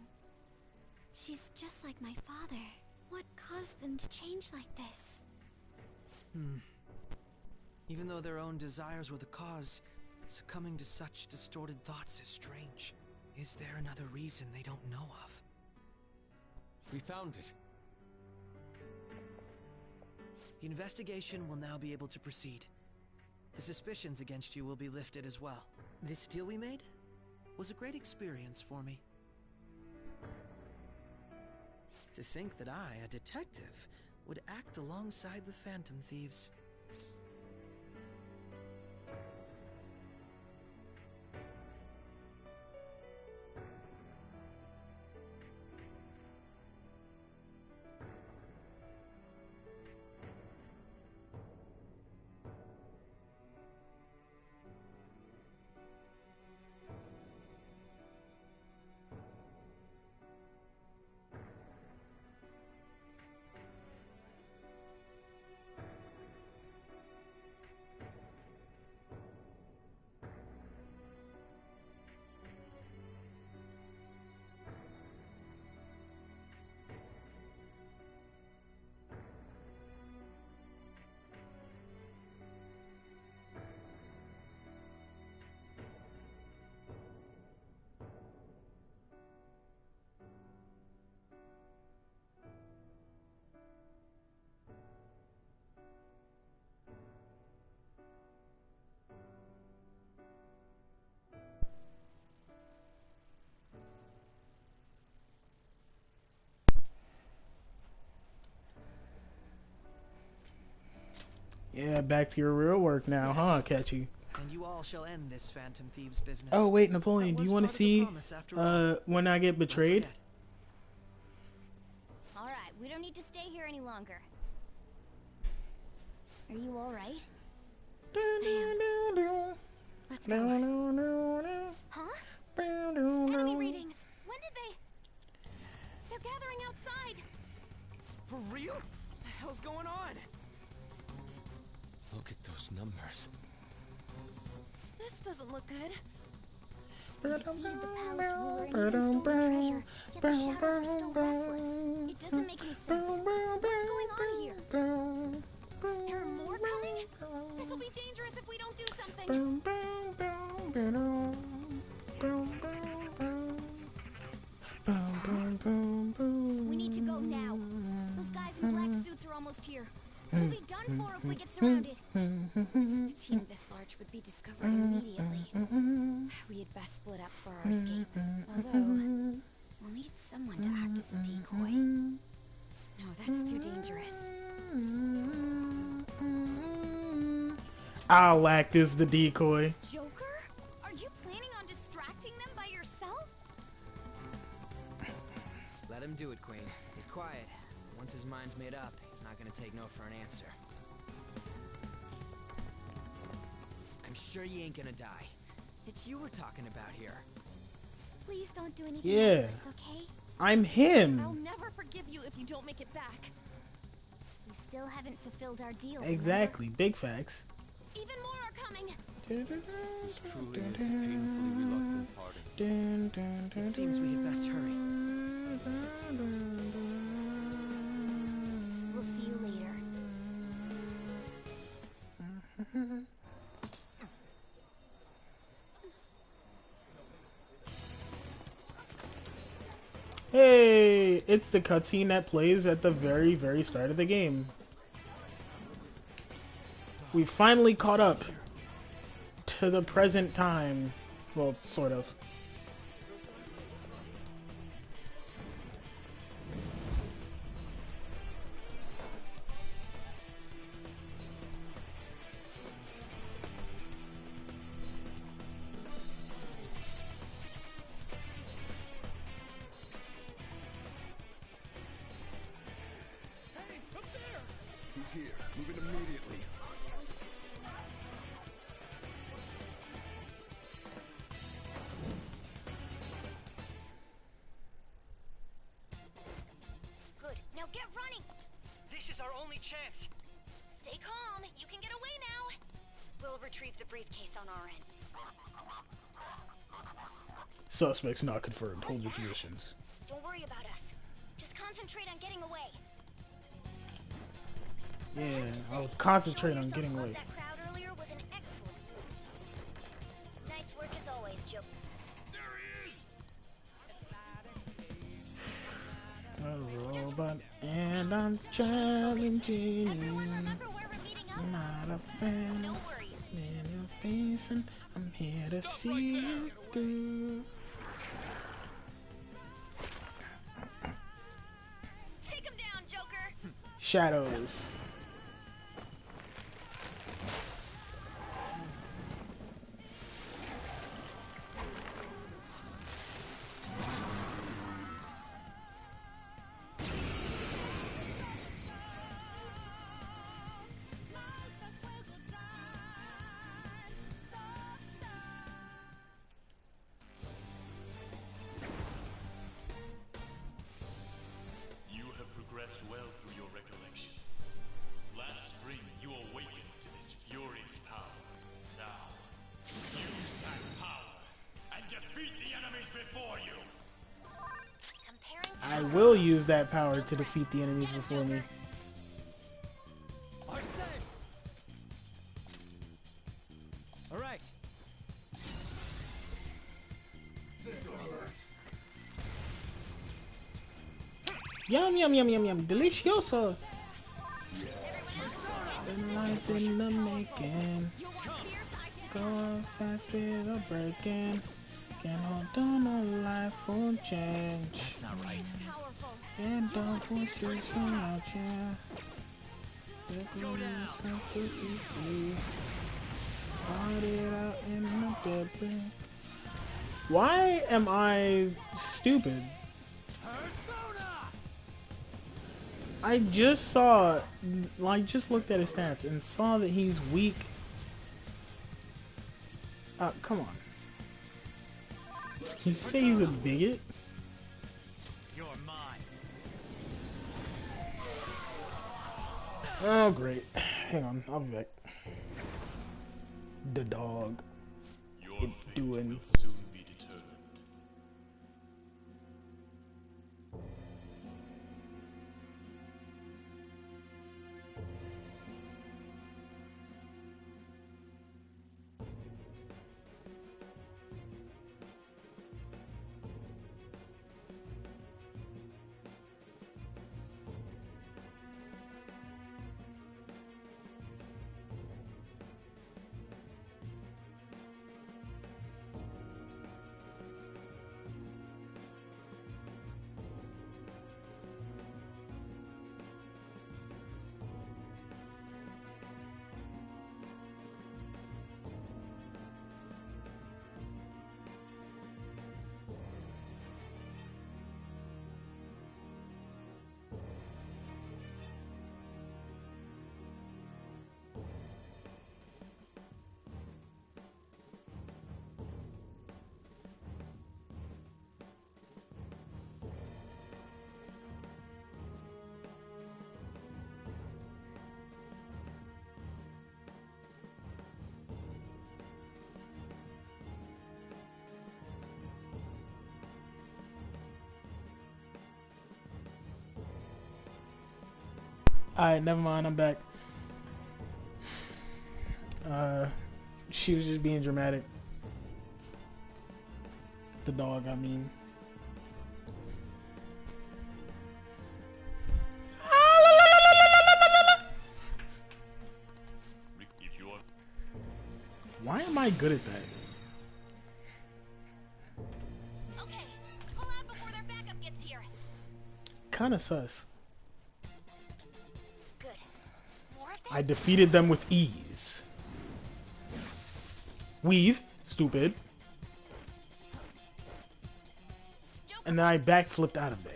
She's just like my father. What caused them to change like this? Even though their own desires were the cause, succumbing to such distorted thoughts is strange. Is there another reason they don't know of? We found it. The investigation will now be able to proceed. The suspicions against you will be lifted as well. This deal we made was a great experience for me. To think that I, a detective, would act alongside the Phantom Thieves. Yeah, back to your real work now, huh, Catchy? And you all shall end this Phantom Thieves business. Oh wait, Napoleon, do you want to see when I get betrayed? Alright, we don't need to stay here any longer. Are you alright? Let's go. Huh? Enemy readings! When did they... They're gathering outside! For real? What the hell's going on? Look at those numbers. This doesn't look good. We defeated the palace ruler and even stole the treasure, yet the shadows are still restless. It doesn't make any sense. What's going on here? There are more coming? This will be dangerous if we don't do something. We need to go now. Those guys in black suits are almost here. We'll be done for if we get surrounded. A team this large would be discovered immediately. We had best split up for our escape. Although, we'll need someone to act as a decoy. No, that's too dangerous. I'll act as the decoy. Joker? Are you planning on distracting them by yourself? Let him do it, Queen. He's quiet. Once his mind's made up, he's not gonna take no for an answer. I'm sure you ain't gonna die. It's you we're talking about here. Please don't do anything Yeah. like this, okay? I'm him. I'll never forgive you if you don't make it back. We still haven't fulfilled our deal. Exactly. Big facts. Even more are coming. This truly is a painfully reluctant pardon. It seems we had best hurry. We'll see you later. Hey, it's the cutscene that plays at the very, very start of the game. We finally caught up to the present time. Well, sort of. He's here. Move it immediately. Good. Now get running. This is our only chance. Stay calm. You can get away now. We'll retrieve the briefcase on our end. Suspects not confirmed. Hold your positions. Don't worry about us. Just concentrate on getting away. Yeah, I'll concentrate on getting away. That crowd earlier was an excellent. Nice work as always, Joe. A robot, and I'm challenging you. Not a fan in your face, and I'm here to see you through. Take him down, Joker. Shadows. Well through your recollections. Last spring, you awakened to this furious power. Now, use that power and defeat the enemies before you. I will use that power to defeat the enemies before me. Arséne! All right. This'll hurt. Yum, yum, yum, yum, yum. Delicioso. The lights in the making. Go fast with a breaking. Can't hold on, a life will change. That's not right. And don't push your swing out, yeah. Go down. Party out in the debris. Why am I stupid? I just saw, like, just looked at his stats and saw that he's weak. Come on. You say he's a bigot? You're mine. Oh, great. Hang on, I'll be back. The dog. It doing. Soon be determined. Alright, never mind, I'm back. She was just being dramatic. The dog, I mean. Why am I good at that? Okay, pull out before their backup gets here. Kinda sus. Good. More of it? I defeated them with ease. Weave, stupid. And then I backflipped out of there.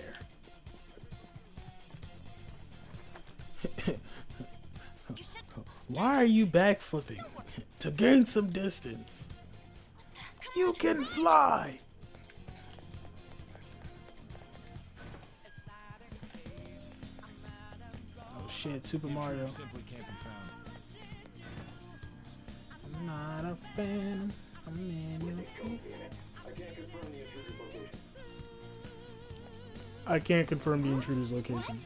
Why are you backflipping? To gain some distance. You can fly! Oh shit, Super Mario. Simply can't be found. I'm not a fan. I'm in I can't confirm the intruder's location.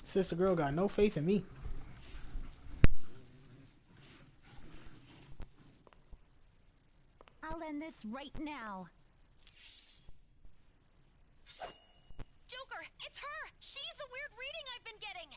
Sister girl got no faith in me. I'll end this right now. Joker, it's her! She's the weird reading I've been getting!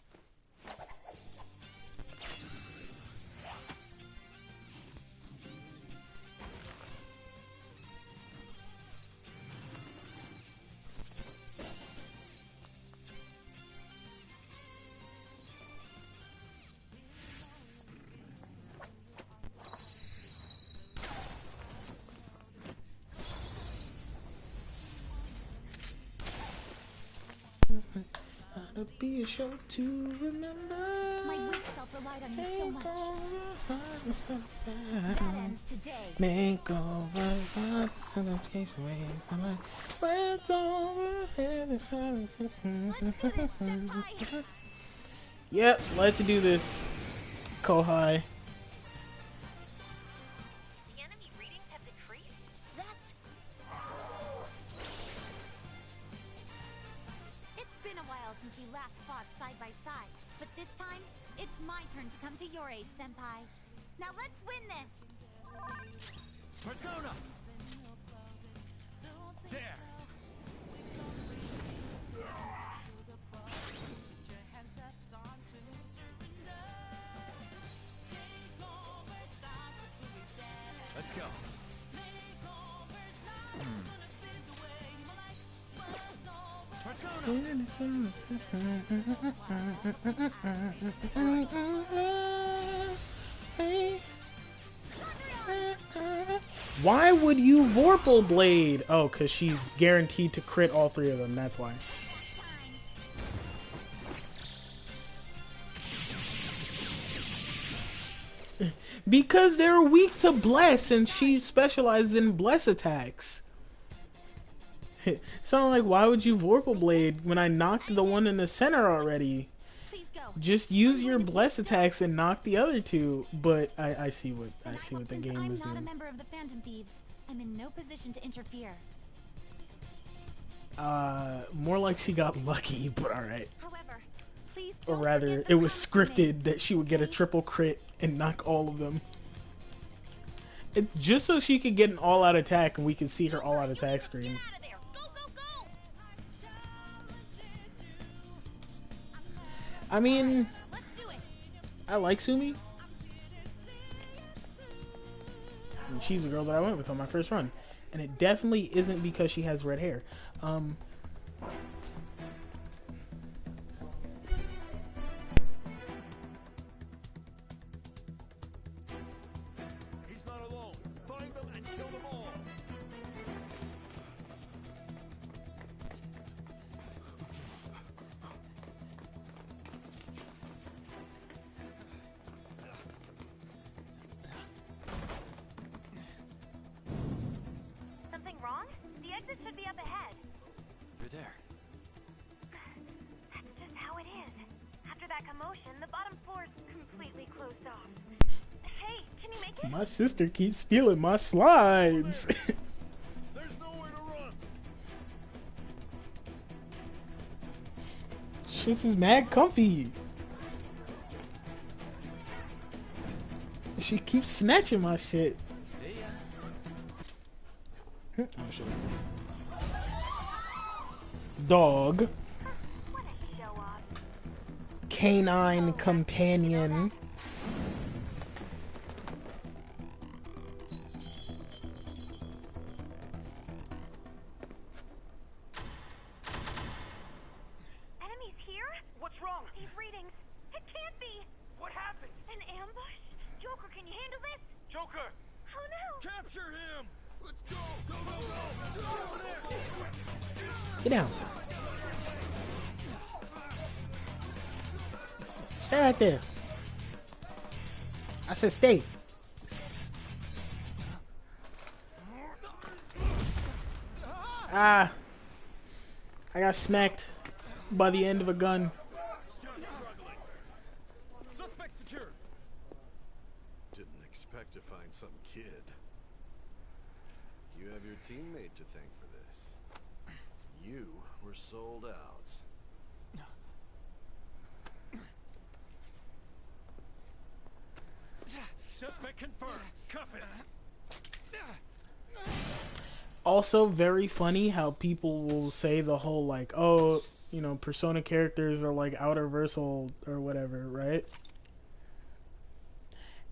To be a show to remember. My weak self relied on you so much. That ends today. Make over It's over. Let's do this, senpai. Yep, let's do this, Kohai. The enemy readings have decreased? That's... It's been a while since we last fought side by side, but this time, it's my turn to come to your aid, senpai. Now let's win this! Persona! There! Let's go. Why would you Vorpal Blade? Oh, because she's guaranteed to crit all three of them, that's why. Because they're weak to Bless, and she specializes in Bless attacks. So like, why would you Vorpal Blade when I knocked the one in the center already? Just use your Bless attacks and knock the other two. But I see what the game is I'm not a doing. member of the Phantom Thieves. I'm in no position to interfere. More like she got lucky, but alright. However, please Or don't rather, forget the it was promise you made. scripted that she would get a triple crit and knock all of them. Just so she could get an all-out attack and we could see her all-out attack screen. I mean, I like Sumi. And she's the girl that I went with on my first run. And it definitely isn't because she has red hair. He's not alone. Find them and kill them all. exit should be up ahead. You're there. That's just how it is. After that commotion, the bottom floor's completely closed off. Hey, can you make it? My sister keeps stealing my slides. There's nowhere to run. This is mad comfy. She keeps snatching my shit. See ya. Oh, shit. Dog. Canine companion. Enemies here? What's wrong? These readings. It can't be. What happened? An ambush? Joker, can you handle this? Joker! Oh no! Capture him! Let's go! Go, go, go! Get over there! Get down. Stay right there. I said stay. Ah. I got smacked by the end of a gun. Still struggling. Suspect secured. Didn't expect to find some kid. You have your teammate to thank for this. You were sold out. Suspect confirmed. Cuff it. Also very funny how people will say the whole like, oh, you know, Persona characters are like outer versal or whatever, right?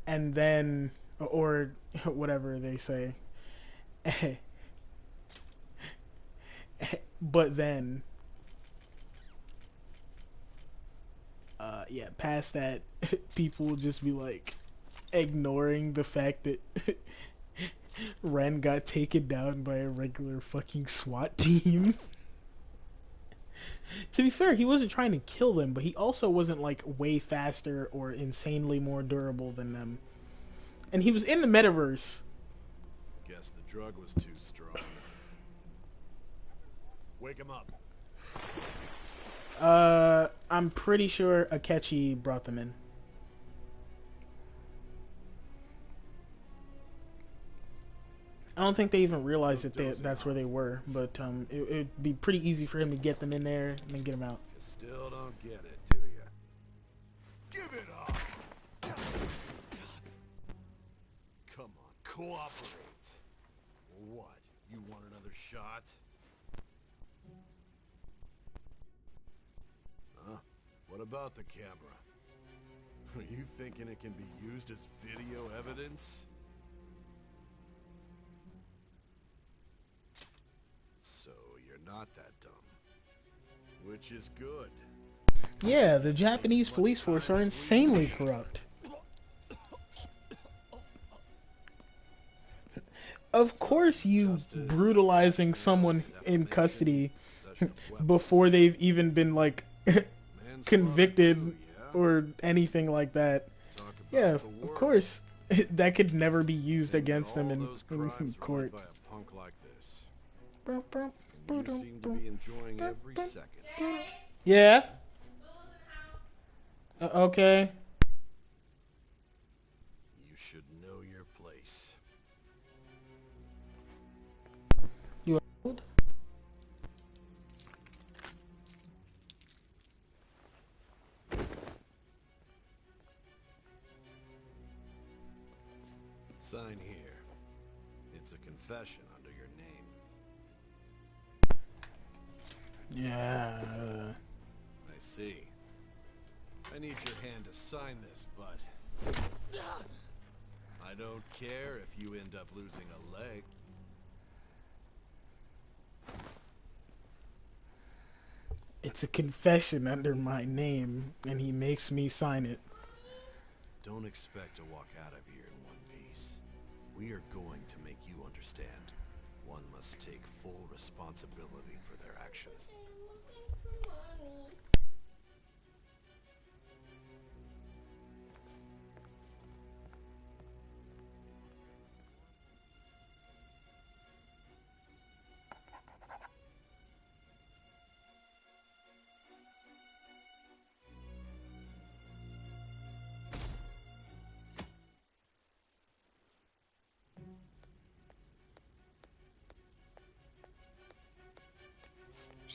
And then, or whatever they say. But then, yeah, past that, people will just be like ignoring the fact that Ren got taken down by a regular fucking SWAT team. To be fair, he wasn't trying to kill them, but he also wasn't like way faster or insanely more durable than them. And he was in the metaverse. Guess the drug was too strong. Wake him up. I'm pretty sure Akechi brought them in. I don't think they even realized that that's where they were, but it'd be pretty easy for him to get them in there and then get them out. You still don't get it, do you? Give it up. Come on, cooperate. What? You want another shot? Huh? What about the camera? Are you thinking it can be used as video evidence? So you're not that dumb. Which is good. Yeah, the Japanese police force are insanely corrupt. Of course you brutalizing someone in custody before they've even been like convicted or anything like that. Yeah, of course that could never be used against them in court. You seem to be enjoying every second. Yeah. Okay. You should know your place. You old? Sign here. It's a confession under your name. Yeah. I see. I need your hand to sign this, bud. I don't care if you end up losing a leg. It's a confession under my name, and he makes me sign it. Don't expect to walk out of here in one piece. We are going to make you understand. One must take full responsibility for their actions.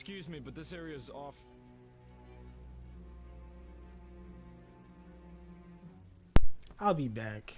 Excuse me, but this area is off. I'll be back.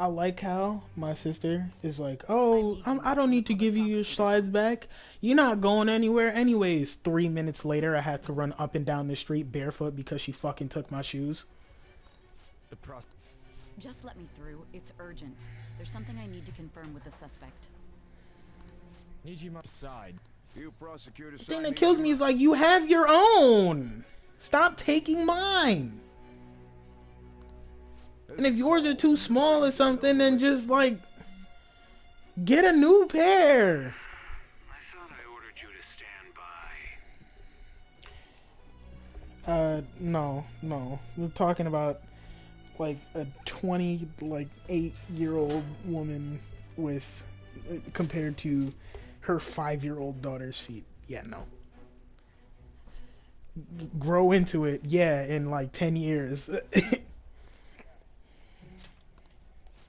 I like how my sister is like, oh, I don't need to give you your slides back. You're not going anywhere anyways. 3 minutes later, I had to run up and down the street barefoot because she fucking took my shoes. Just let me through. It's urgent. There's something I need to confirm with the suspect. Need you my side. You prosecutor. The thing that kills me is like, you have your own. Stop taking mine. And if yours are too small or something, then just like get a new pair. I thought I ordered you to stand by. No. We're talking about like a 28-year-old woman with compared to her 5-year-old daughter's feet. Yeah, no. Grow into it, yeah, in like 10 years.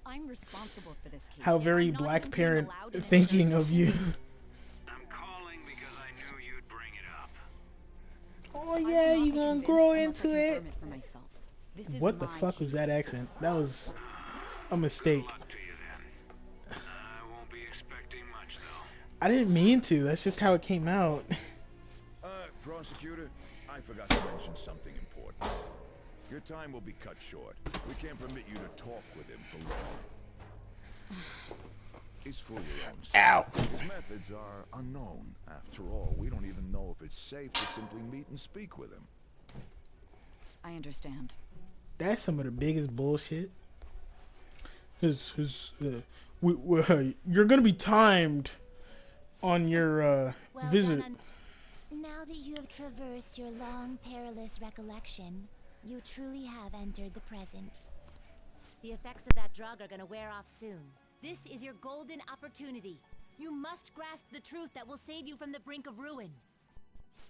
I'm responsible for this case. How very black parent thinking of you. I'm calling because I knew you'd bring it up. Oh yeah, you gonna grow into it. What the fuck was that accent? That was a mistake. I won't be expecting much, though. I didn't mean to. That's just how it came out. Prosecutor, I forgot to mention something important. Your time will be cut short. We can't permit you to talk with him for long. It's for your own sake. Ow. His methods are unknown. After all, we don't even know if it's safe to simply meet and speak with him. I understand. That's some of the biggest bullshit. You're gonna be timed on your visit. Now that you have traversed your long, perilous recollection, you truly have entered the present. The effects of that drug are gonna wear off soon. This is your golden opportunity. You must grasp the truth that will save you from the brink of ruin.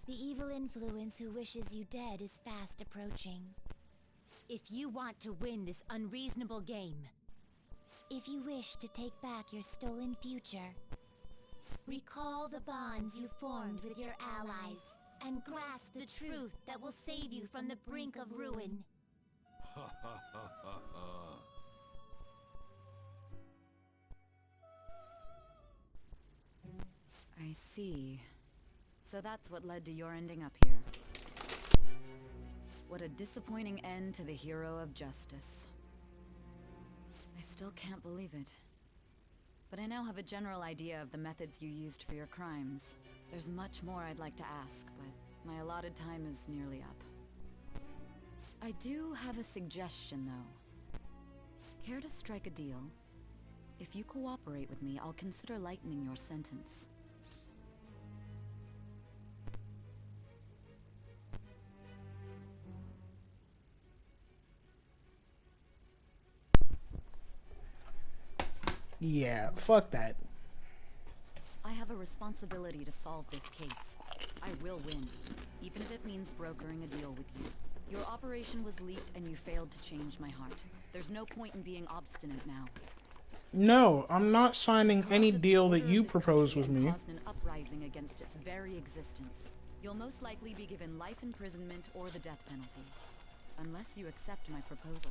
The evil influence who wishes you dead is fast approaching. If you want to win this unreasonable game, if you wish to take back your stolen future, recall the bonds you formed with your allies and grasp the truth that will save you from the brink of ruin. I see. So that's what led to your ending up here. What a disappointing end to the hero of justice. I still can't believe it. But I now have a general idea of the methods you used for your crimes. There's much more I'd like to ask, but my allotted time is nearly up. I do have a suggestion, though. Care to strike a deal? If you cooperate with me, I'll consider lightening your sentence. Yeah, fuck that. I have a responsibility to solve this case. I will win, even if it means brokering a deal with you. Your operation was leaked and you failed to change my heart. There's no point in being obstinate now. No, I'm not signing any deal that you propose with me. Caused an uprising against its very existence. You'll most likely be given life imprisonment or the death penalty, unless you accept my proposal.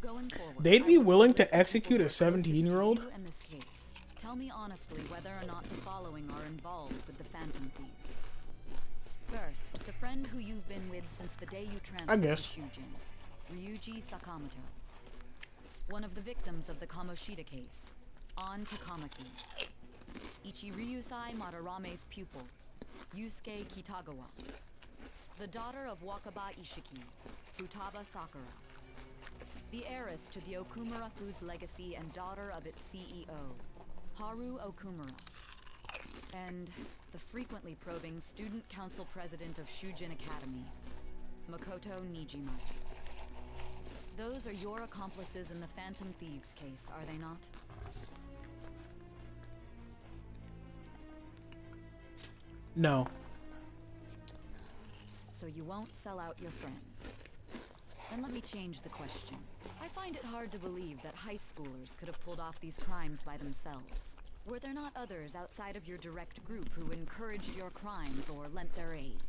Going forward, they'd be willing to execute a 17-year-old? In this case, tell me honestly whether or not the following are involved with the Phantom Thieves. First, the friend who you've been with since the day you transferred to Shujin, Ryuji Sakamoto. One of the victims of the Kamoshida case, An Takamaki. Ichiryusai Madarame's pupil, Yusuke Kitagawa. The daughter of Wakaba Ishiki, Futaba Sakura. The heiress to the Okumura Foods legacy and daughter of its CEO, Haru Okumura. And the frequently probing student council president of Shujin Academy, Makoto Nijima. Those are your accomplices in the Phantom Thieves case, are they not? No. So you won't sell out your friends. Then let me change the question. I find it hard to believe that high schoolers could have pulled off these crimes by themselves. Were there not others outside of your direct group who encouraged your crimes or lent their aid?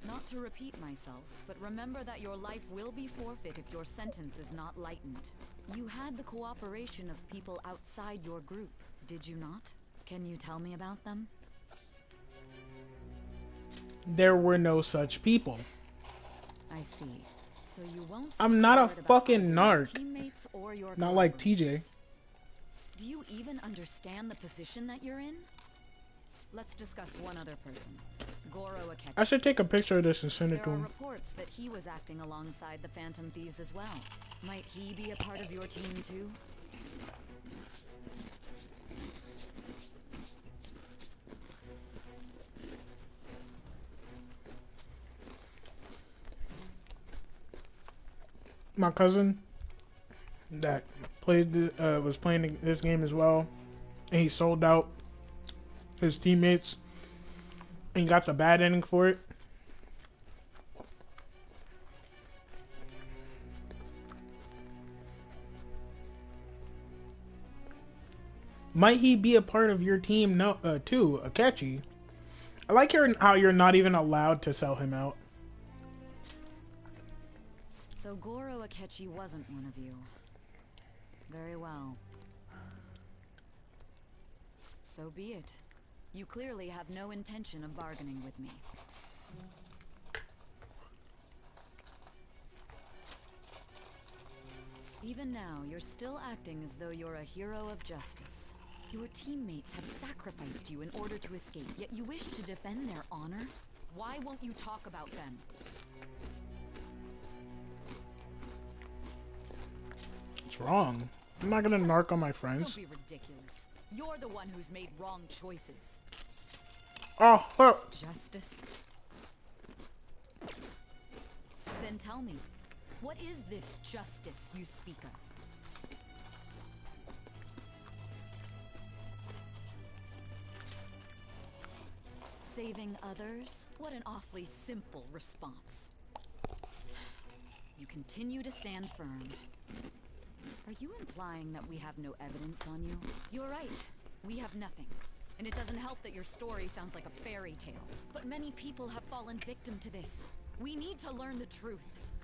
Not to repeat myself, but remember that your life will be forfeit if your sentence is not lightened. You had the cooperation of people outside your group, did you not? Can you tell me about them? There were no such people. I see. So you won't I'm not a about fucking narc. Teammates or your Not like TJ. Do you even understand the position that you're in? Let's discuss one other person. Goro Akechi. I should take a picture of this and send it to There are him. reports that he was acting alongside the Phantom Thieves as well. Might he be a part of your team too? My cousin that was playing this game as well, and he sold out his teammates and got the bad ending for it. Might he be a part of your team? No, too, Akechi. I like hearing how you're not even allowed to sell him out. So Goro Akechi wasn't one of you. Very well. So be it. You clearly have no intention of bargaining with me. Even now, you're still acting as though you're a hero of justice. Your teammates have sacrificed you in order to escape, yet you wish to defend their honor? Why won't you talk about them? What's wrong? I'm not gonna narc on my Don't friends. be ridiculous. You're the one who's made wrong choices. Oh, look. Justice? Then tell me, what is this justice you speak of? Saving others? What an awfully simple response. You continue to stand firm. Are you implying that we have no evidence on you? You're right. We have nothing. And it doesn't help that your story sounds like a fairy tale. But many people have fallen victim to this. We need to learn the truth.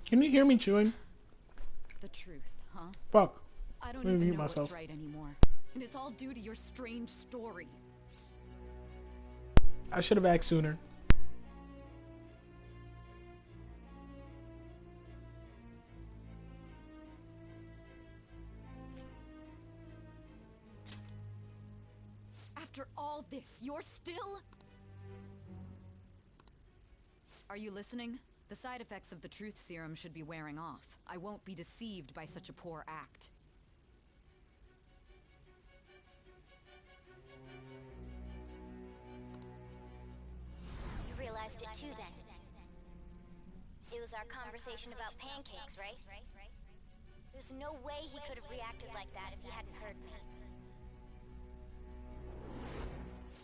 Can you hear me chewing? The truth, huh? Fuck. I don't Let me even mute know myself. what's right anymore. And it's all due to your strange story. I should have asked sooner. After all this, you're still... Are you listening? The side effects of the truth serum should be wearing off. I won't be deceived by such a poor act. You realized it too then. It was our conversation about pancakes, right? There's no way he could have reacted like that if he hadn't heard me.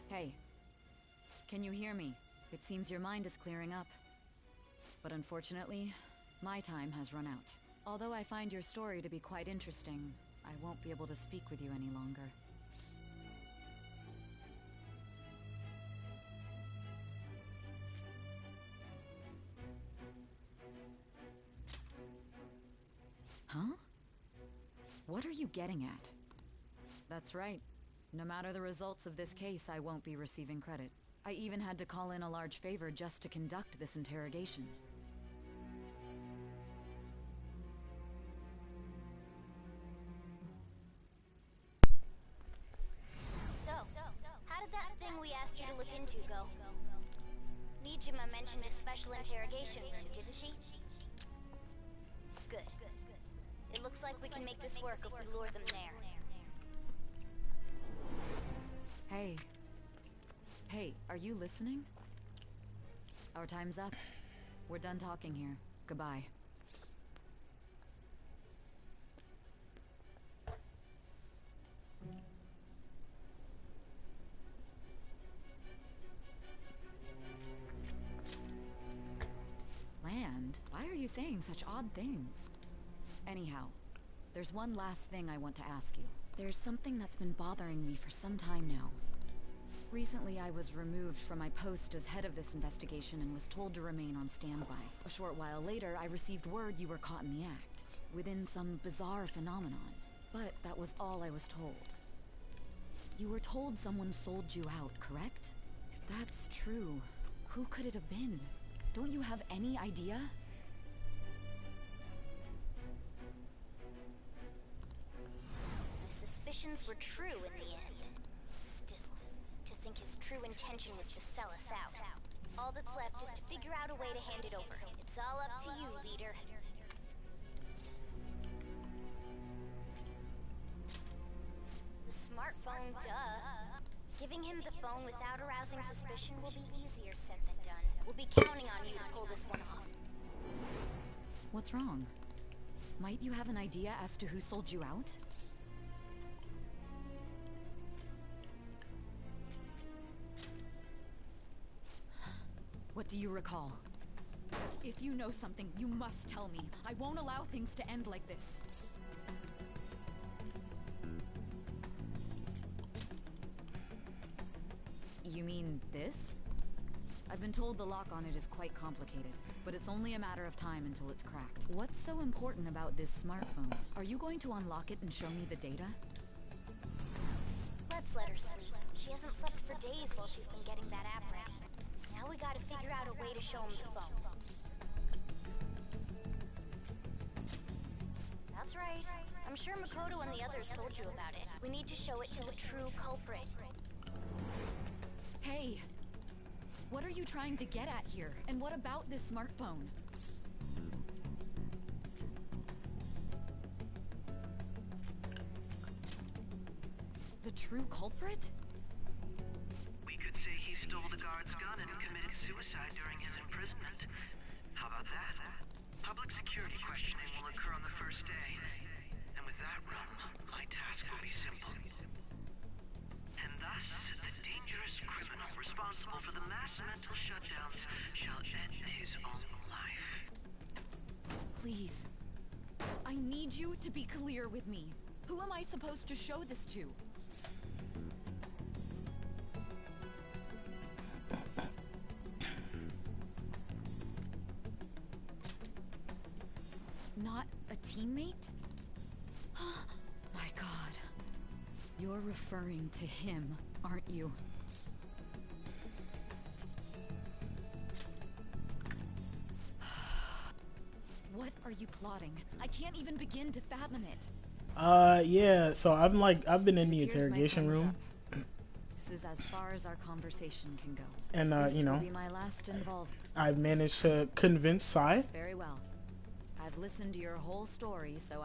Hey. Can you hear me? It seems your mind is clearing up. But unfortunately, my time has run out. Although I find your story to be quite interesting, I won't be able to speak with you any longer. Huh? What are you getting at? That's right. No matter the results of this case, I won't be receiving credit. I even had to call in a large favor just to conduct this interrogation. So, how did that thing we asked you to look into go? Nijima mentioned a special interrogation room, didn't she? Good. It looks like we can make this work if we lure them there. Hey. Hey, are you listening? Our time's up. We're done talking here. Goodbye. Land? Why are you saying such odd things? Anyhow, there's one last thing I want to ask you. There's something that's been bothering me for some time now. Recently, I was removed from my post as head of this investigation and was told to remain on standby. A short while later, I received word you were caught in the act, within some bizarre phenomenon. But that was all I was told. You were told someone sold you out, correct? If that's true, who could it have been? Don't you have any idea? My suspicions were true in the end. Still, to think his true intention was to sell us out. All that's left is to figure out a way to hand it over. It's all up to you, leader. The smartphone, duh. Giving him the phone without arousing suspicion will be easier said than done. We'll be counting on you to pull this one off. What's wrong? Might you have an idea as to who sold you out? What do you recall? If you know something, you must tell me. I won't allow things to end like this. You mean this? I've been told the lock on it is quite complicated, but it's only a matter of time until it's cracked. What's so important about this smartphone? Are you going to unlock it and show me the data? Let's let her sleep. She hasn't slept for days while she's been getting that app ready. Now we gotta figure out a way to show him the phone. That's right. I'm sure Makoto and the others told you about it. We need to show it to the true culprit. Hey! What are you trying to get at here? And what about this smartphone? The true culprit? We could say he stole the guard's gun and committed suicide during his imprisonment. How about that? Public security questioning will occur on the first day. And with that realm, my task will be simple. And thus, the dangerous criminal responsible for the mass mental shutdowns shall end his own life. Please. I need you to be clear with me. Who am I supposed to show this to? Not a teammate? My God. You're referring to him, aren't you? What are you plotting? I can't even begin to fathom it. Yeah, so I've been in the It appears my interrogation time is room. up. This is as far as our conversation can go. And, this you know, will be my last involvement. I've managed to convince Sai. Very well. I've listened to your whole story, so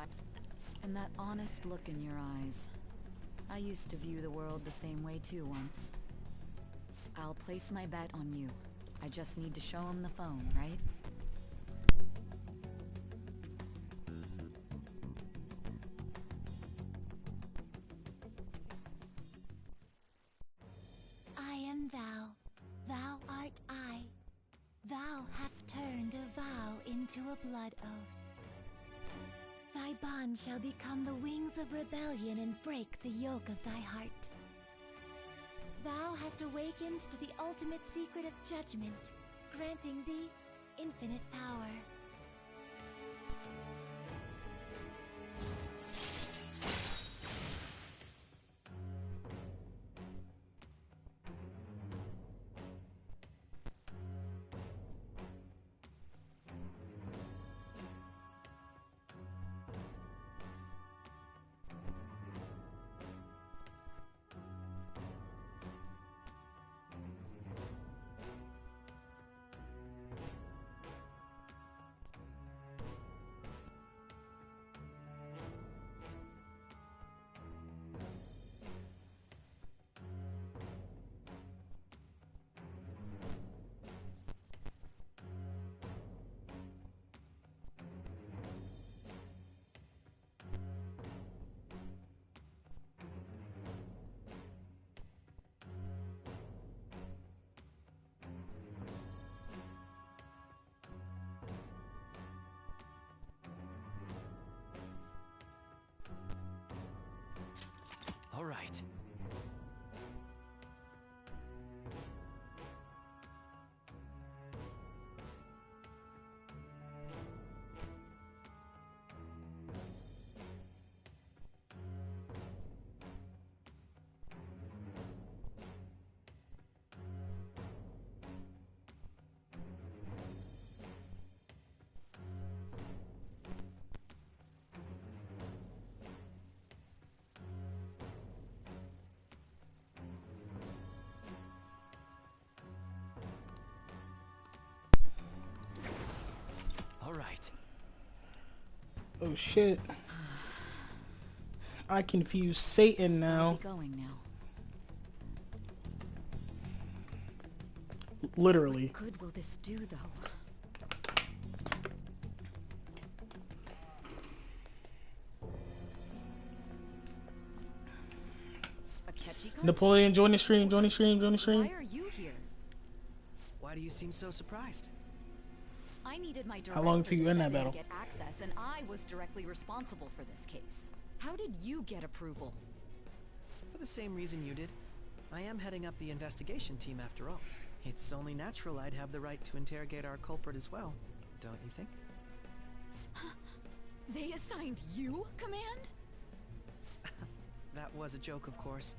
and that honest look in your eyes. I used to view the world the same way too once. I'll place my bet on you. I just need to show him the phone, right? I am thou, thou art I. Thou hast turned a vow into a blood oath. Thy bond shall become the wings of rebellion and break the yoke of thy heart. Thou hast awakened to the ultimate secret of judgment, granting thee infinite power. All right. right. Oh shit. I confuse Satan I'll now. be going now. Literally. What good will this do, though? A catchy gun? Napoleon, join the stream, join the stream, join the stream. Why are you here? Why do you seem so surprised? I needed my director How long till you to in step that battle? to get access, and I was directly responsible for this case. How did you get approval? For the same reason you did. I am heading up the investigation team after all. It's only natural I'd have the right to interrogate our culprit as well, don't you think? They assigned you command? That was a joke, of course.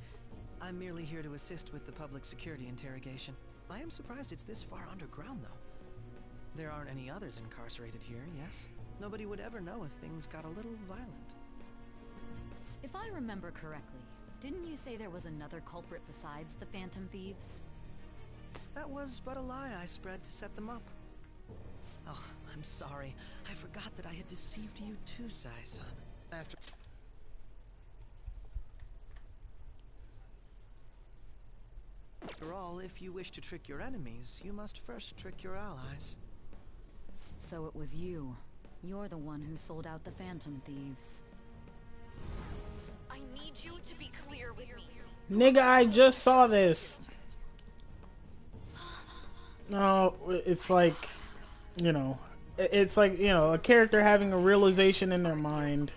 I'm merely here to assist with the public security interrogation. I am surprised it's this far underground, though. There aren't any others incarcerated here, yes? Nobody would ever know if things got a little violent. If I remember correctly, didn't you say there was another culprit besides the Phantom Thieves? That was but a lie I spread to set them up. Oh, I'm sorry. I forgot that I had deceived you too, Sai-san. After all, if you wish to trick your enemies, you must first trick your allies. So it was you. You're the one who sold out the Phantom Thieves. I need you to be clear with me. Nigga, I just saw this. No, it's like, you know, it's like, you know, a character having a realization in their mind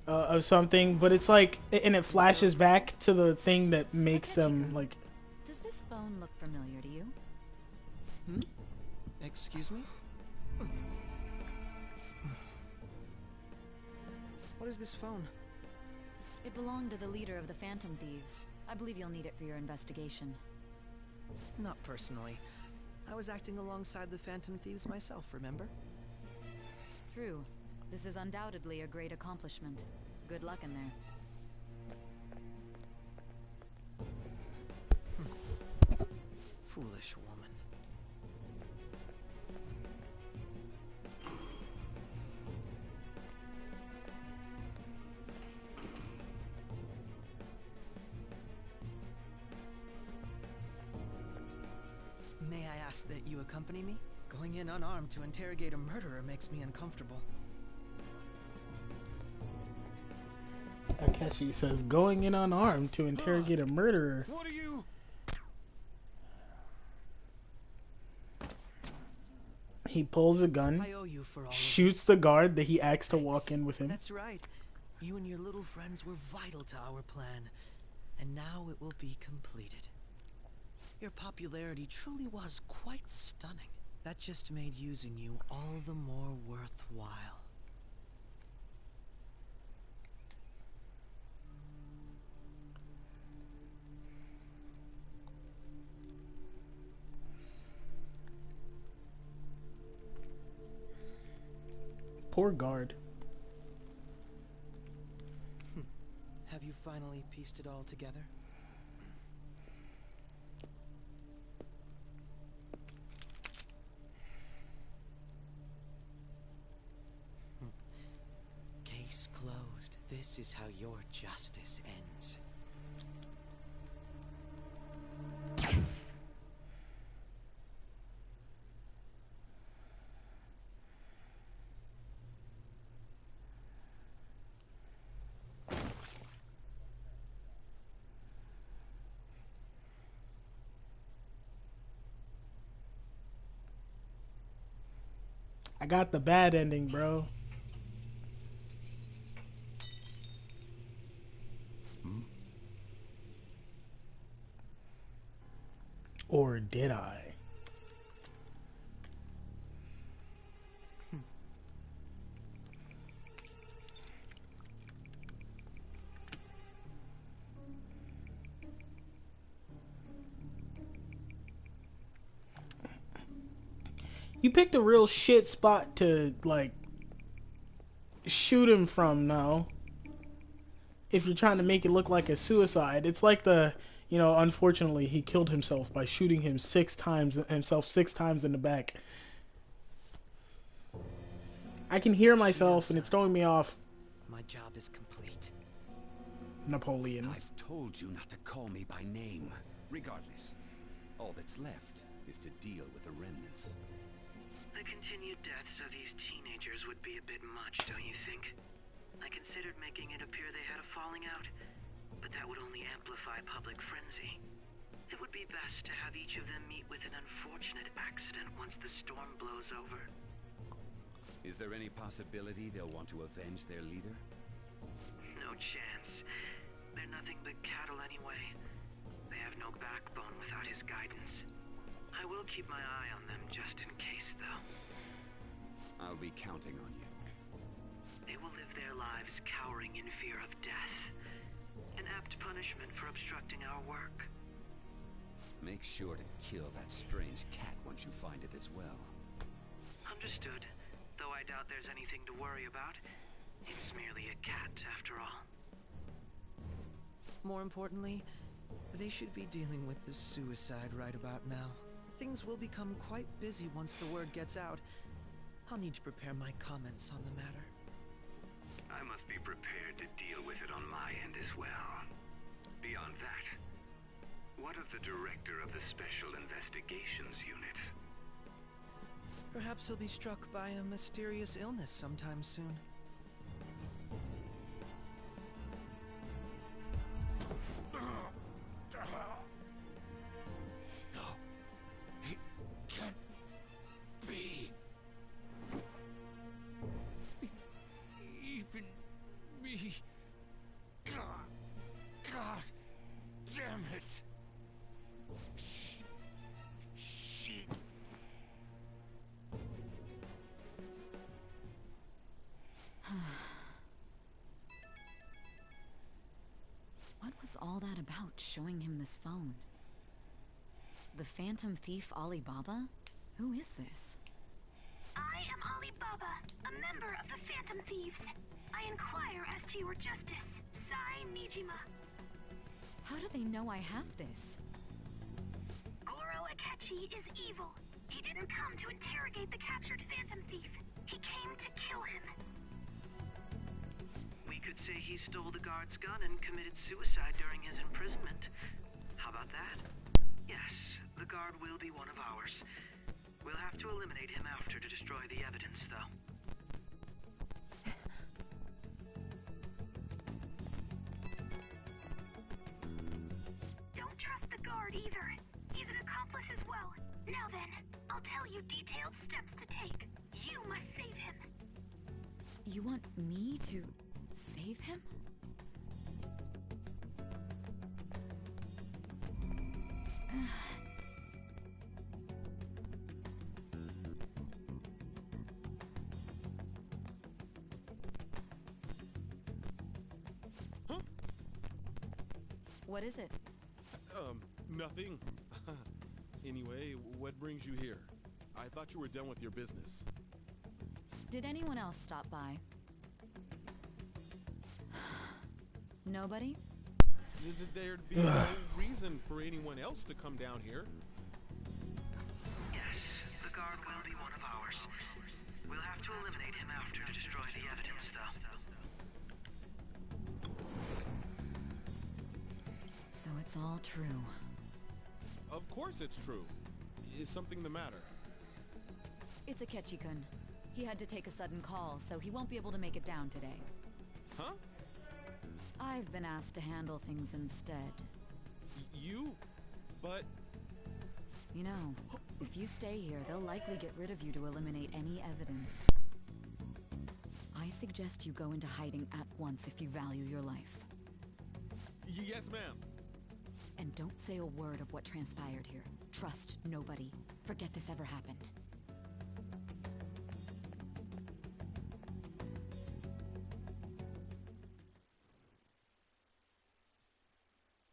of something, but it's like, and it flashes back to the thing that makes them, like... Does this phone look familiar to you? Hmm? Excuse me? What is this phone? It belonged to the leader of the Phantom Thieves. I believe you'll need it for your investigation. Not personally. I was acting alongside the Phantom Thieves myself, remember? True. This is undoubtedly a great accomplishment. Good luck in there. Foolish woman. May I ask that you accompany me? Going in unarmed to interrogate a murderer makes me uncomfortable. Akechi says, going in unarmed to interrogate a murderer. What are you? He pulls a gun, I owe you for all shoots the guard that he asked to walk in with him. That's right. You and your little friends were vital to our plan, and now it will be completed. Your popularity truly was quite stunning. That just made using you all the more worthwhile. Poor guard. Have you finally pieced it all together? Case closed. This is how your justice ends. I got the bad ending, bro. Or did I? You picked a real shit spot to, like, shoot him from now. If you're trying to make it look like a suicide. It's like the, you know, unfortunately he killed himself by shooting himself 6 times in the back. I can hear myself, and it's throwing me off. My job is complete. Napoleon. I've told you not to call me by name. Regardless, all that's left is to deal with the remnants. The continued deaths of these teenagers would be a bit much, don't you think? I considered making it appear they had a falling out, but that would only amplify public frenzy. It would be best to have each of them meet with an unfortunate accident once the storm blows over. Is there any possibility they'll want to avenge their leader? No chance. They're nothing but cattle anyway. They have no backbone without his guidance. I will keep my eye on them just in case, though. I'll be counting on you. They will live their lives cowering in fear of death. An apt punishment for obstructing our work. Make sure to kill that strange cat once you find it as well. Understood. Though I doubt there's anything to worry about. It's merely a cat, after all. More importantly, they should be dealing with the suicide right about now. Things will become quite busy once the word gets out. I'll need to prepare my comments on the matter. I must be prepared to deal with it on my end as well. Beyond that, what of the director of the Special Investigations Unit? Perhaps he'll be struck by a mysterious illness sometime soon. No, it can't be. Even me. God damn it. She. What was all that about, showing him this phone? The Phantom Thief Alibaba? Who is this? I am Alibaba, a member of the Phantom Thieves. I inquire as to your justice, Sai Nijima. How do they know I have this? Goro Akechi is evil. He didn't come to interrogate the captured Phantom Thief. He came to kill him. We could say he stole the guard's gun and committed suicide during his imprisonment. How about that? Yes, the guard will be one of ours. We'll have to eliminate him after to destroy the evidence, though. Don't trust the guard either. He's an accomplice as well. Now then, I'll tell you detailed steps to take. You must save him. You want me to save him? Huh? What is it? Nothing. Anyway, what brings you here? I thought you were done with your business. Did anyone else stop by? Nobody? There'd be no reason for anyone else to come down here. Yes, the guard will be one of ours. We'll have to eliminate him after to destroy the evidence, though. So it's all true. Of course it's true. Is something the matter? It's Akechi-kun. He had to take a sudden call, so he won't be able to make it down today. Huh? I've been asked to handle things instead. You? But... You know, if you stay here, they'll likely get rid of you to eliminate any evidence. I suggest you go into hiding at once if you value your life. Yes, ma'am. And don't say a word of what transpired here. Trust nobody. Forget this ever happened.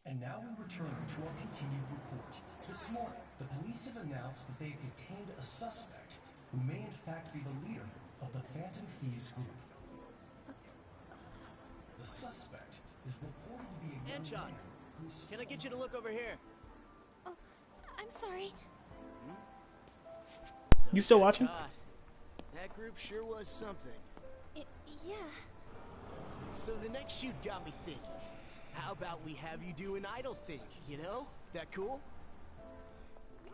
And now we return to our continued report. This morning, the police have announced that they've detained a suspect who may in fact be the leader of the Phantom Thieves group. The suspect is reported to be a young Anchon, man who's... can I get you to look over here? Oh, I'm sorry. You still watching? God, that group sure was something. Yeah. So the next shoot got me thinking. How about we have you do an idol thing, you know? That cool?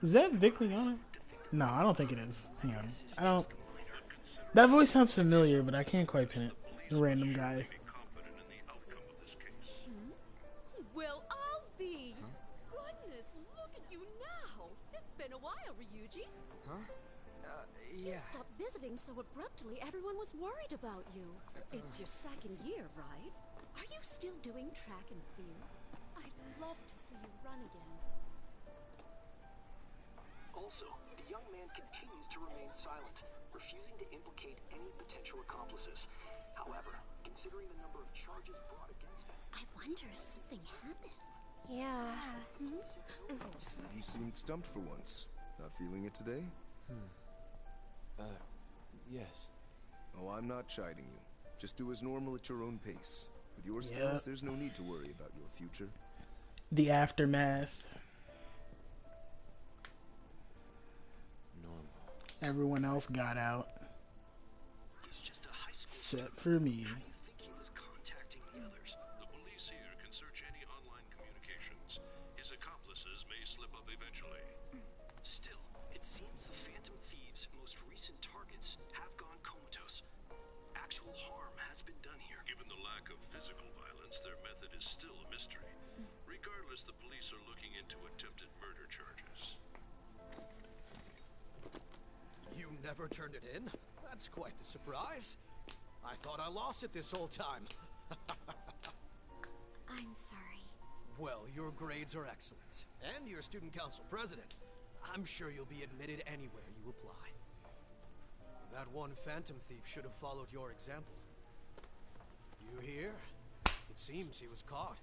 Is that Vic Leona? No, I don't think it is. Hang on. I don't... That voice sounds familiar, but I can't quite pin it. Random guy. Well, I'll be. Goodness, look at you now. It's been a while, Ryuji. Huh? You Yeah. stopped visiting so abruptly, everyone was worried about you. It's your second year, right? Are you still doing track and field? I'd love to see you run again. Also, the young man continues to remain silent, refusing to implicate any potential accomplices. However, considering the number of charges brought against him... I wonder if something happened. Yeah. You seemed stumped for once. Not feeling it today? Yes. Oh, I'm not chiding you. Just do as normal at your own pace. With your skills, there's no need to worry about your future. The aftermath. Normal. Everyone else got out. Except for me. The police here can search any online communications. His accomplices may slip up eventually. Still, it seems the Phantom Thieves' most recent targets have gone comatose. Actual harm has been done here. Given the lack of physical violence, their method is still a mystery. Regardless, the police are looking into attempted murder charges. You never turned it in? That's quite the surprise. I thought I lost it this whole time. I'm sorry. Well, your grades are excellent. And you're student council president. I'm sure you'll be admitted anywhere you apply. That one Phantom Thief should have followed your example. You hear? It seems he was caught.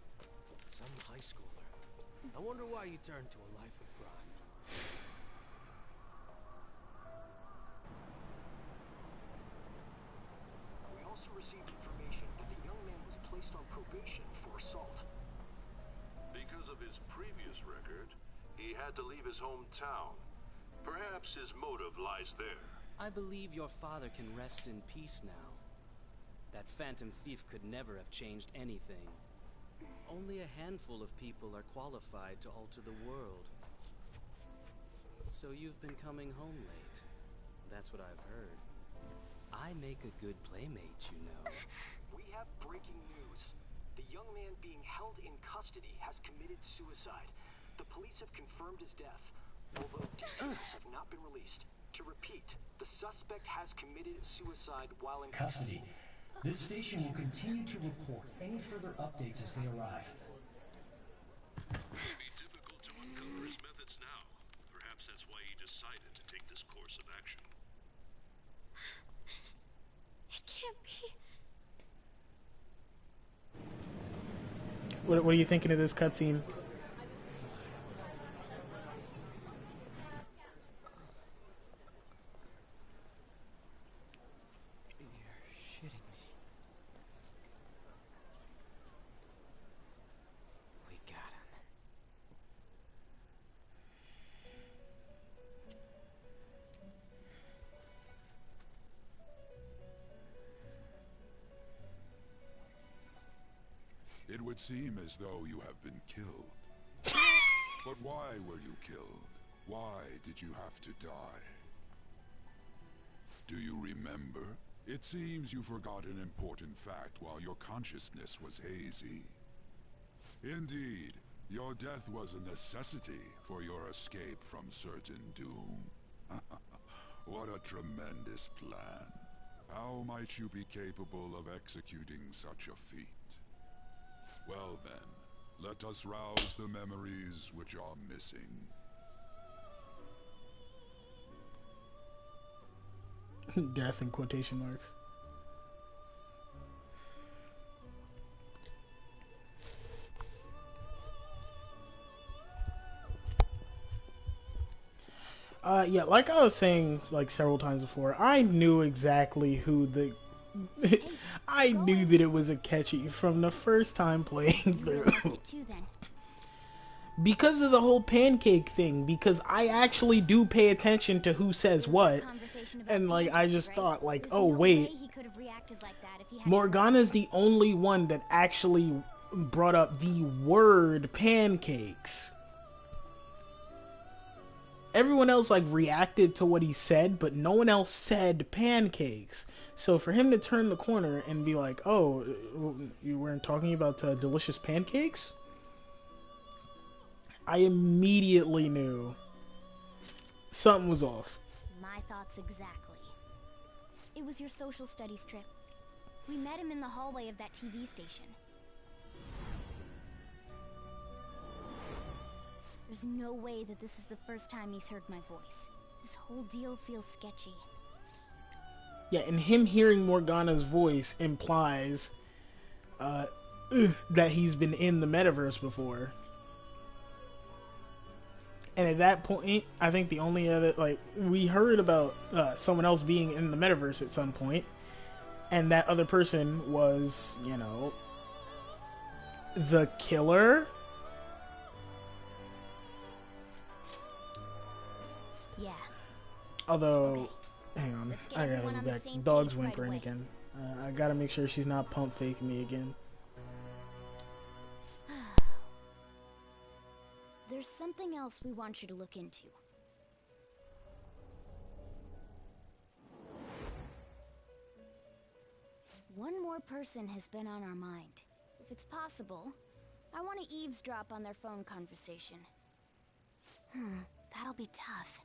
Some high schooler. I wonder why he turned to a life of crime. We also received information that the young man was placed on probation for assault. Because of his previous record, he had to leave his hometown. Perhaps his motive lies there. I believe your father can rest in peace now. That Phantom Thief could never have changed anything. Only a handful of people are qualified to alter the world. So you've been coming home late. That's what I've heard. I make a good playmate, you know. We have breaking news. The young man being held in custody has committed suicide. The police have confirmed his death, although details have not been released. To repeat, the suspect has committed suicide while in Custody. This station will continue to report any further updates as they arrive. It would be difficult to uncover his methods now. Perhaps that's why he decided to take this course of action. It can't be. What are you thinking of this cutscene? It would seem as though you have been killed. But why were you killed? Why did you have to die? Do you remember? It seems you forgot an important fact while your consciousness was hazy. Indeed, your death was a necessity for your escape from certain doom. What a tremendous plan. How might you be capable of executing such a feat? Well then, let us rouse the memories which are missing. Death in quotation marks. Yeah, like I was saying like several times before, I knew exactly who the I knew that it was Akechi from the first time playing through. because of the whole pancake thing, because I actually do pay attention to who says what, and like I just thought like, oh wait, Morgana's the only one that actually brought up the word pancakes. Everyone else like reacted to what he said, but no one else said pancakes. So for him to turn the corner and be like, oh, you weren't talking about delicious pancakes? I immediately knew something was off. My thoughts exactly. It was your social studies trip. We met him in the hallway of that TV station. There's no way that this is the first time he's heard my voice. This whole deal feels sketchy. Yeah, and him hearing Morgana's voice implies that he's been in the metaverse before. And at that point, I think the only other, like, we heard about someone else being in the metaverse at some point, and that other person was, you know, the killer? Yeah. Although, okay. hang on, I gotta be back. Dog's whimpering again. I gotta make sure she's not pump faking me again. There's something else we want you to look into. One more person has been on our mind. If it's possible, I want to eavesdrop on their phone conversation. That'll be tough.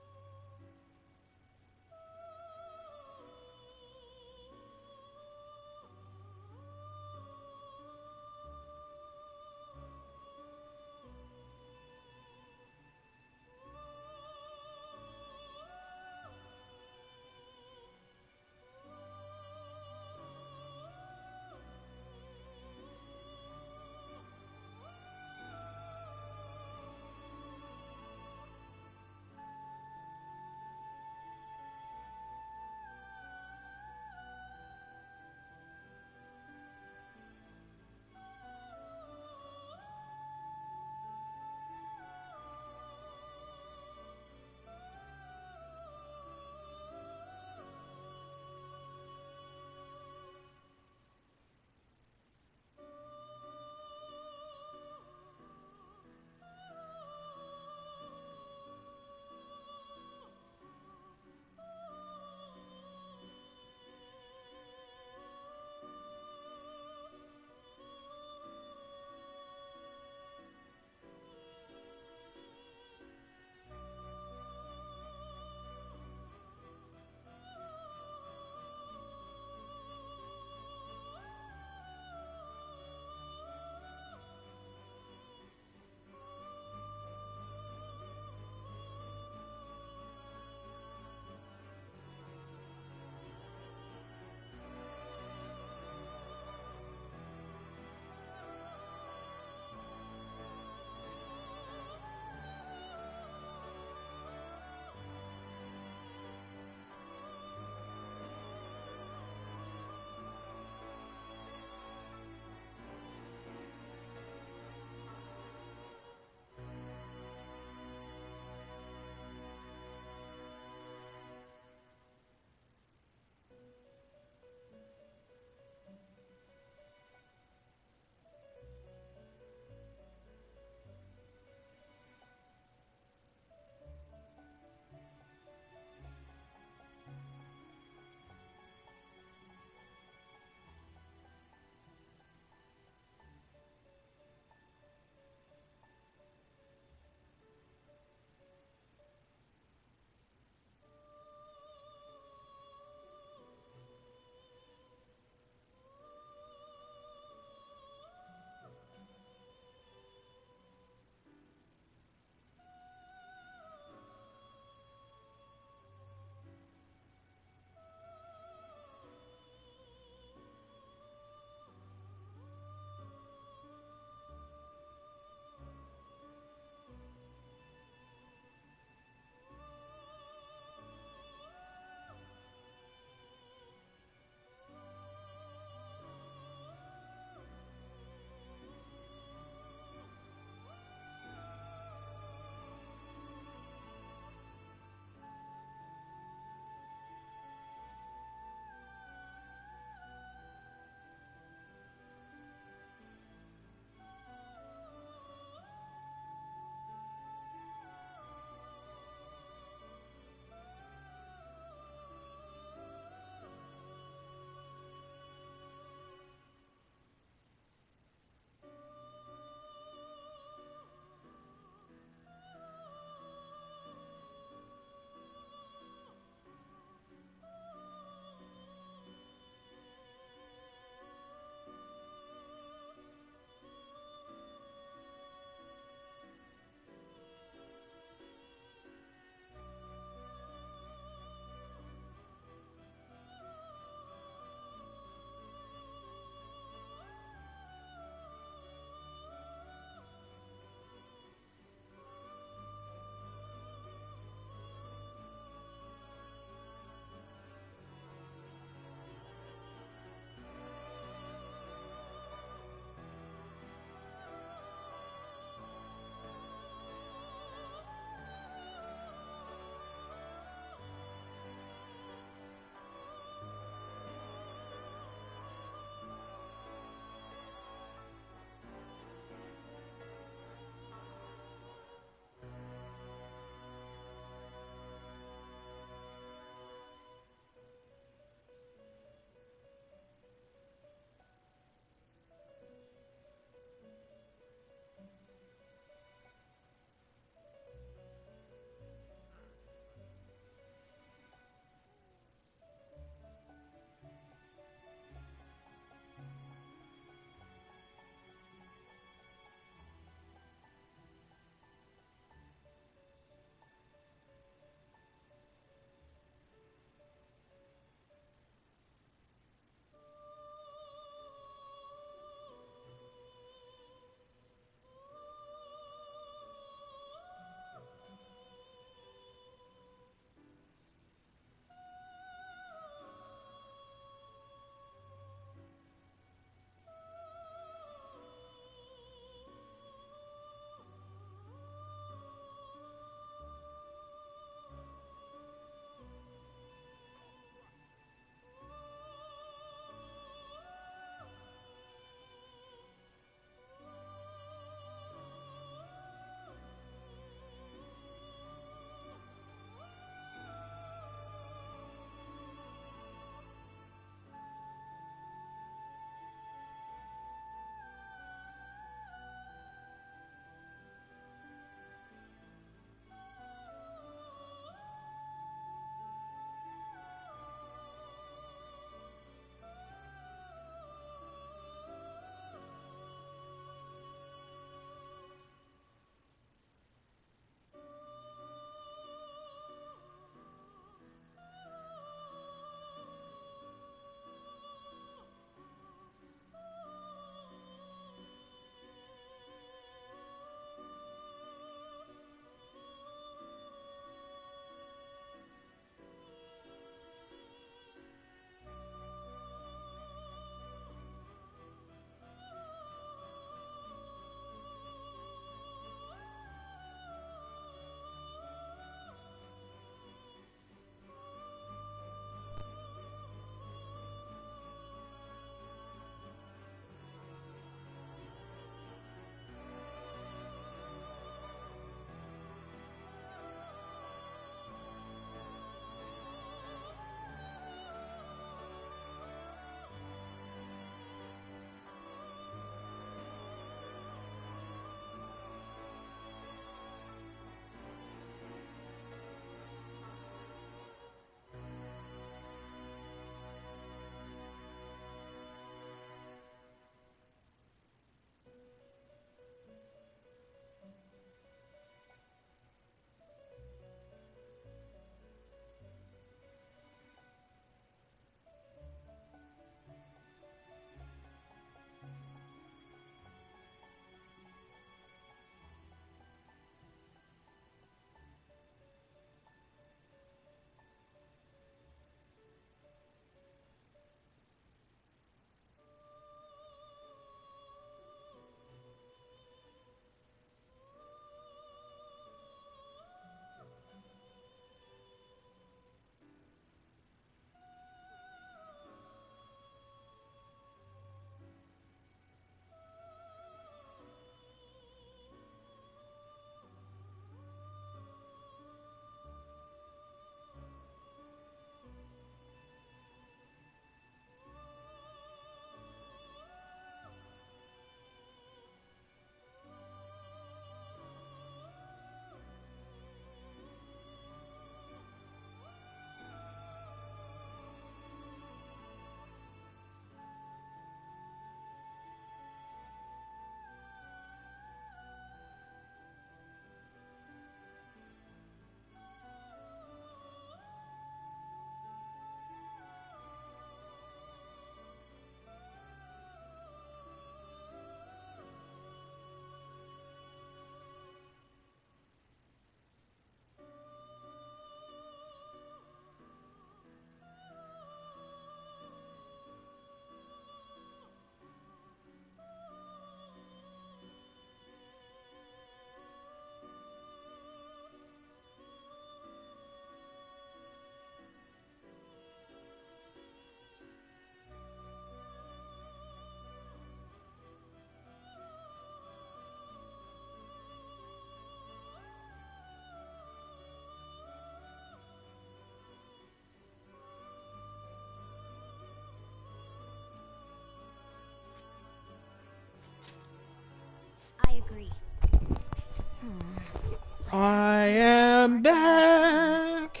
I am back.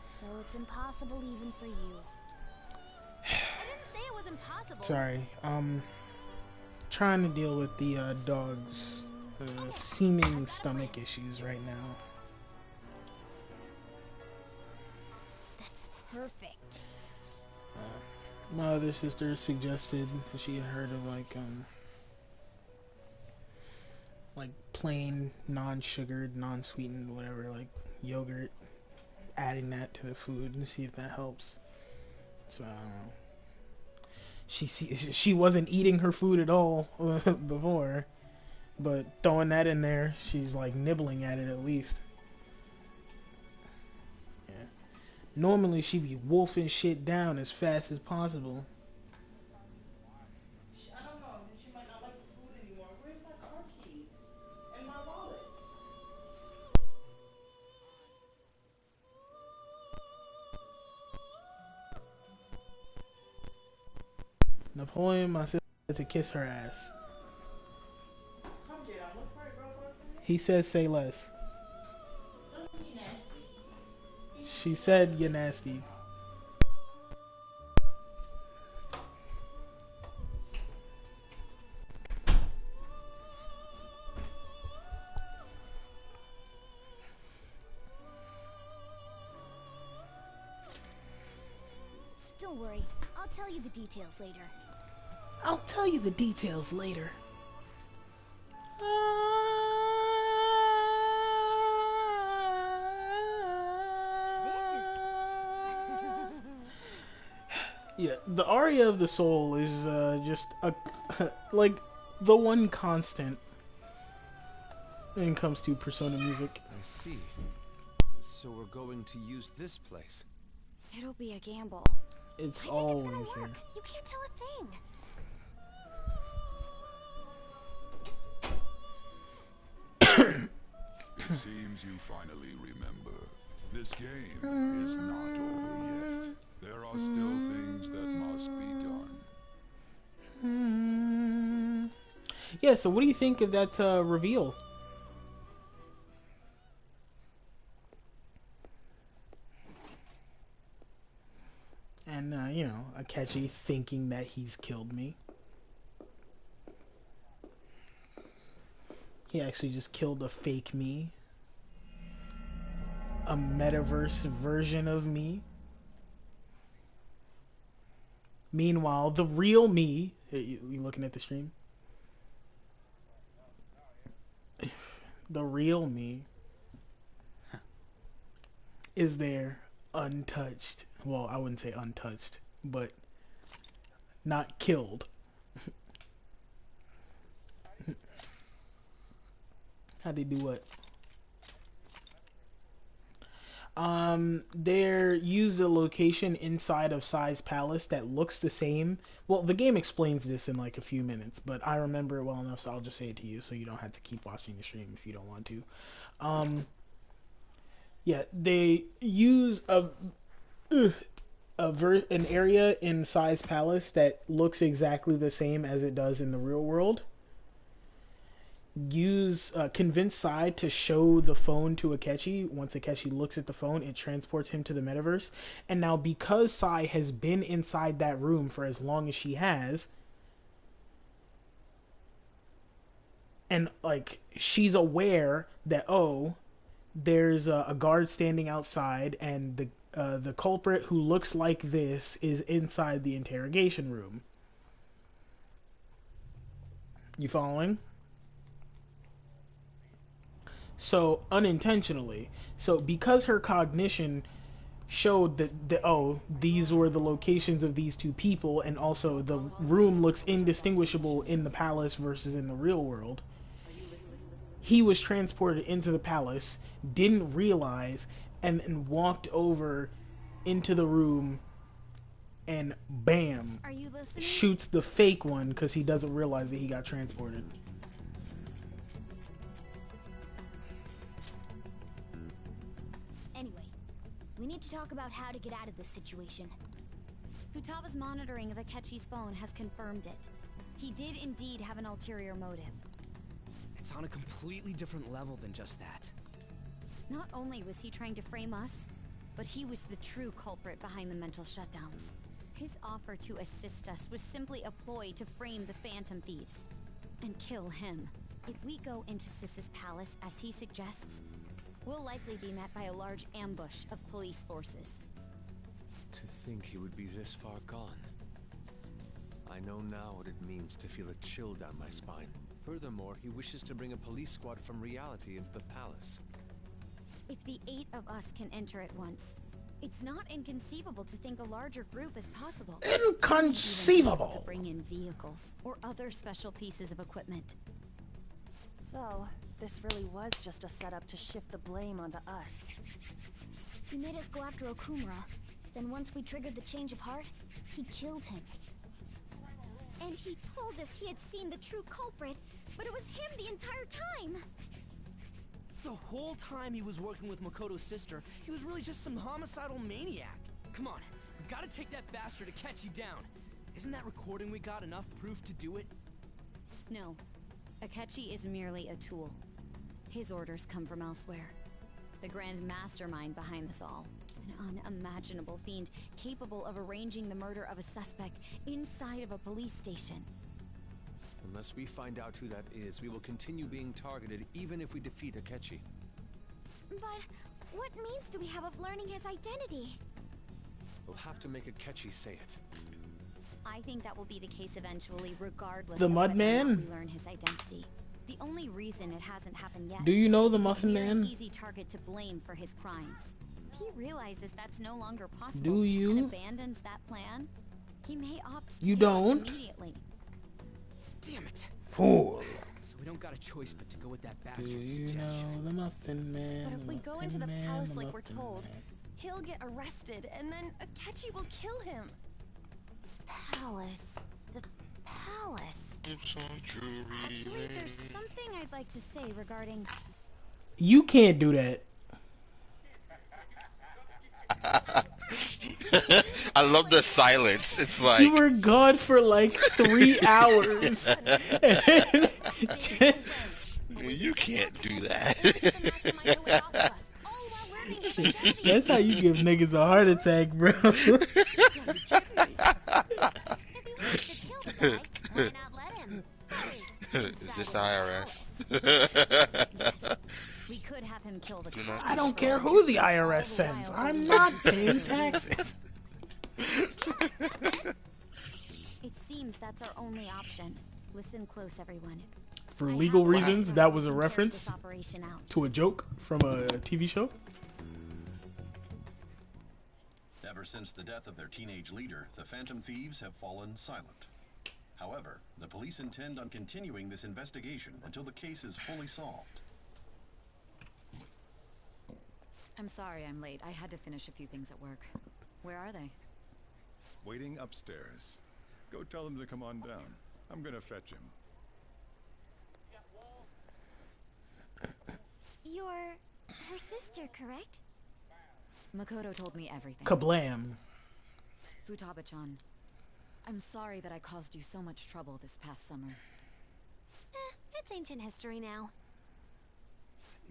So it's impossible even for you. I didn't say it was impossible. Sorry, trying to deal with the dog's seeming stomach issues right now. That's perfect. My other sister suggested she had heard of like plain non-sugared, non-sweetened, whatever, like yogurt, adding that to the food and see if that helps. So she wasn't eating her food at all before, but throwing that in there, she's like nibbling at it at least. Yeah. Normally she'd be wolfing shit down as fast as possible. I don't know. She might not like the food anymore. Where's my car keys and my wallet? Napoleon, my sister, to kiss her ass. Come get on. Look for a girlfriend for me. He said, "Say less." Don't be nasty. She said, "You're nasty." Don't worry, I'll tell you the details later. I'll tell you the details later. Yeah, the aria of the soul is just a like the one constant when it comes to Persona music. I see. So we're going to use this place. It'll be a gamble. It's always there. You can't tell a thing. It seems you finally remember. This game is not over yet. There are still things that must be done. Yeah, so what do you think of that reveal? And, you know, Akechi thinking that he's killed me. He actually just killed a fake me. A metaverse version of me. Meanwhile, the real me... You looking at the stream? The real me is there, untouched. Well, I wouldn't say untouched, but not killed. How'd they do what? They used a location inside of Sai's palace that looks the same. Well, the game explains this in like a few minutes, but I remember it well enough, so I'll just say it to you, so you don't have to keep watching the stream if you don't want to. Yeah, they use an area in Sai's palace that looks exactly the same as it does in the real world. Convince Sai to show the phone to Akechi. Once Akechi looks at the phone, it transports him to the metaverse. And now because Sai has been inside that room for as long as she has, and like she's aware that, oh, there's a guard standing outside and the culprit who looks like this is inside the interrogation room. You following? So unintentionally, so because her cognition showed that oh, these were the locations of these two people, and also the room looks indistinguishable in the palace versus in the real world, he was transported into the palace, didn't realize, and then walked over into the room and bam, shoots the fake one because he doesn't realize that he got transported. We need to talk about how to get out of this situation. Futaba's monitoring of Akechi's phone has confirmed it. He did indeed have an ulterior motive. It's on a completely different level than just that. Not only was he trying to frame us, but he was the true culprit behind the mental shutdowns. His offer to assist us was simply a ploy to frame the Phantom Thieves and kill him. If we go into Sis's palace as he suggests, we'll likely be met by a large ambush of police forces. To think he would be this far gone. I know now what it means to feel a chill down my spine. Furthermore, he wishes to bring a police squad from reality into the palace. If the 8 of us can enter at once, it's not inconceivable to think a larger group is possible. Inconceivable! To bring in vehicles or other special pieces of equipment. So, this really was just a setup to shift the blame onto us. He made us go after Okumura. Then once we triggered the change of heart, he killed him. And he told us he had seen the true culprit, but it was him the entire time! The whole time he was working with Makoto's sister, he was really just some homicidal maniac. Come on, we gotta take that bastard Akechi down. Isn't that recording we got enough proof to do it? No. Akechi is merely a tool. His orders come from elsewhere. The grand mastermind behind this all. An unimaginable fiend capable of arranging the murder of a suspect inside of a police station. Unless we find out who that is, we will continue being targeted even if we defeat Akechi. But what means do we have of learning his identity? We'll have to make Akechi say it. I think that will be the case eventually, regardless The of Mud whether or not Man? we learn his identity. The only reason it hasn't happened yet. Do you know the is Muffin we're Man? an easy target to blame for his crimes. If he realizes that's no longer possible Do you? and abandons that plan, he may opt to You kill us don't? immediately. Damn it. Fool. So we don't got a choice but to go with that Do bastard's you suggestion. know the Muffin Man? But if we go Muffin into the Man, palace the like we're Muffin told, Man. he'll get arrested, and then Akechi will kill him. Palace. The palace. Actually, there's something I'd like to say regarding... You can't do that. I love the silence. It's like You were gone for like 3 hours. you can't do that. That's how you give niggas a heart attack, bro. Is this the IRS? Yes, we could have him kill the cop. I don't care who the IRS sends. I'm not paying taxes. It seems that's our only option. Listen close, everyone. For legal reasons, that was a reference Operation out. to a joke from a TV show. Ever since the death of their teenage leader, the Phantom Thieves have fallen silent. However, the police intend on continuing this investigation until the case is fully solved. I'm sorry I'm late. I had to finish a few things at work. Where are they? Waiting upstairs. Go tell them to come on down. I'm gonna fetch him. You're her sister, correct? Makoto told me everything. Kablam. Futaba-chan, I'm sorry that I caused you so much trouble this past summer. It's ancient history now.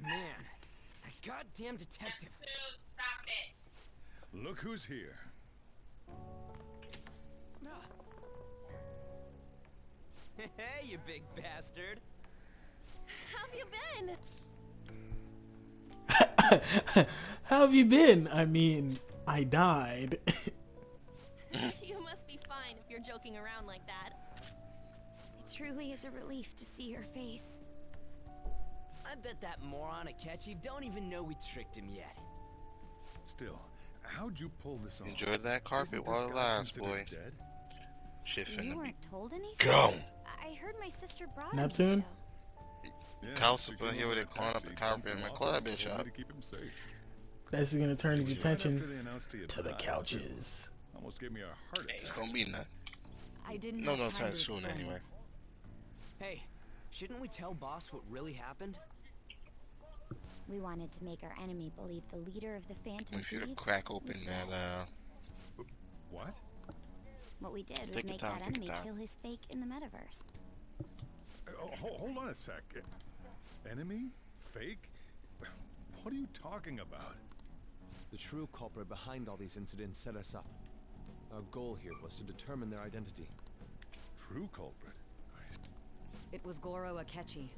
Man, that goddamn detective. Stop it. Look who's here. Hey, you big bastard. How have you been? How have you been? I mean, I died. You must be fine if you're joking around like that. It truly is a relief to see your face. I bet that moron Akechi don't even know we tricked him yet. Still, how'd you pull this off? Enjoy that carpet Isn't while this it guy lasts, boy. considered dead? Shit You finna be weren't told anything? gone. I heard my sister brought Neptune? him. Yeah, Council she in here came with on it a calling up taxi, the carpet dumped in my him off, club and bitch told me up. to keep him safe. That's gonna turn his Right attention after they announced he had to the died, couches. Almost gave me a heart attack. Ain't gonna be nothing. I didn't No, have no time time to soon explain. anyway. Hey, shouldn't we tell boss what really happened? We wanted to make our enemy believe the leader of the Phantom We should Thieves have crack was open dead. that, What? What we did was Take your make time, that take your enemy time. kill his fake in the metaverse. Hold on a sec. Enemy? Fake? What are you talking about? The true culprit behind all these incidents set us up. Our goal here was to determine their identity. True culprit? It was Goro Akechi.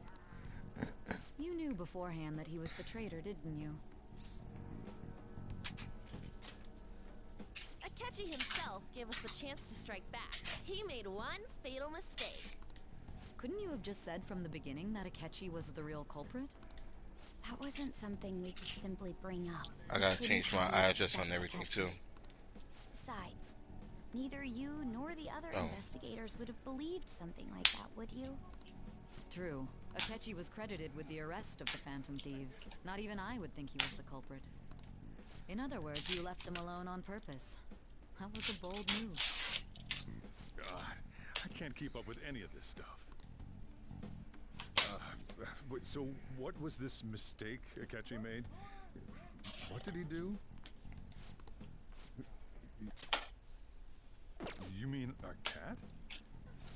You knew beforehand that he was the traitor, didn't you? Akechi himself gave us the chance to strike back. He made one fatal mistake. Couldn't you have just said from the beginning that Akechi was the real culprit? That wasn't something we could simply bring up. I gotta change my address on everything too. Besides, neither you nor the other investigators would have believed something like that, would you? True. Akechi was credited with the arrest of the Phantom Thieves. Not even I would think he was the culprit. In other words, you left them alone on purpose. That was a bold move. God, I can't keep up with any of this stuff. So what was this mistake Akechi made? What did he do? You mean a cat?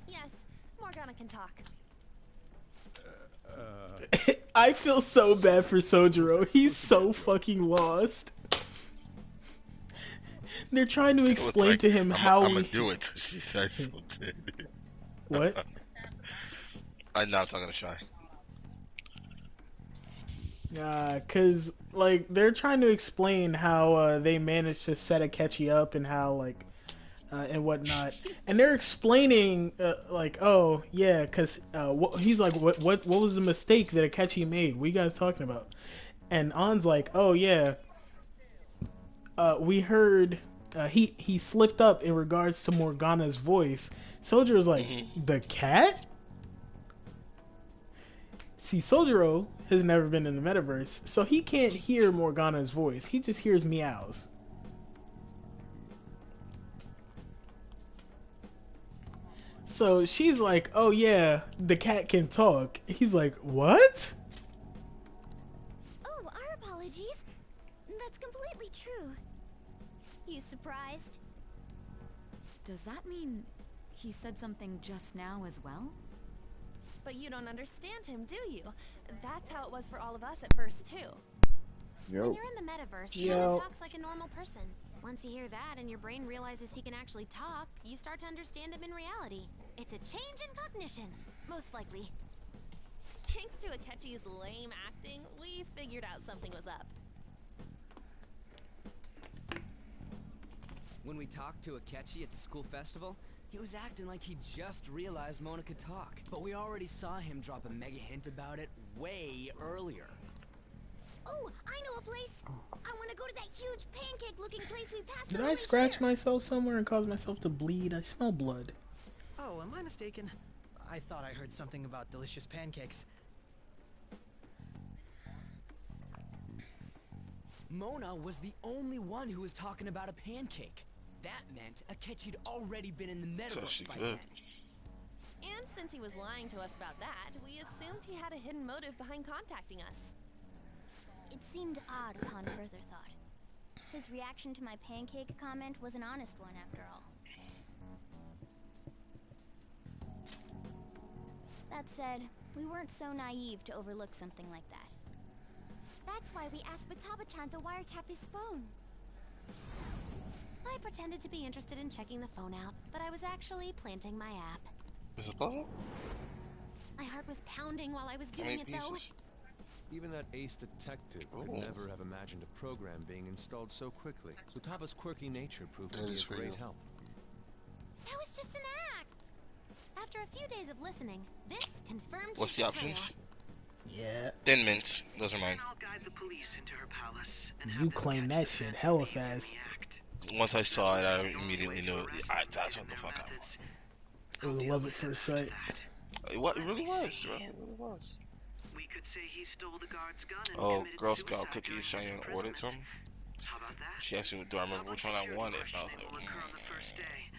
Yes, Morgana can talk. I feel so bad for Sojiro. He's so fucking lost. They're trying to explain to him how I'm gonna do it. She said something. What? I'm not talking to Shy. Cause like they're trying to explain how they managed to set Akechi up and how like and whatnot, and they're explaining like, oh yeah, cause he's like, what was the mistake that Akechi made? What are you guys talking about? And An's like, oh yeah, we heard he slipped up in regards to Morgana's voice. Soldier's like, the cat? See, Sojiro has never been in the metaverse, so he can't hear Morgana's voice. He just hears meows. So she's like, oh yeah, the cat can talk. He's like, what? Oh, our apologies. That's completely true. You surprised? Does that mean he said something just now as well? But you don't understand him, do you? That's how it was for all of us at first, too. When you're in the metaverse, Hannah talks like a normal person. Once you hear that and your brain realizes he can actually talk, you start to understand him in reality. It's a change in cognition, most likely. Thanks to Akechi's lame acting, we figured out something was up. When we talked to Akechi at the school festival, he was acting like he just realized Mona could talk. But we already saw him drop a mega hint about it way earlier. Oh, I know a place! I want to go to that huge pancake-looking place we passed. Did I scratch myself somewhere and cause myself to bleed? I smell blood. Oh, am I mistaken? I thought I heard something about delicious pancakes. Mona was the only one who was talking about a pancake. That meant Akechi'd already been in the metaverse by then. And since he was lying to us about that, we assumed he had a hidden motive behind contacting us. It seemed odd upon further thought. His reaction to my pancake comment was an honest one, after all. That said, we weren't so naive to overlook something like that. That's why we asked Futaba-chan to wiretap his phone. I pretended to be interested in checking the phone out, but I was actually planting my app. Is it puzzle? My heart was pounding while I was doing it, though. Even that ace detective could never have imagined a program being installed so quickly. Futaba's quirky nature proved to be a great help. That was just an act! After a few days of listening, this confirmed What's the options? Yeah. Thin mints. Those are mine. I'll guide the police into her palace and You claim that shit hella fast. Once I saw it, I immediately knew that's what the fuck I want. It was love at first sight. It really was. It really was. We could say he stole the guard's gun and committed Girl Scout suicide cookies. during Cheyenne his ordered some. How about that? She asked me, do I remember which one I wanted? And I was like, Will occur on the first day.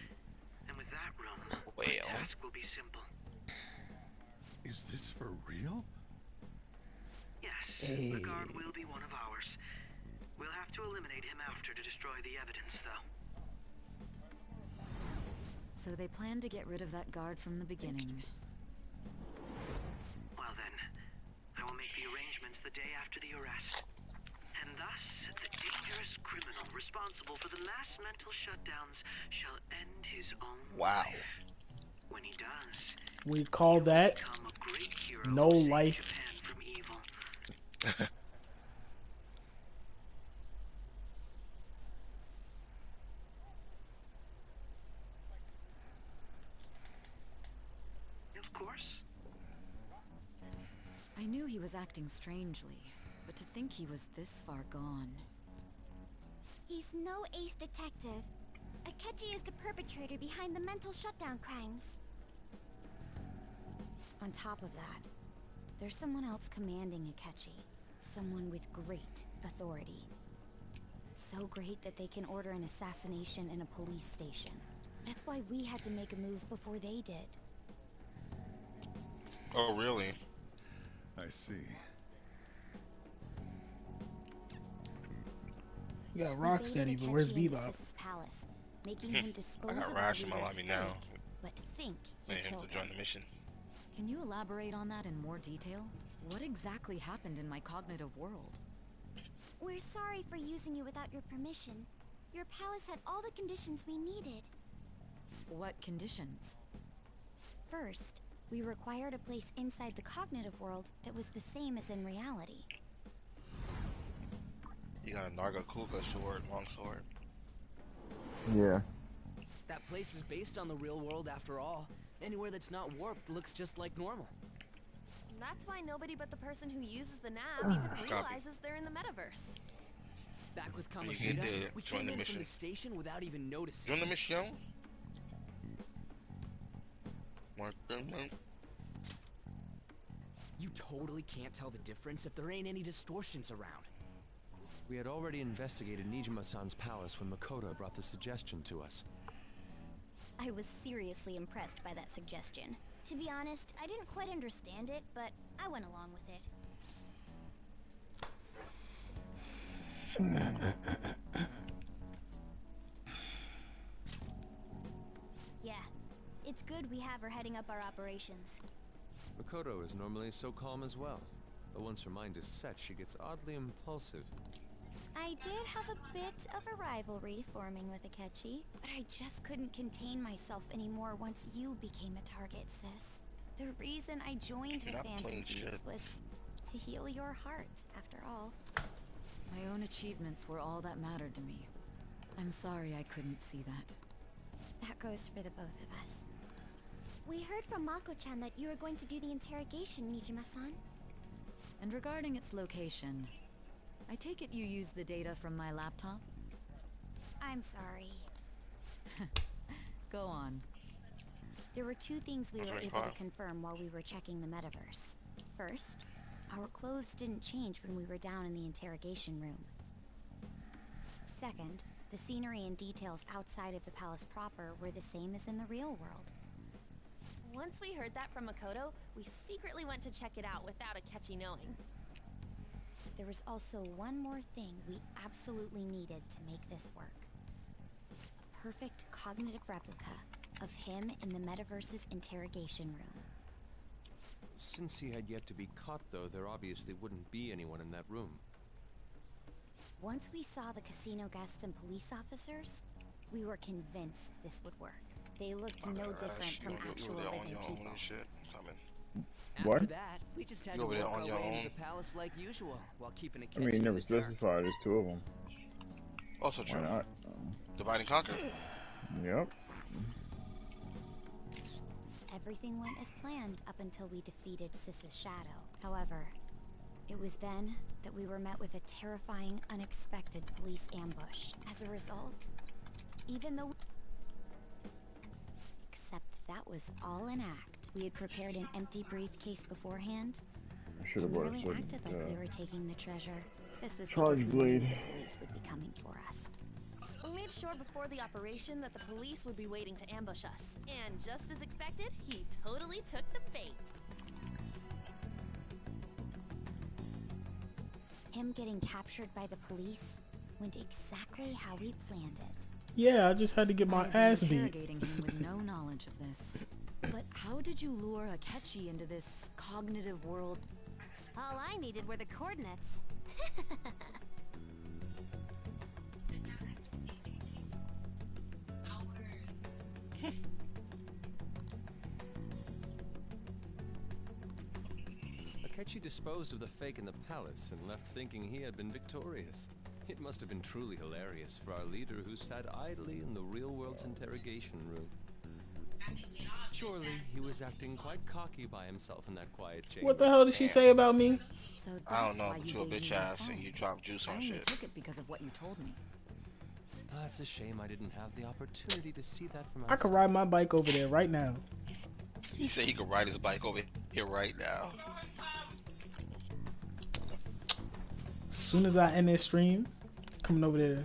And with that room, well. the task will be simple. Is this for real? Yes, the guard will be one of ours. We'll have to eliminate him after to destroy the evidence, though. So they planned to get rid of that guard from the beginning. Well then, I will make the day after the arrest. And thus, the dangerous criminal responsible for the mass mental shutdowns shall end his own life. When he does, we call that no life. Japan from evil. Of course. I knew he was acting strangely, but to think he was this far gone. He's no ace detective. Akechi is the perpetrator behind the mental shutdown crimes. On top of that, there's someone else commanding Akechi. Someone with great authority. So great that they can order an assassination in a police station. That's why we had to make a move before they did. Oh, really? I see. You got Rocksteady, but where's Bebop? Palace, making him dispose I got of Rash the in my leader's lobby now. fate, but think he Waiting killed to join him. the mission. Can you elaborate on that in more detail? What exactly happened in my cognitive world? We're sorry for using you without your permission. Your palace had all the conditions we needed. What conditions? First, we required a place inside the cognitive world that was the same as in reality. You got a Nargacuga sword, long sword. Yeah. That place is based on the real world after all. Anywhere that's not warped looks just like normal. That's why nobody but the person who uses the nav even realizes they're in the metaverse. Back with You Kamoshida, did we join came the in mission. from the station without even noticing. Join the mission. Mark them out. You totally can't tell the difference if there ain't any distortions around. We had already investigated Nijima-san's palace when Makoto brought the suggestion to us. I was seriously impressed by that suggestion. To be honest, I didn't quite understand it, but I went along with it. Yeah, it's good we have her heading up our operations. Makoto is normally so calm as well, but once her mind is set, she gets oddly impulsive. I did have a bit of a rivalry forming with Akechi, but I just couldn't contain myself anymore once you became a target, sis. The reason I joined the Phantom Thieves was to heal your heart, after all. My own achievements were all that mattered to me. I'm sorry I couldn't see that. That goes for the both of us. We heard from Mako-chan that you were going to do the interrogation, Nijima-san. And regarding its location, I take it you used the data from my laptop? I'm sorry. Go on. There were two things we were able to confirm while we were checking the metaverse. First, our clothes didn't change when we were down in the interrogation room. Second, the scenery and details outside of the palace proper were the same as in the real world. Once we heard that from Makoto, we secretly went to check it out without Akechi knowing. There was also one more thing we absolutely needed to make this work. A perfect cognitive replica of him in the metaverse's interrogation room. Since he had yet to be caught, though, there obviously wouldn't be anyone in that room. Once we saw the casino guests and police officers, we were convinced this would work. They looked no different from actual living people. After that, we just had to work our way into the palace like usual, while keeping Akechi I mean, you never specified. There's two of them. Also true. Why not? Divide and conquer. Yep. Everything went as planned up until we defeated Sis's shadow. However, it was then that we were met with a terrifying, unexpected police ambush. As a result, even though except that was all an act. We had prepared an empty briefcase beforehand. I should have brought a really certain, acted like we were taking the treasure. This was charge because we knew blade. the police would be coming for us. We made sure before the operation that the police would be waiting to ambush us. And just as expected, he totally took the bait. Him getting captured by the police went exactly how we planned it. Yeah, I just had to get my ass beat. Interrogating him with no knowledge of this. But how did you lure Akechi into this cognitive world? All I needed were the coordinates. Akechi disposed of the fake in the palace and left thinking he had been victorious. It must have been truly hilarious for our leader who sat idly in the real world's interrogation room. Surely he was acting quite cocky by himself in that quiet chamber. What the hell did she say about me? So I don't that's know, why but you you're a gave bitch me your ass and phone. you drop juice I on only shit. took it because of what you told me. It's a shame I didn't have the opportunity to see that for I myself. could ride my bike over there right now. He said he could ride his bike over here right now. As soon as I end this stream, coming over there,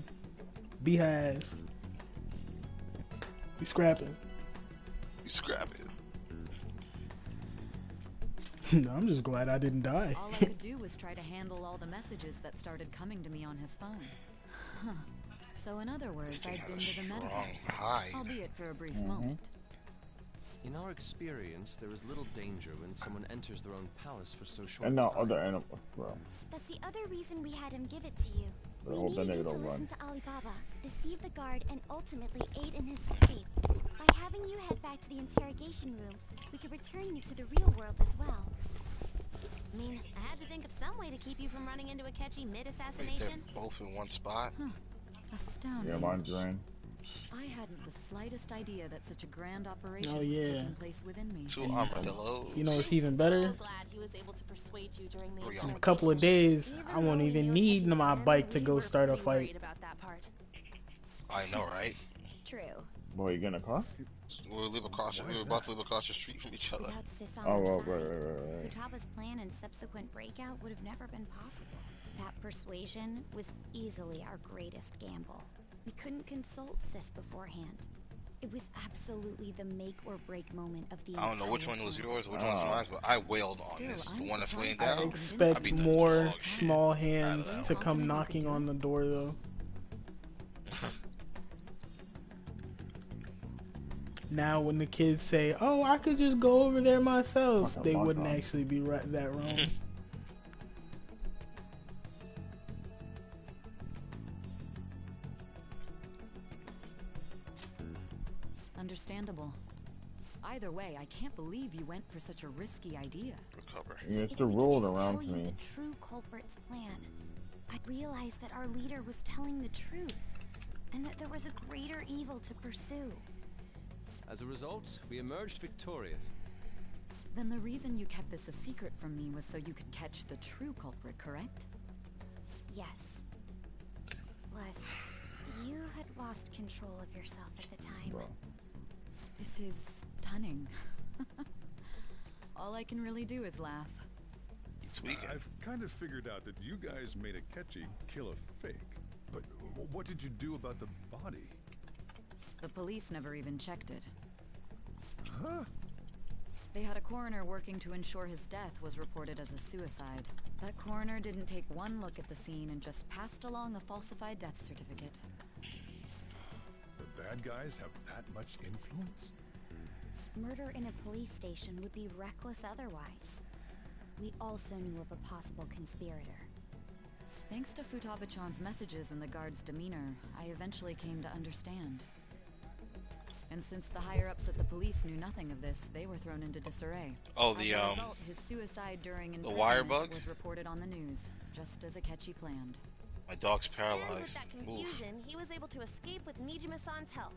be has. We scrapping. You scrapping. No, I'm just glad I didn't die. All I could do was try to handle all the messages that started coming to me on his phone. Huh. So in other words, I'd been to the metaverse, albeit for a brief moment. In our experience, there is little danger when someone enters their own palace for so short And a now time. other animals, bro. That's the other reason we had him give it to you. I We hope that needed nigga you to don't listen run. to Alibaba, deceive the guard, and ultimately aid in his escape. By having you head back to the interrogation room, we could return you to the real world as well. I mean, I had to think of some way to keep you from running into Akechi mid-assassination. They're both in one spot. Astounding. Yeah, mine's drained. I hadn't the slightest idea that such a grand operation Oh, was yeah. taking place within me. Two armadillos. You know what's even better? Glad he was able to persuade you during the In a couple of days, I won't even need my bike to go start a fight. about that part. I know, right? True. Boy, you getting a car? We were about to live across the street from each other. Without Sis on Oh, our well, side, right. Futaba's plan and subsequent breakout would have never been possible. That persuasion was easily our greatest gamble. We couldn't consult Sis beforehand. It was absolutely the make or break moment of the I don't know which entire one was plan. yours, which one was mine, but I wailed on Still, this. The I'm one that's laying surprised down. I expect beat the more dog shit small out of hands them. to come knocking on the door, though. Now, when the kids say, "Oh, I could just go over there myself," they wouldn't actually be that wrong. Understandable. Either way, I can't believe you went for such a risky idea. Recover. It's the rolled Tell around you me. the true culprit's plan. I realized that our leader was telling the truth, and that there was a greater evil to pursue. As a result, we emerged victorious. Then the reason you kept this a secret from me was so you could catch the true culprit, correct? Yes. Plus, you had lost control of yourself at the time. Bro. This is stunning. All I can really do is laugh. I've kind of figured out that you guys made Akechi kill a fake. But what did you do about the body? The police never even checked it. Huh? They had a coroner working to ensure his death was reported as a suicide. That coroner didn't take one look at the scene and just passed along a falsified death certificate. The bad guys have that much influence? Murder in a police station would be reckless otherwise. We also knew of a possible conspirator. Thanks to Futaba-chan's messages and the guard's demeanor, I eventually came to understand. And since the higher-ups at the police knew nothing of this, they were thrown into disarray. Oh, the, as a result, his suicide during the imprisonment wire bug? was reported on the news, just as Akechi planned. My dog's And with paralyzed. that confusion, he was able to escape with Nijima-san's help.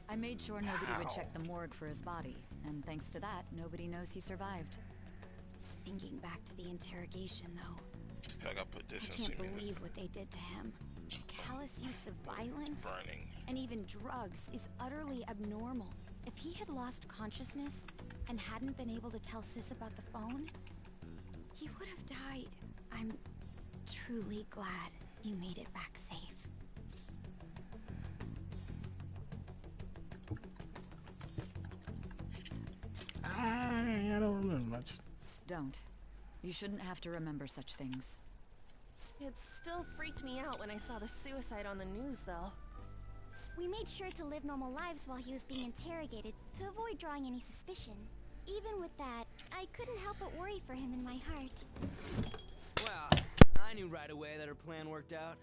I made sure nobody would check the morgue for his body, and thanks to that, nobody knows he survived. Thinking back to the interrogation, though, I gotta put this I in. can't believe what they did to him. Callous use of violence Burning. and even drugs is utterly abnormal. If he had lost consciousness and hadn't been able to tell Sis about the phone, he would have died. I'm truly glad you made it back safe. I don't remember much. Don't. You shouldn't have to remember such things. It still freaked me out when I saw the suicide on the news, though. We made sure to live normal lives while he was being interrogated to avoid drawing any suspicion. even with that, I couldn't help but worry for him in my heart. Well, I knew right away that her plan worked out.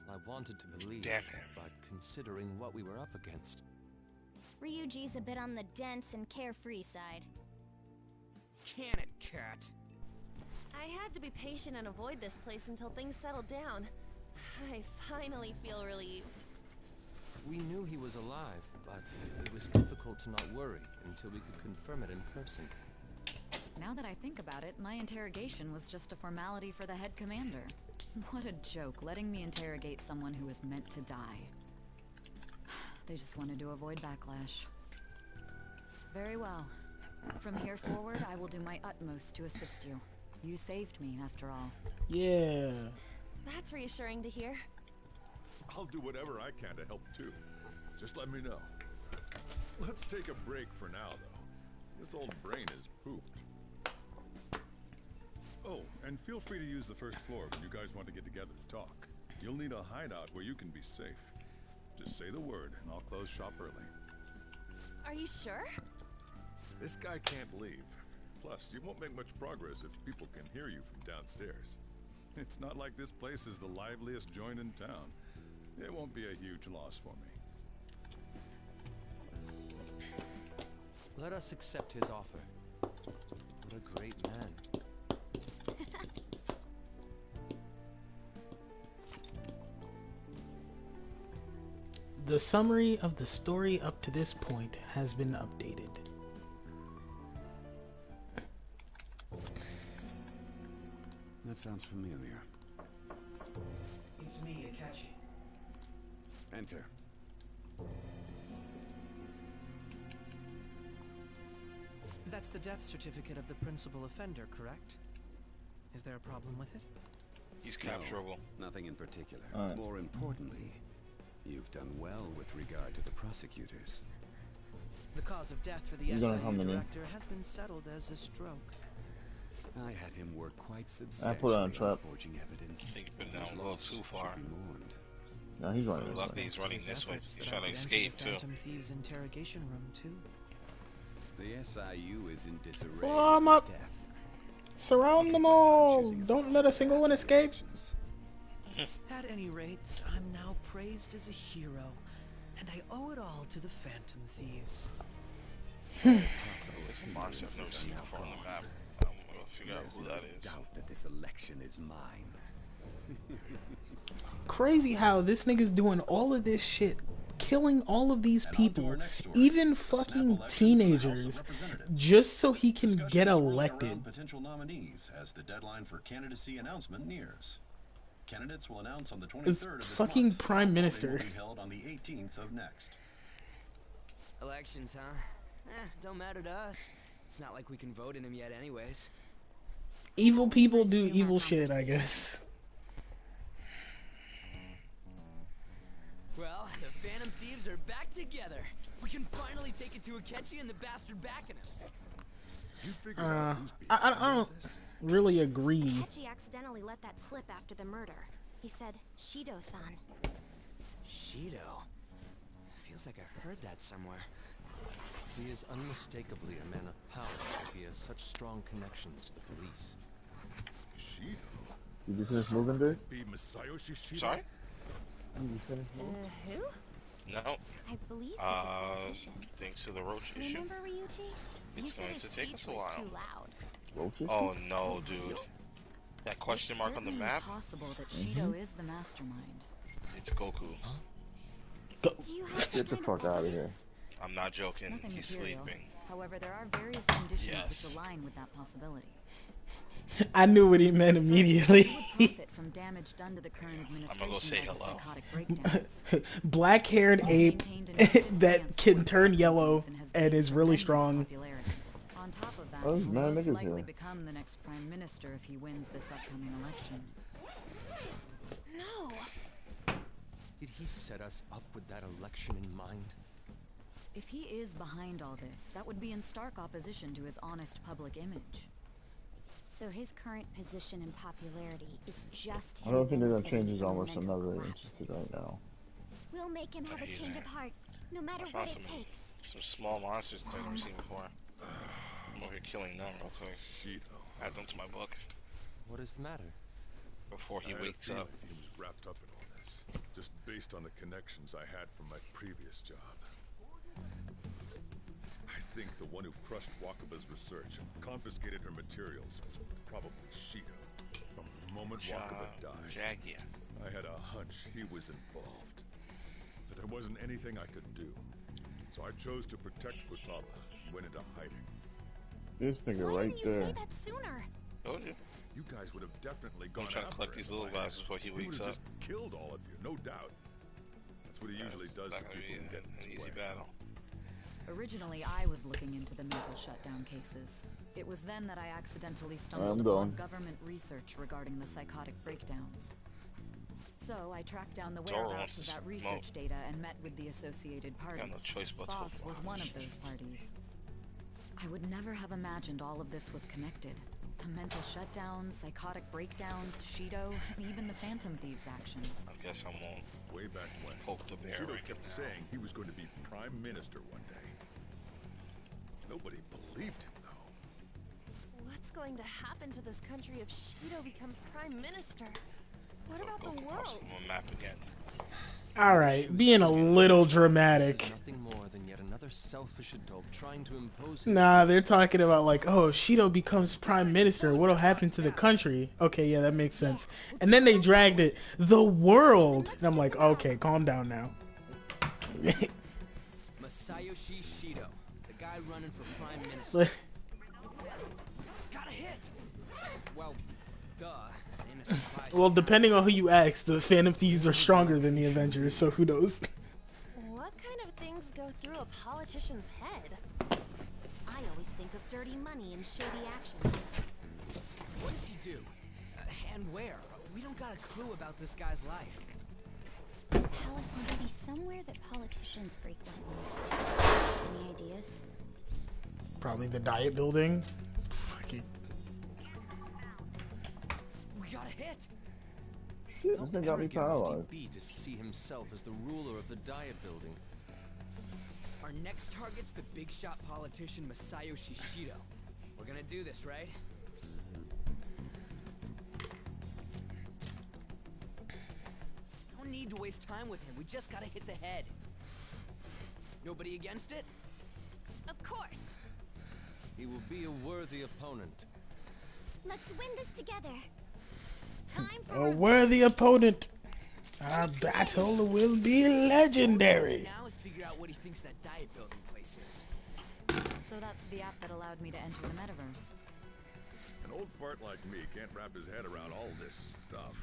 I wanted to believe, but considering what we were up against. Ryuji's a bit on the dense and carefree side. Can it, cat? I had to be patient and avoid this place until things settled down. I finally feel relieved. We knew he was alive, but it was difficult to not worry until we could confirm it in person. Now that I think about it, my interrogation was just a formality for the head commander. What a joke, letting me interrogate someone who was meant to die. They just wanted to avoid backlash. Very well. From here forward, I will do my utmost to assist you. You saved me, after all. Yeah. That's reassuring to hear. I'll do whatever I can to help too. Just let me know. Let's take a break for now, though. This old brain is pooped. Oh, and feel free to use the first floor when you guys want to get together to talk. You'll need a hideout where you can be safe. Just say the word, and I'll close shop early. Are you sure? This guy can't leave. Plus, you won't make much progress if people can hear you from downstairs. It's not like this place is the liveliest joint in town. It won't be a huge loss for me. Let us accept his offer. What a great man. The summary of the story up to this point has been updated. That sounds familiar. It's me, Akachi. Enter. That's the death certificate of the principal offender, correct? Is there a problem with it? He's capturable. No, nothing in particular. More importantly, you've done well with regard to the prosecutors. The cause of death for the SIU director has been settled as a stroke. I had him work quite substantially. I put it on trap. Forging evidence. I think you've been down a little too far. No, he's running this way. Luckily he's running this way. He's trying to escape too. Phantom Thieves' interrogation room too. The SIU is in disarray. Oh, I'm up. Surround them all. Don't let a single one escape. At any rate, I'm now praised as a hero, and I owe it all to the Phantom Thieves. There's a monster I've never seen before on the map. I'm gonna figure out who that is. Doubt that this election is mine. Crazy how this nigga's doing all of this shit, killing all of these people, even fucking teenagers, just so he can get elected. Potential nominees as the deadline for candidacy announcement nears. Candidates will announce on the 23rd of this fucking month. prime minister. Will be held on the 18th of next. Elections, huh? Don't matter to us. It's not like we can vote in them yet anyways. Evil people do evil shit, I guess. Well, the Phantom Thieves are back together. We can finally take it to Akechi and the bastard backing him. I don't really agree. Akechi accidentally let that slip after the murder. He said, Shido-san. Shido? Feels like I've heard that somewhere. He is unmistakably a man of power if he has such strong connections to the police. Shido? Did you finish moving, dude? Sorry? Did you finish moving? Who? No. I believe he's a politician. Thanks to the roach issue. Remember Ryuji? It's going to take us a while. Too loud. Oh no, dude. That question mark on the map? It's possible that Shido is the mastermind. It's Goku. Get the fuck out of here. I'm not joking. Nothing He's material. sleeping. However, there are various conditions Yes. which align with that possibility. I knew what he meant immediately. Profit from damage done to the current administration. I'm gonna go say by the hello. psychotic breakdowns. Black-haired ape that can turn yellow and is really strong. On top of that, Oh, he'll man, most niggas likely here. become the next prime minister if he wins this upcoming election. No. Did he set us up with that election in mind? If he is behind all this, that would be in stark opposition to his honest public image. So his current position and popularity is just I don't think they're gonna benefiting change his from almost mental another collapses. institute right now. We'll make him have a change of heart, no matter I what found it takes. some small monsters that I've never seen before. over here killing them real quick. Add them to my book. What is the matter? Before he wakes up. He was wrapped up in all this, just based on the connections I had from my previous job. I think the one who crushed Wakaba's research and confiscated her materials was probably Shido. From the moment Wakaba died, I had a hunch he was involved. But there wasn't anything I could do. So I chose to protect Futaba and went into hiding. This nigga Why right didn't you there. say that sooner? Told you. You guys would have definitely gone I'm trying to collect these little guys before he wakes up. Just killed all of you, no doubt. That's what he usually does to people who get an easy battle. Originally, I was looking into the mental shutdown cases. It was then that I accidentally stumbled I'm upon done. government research regarding the psychotic breakdowns. So I tracked down the Zoro whereabouts wants of to that smoke. research data and met with the associated parties. Got no choice but to Boss go was one of those parties. I would never have imagined all of this was connected. The mental shutdowns, psychotic breakdowns, Shido, and even the Phantom Thieves' actions. I guess I won't. Way back when, poke the bear Shido right kept now. saying he was going to be prime minister one day. Nobody believed him, though. What's going to happen to this country if Shido becomes prime minister? What about the world? On map again. Alright, being a little dramatic. Nothing more than yet another selfish adult trying to impose his Nah, they're talking about like, oh, Shido becomes prime minister. What'll happen to the country? Okay, yeah, that makes sense. And then they dragged it, the world. And I'm like, okay, calm down now. Masayoshi Shido, the guy running for prime minister. Got a hit! Well, duh. Innocent bystander. Well, depending on who you ask, the Phantom Thieves are stronger than the Avengers, so who knows? What kind of things go through a politician's head? I always think of dirty money and shady actions. What does he do? And where? We don't got a clue about this guy's life. This palace must be somewhere that politicians frequent. Any ideas? Probably the Diet Building. Fucking. We got a hit! Shit, this nigga got me paralyzed. be to see himself as the ruler of the Diet Building. Our next target's the big shot politician Masayoshi Shido. We're gonna do this, right? No need to waste time with him. We just gotta hit the head. Nobody against it? Of course. He will be a worthy opponent. Let's win this together. Time for A worthy opponent. Our battle will be legendary. Now is figure out what he thinks that Diet Building place is. So that's the app that allowed me to enter the metaverse. An old fart like me can't wrap his head around all this stuff.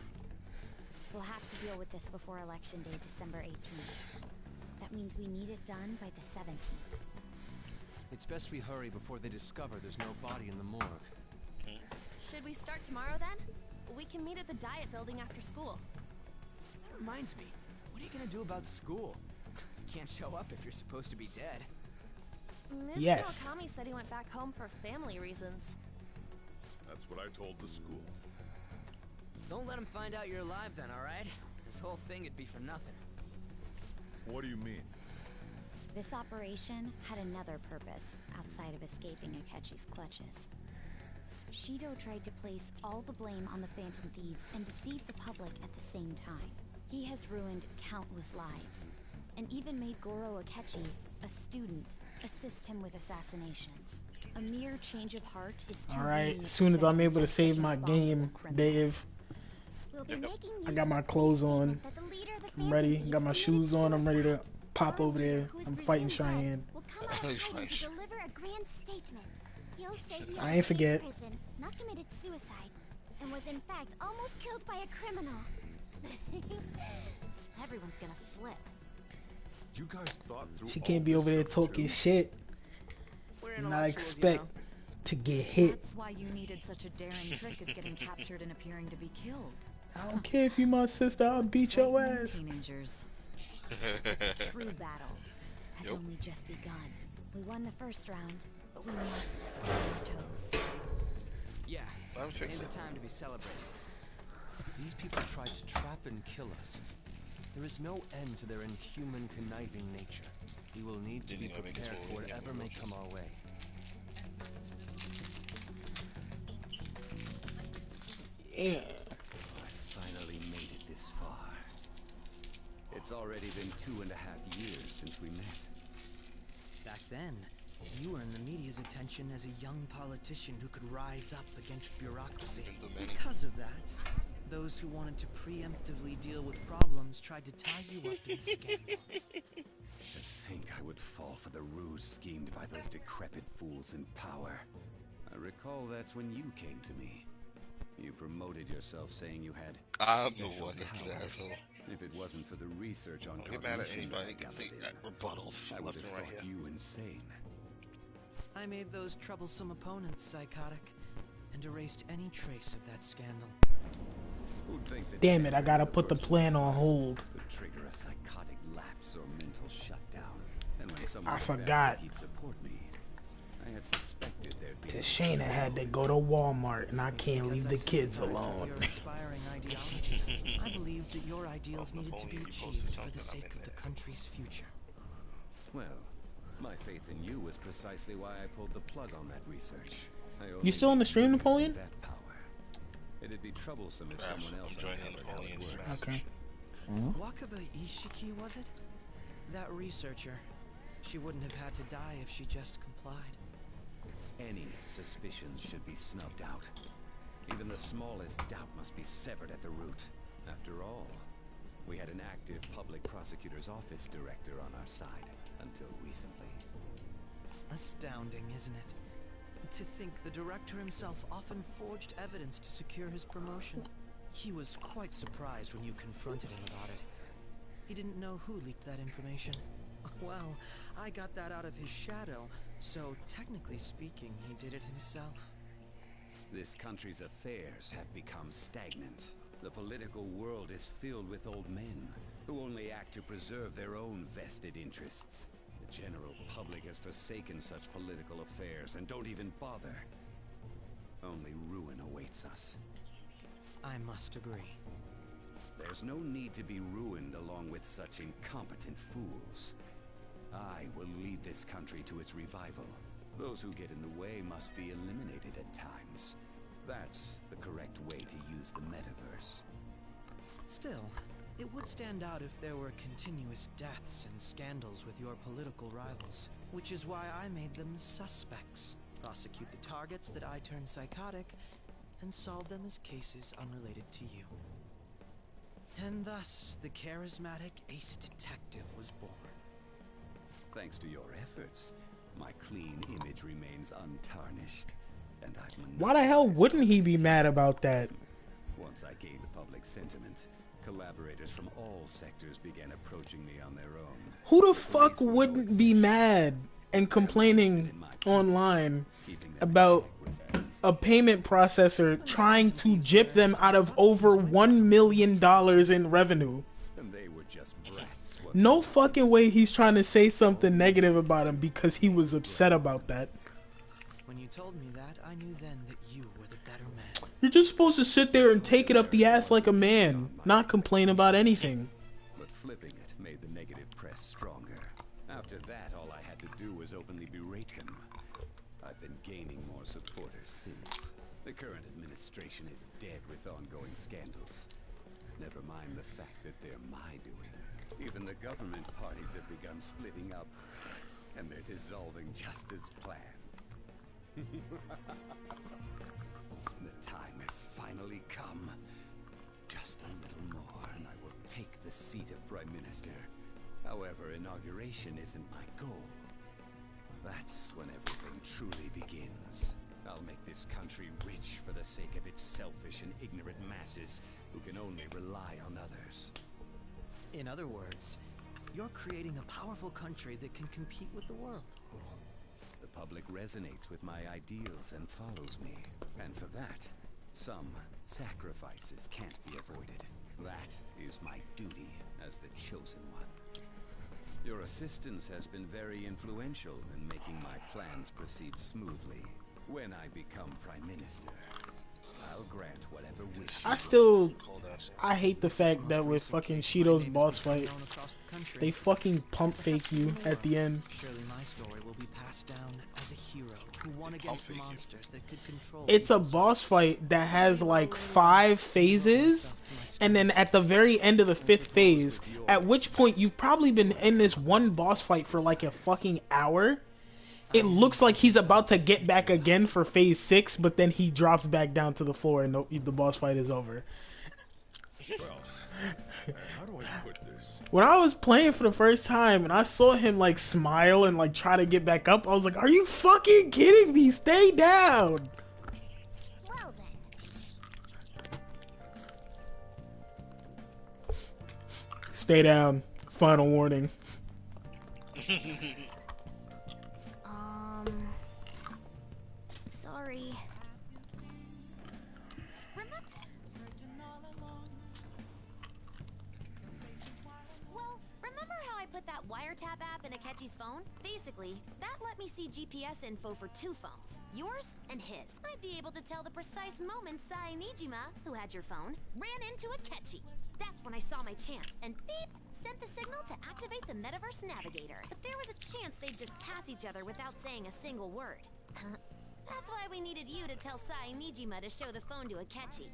We'll have to deal with this before Election Day, December 18th. That means we need it done by the 17th. It's best we hurry before they discover there's no body in the morgue. Should we start tomorrow then? We can meet at the Diet Building after school. That reminds me. What are you gonna do about school? You can't show up if you're supposed to be dead. Miss Yes. Kawakami said he went back home for family reasons. That's what I told the school. Don't let him find out you're alive then, alright? This whole thing would be for nothing. What do you mean? This operation had another purpose outside of escaping Akechi's clutches. Shido tried to place all the blame on the Phantom Thieves and deceive the public at the same time. He has ruined countless lives, and even made Goro Akechi, a student, assist him with assassinations. A mere change of heart is too Alright, lenient as soon as I'm able to sentence save such a my abominable game, criminal. Dave, We'll be making I use got of my the clothes police on. statement that the leader of the I'm Phantom ready, Thieves got my committed shoes on, I'm ready to suicide. pop over there. Who is I'm fighting presumed dead Cheyenne. will come out of hiding to deliver a grand statement. He'll say he I ain't forget. escaped prison, not committed suicide, and was in fact almost killed by a criminal. Everyone's gonna flip. You guys thought through She all can't be this over there stuff, talking too? shit We're and not intellectuals, expect to get hit. That's why you needed such a daring trick as getting captured and appearing to be killed. I don't care if you my sister, I'll beat your Frightening ass. Teenagers. The true battle has only just begun. We won the first round, but we must stay on our toes. Yeah, I'm this fixing ain't it. the time to be celebrating. These people tried to trap and kill us. There is no end to their inhuman, conniving nature. We will need to be Didn't even make it prepared to for a whatever may come our way. Yeah. I finally made it this far. It's already been 2.5 years since we met. Back then, you were in the media's attention as a young politician who could rise up against bureaucracy. Because of that, those who wanted to preemptively deal with problems tried to tie you up in scandal. To think I would fall for the ruse schemed by those decrepit fools in power. I recall that's when you came to me. You promoted yourself saying you had special powers. If it wasn't for the research on cognition that I gathered in, I would have thought you insane. I made those troublesome opponents psychotic and erased any trace of that scandal. Who'd think that Damn it, I gotta put the plan on hold. Would trigger a psychotic lapse or mental shutdown. And when someone I forgot. said he'd support me, I had suspected there'd be Shayna had to go to Walmart, and I can't leave the kids alone. Your inspiring ideology. I believed that your ideals needed to be achieved for the sake of the country's future. Well, my faith in you was precisely why I pulled the plug on that research. You still on the stream, Napoleon? That power. It'd be troublesome if someone else uncovered how it works. Okay. Wakaba Ishiki, was it? That researcher. She wouldn't have had to die if she just complied. Any suspicions should be snubbed out. Even the smallest doubt must be severed at the root. After all, we had an active public prosecutor's office director on our side until recently. Astounding, isn't it? To think the director himself often forged evidence to secure his promotion. He was quite surprised when you confronted him about it. He didn't know who leaked that information. Well, I got that out of his shadow, so technically speaking, he did it himself. This country's affairs have become stagnant. The political world is filled with old men who only act to preserve their own vested interests. The general public has forsaken such political affairs and don't even bother. Only ruin awaits us. I must agree. There's no need to be ruined along with such incompetent fools. I will lead this country to its revival. Those who get in the way must be eliminated at times. That's the correct way to use the metaverse. Still, it would stand out if there were continuous deaths and scandals with your political rivals, which is why I made them suspects. Prosecute the targets that I turned psychotic, and solve them as cases unrelated to you. And thus, the charismatic ace detective was born. Thanks to your efforts, my clean image remains untarnished, and I've... Why the hell wouldn't he be mad about that? Once I gained public sentiment, collaborators from all sectors began approaching me on their own. Who the fuck wouldn't be mad and complaining online about a payment processor trying to gyp them out of over $1 million in revenue? And they were just brats. No fucking way he's trying to say something negative about him because he was upset about that. When you told me that, I knew then that you were the better man. You're just supposed to sit there and take it up the ass like a man, not complain about anything. But flipping it made the negative press stronger. After that, all I had to do was openly berate them. I've been gaining more supporters since. The current administration is dead with ongoing scandals. Never mind the fact that they're my doing. Even the government parties have begun splitting up, and they're dissolving just as planned. The time has finally come. Just a little more, and I will take the seat of Prime Minister. However, inauguration isn't my goal. That's when everything truly begins. I'll make this country rich for the sake of its selfish and ignorant masses who can only rely on others. In other words, you're creating a powerful country that can compete with the world. The public resonates with my ideals and follows me. And for that, some sacrifices can't be avoided. That is my duty as the chosen one. Your assistance has been very influential in making my plans proceed smoothly. When I become Prime Minister, I'll grant whatever wish. I hate the fact that with fucking Shido's boss fight, they fucking pump fake you at the end. Surely my story will be passed down as a hero who won against monsters that could control. It's a boss fight that has like 5 phases, and then at the very end of the 5th phase, at which point you've probably been in this one boss fight for like a fucking hour. It looks like he's about to get back again for phase 6, but then he drops back down to the floor and the boss fight is over. Well, how do I put this? When I was playing for the first time and I saw him like smile and like try to get back up, I was like, are you fucking kidding me? Stay down! Well then. Stay down. Final warning. Sorry. Well, remember how I put that wiretap app in Akechi's phone? Basically, that let me see GPS info for 2 phones, yours and his. I'd be able to tell the precise moment Sainijima, who had your phone, ran into Akechi. That's when I saw my chance, and beep, sent the signal to activate the Metaverse Navigator. But there was a chance they'd just pass each other without saying a single word. That's why we needed you to tell Sainijima to show the phone to Akechi.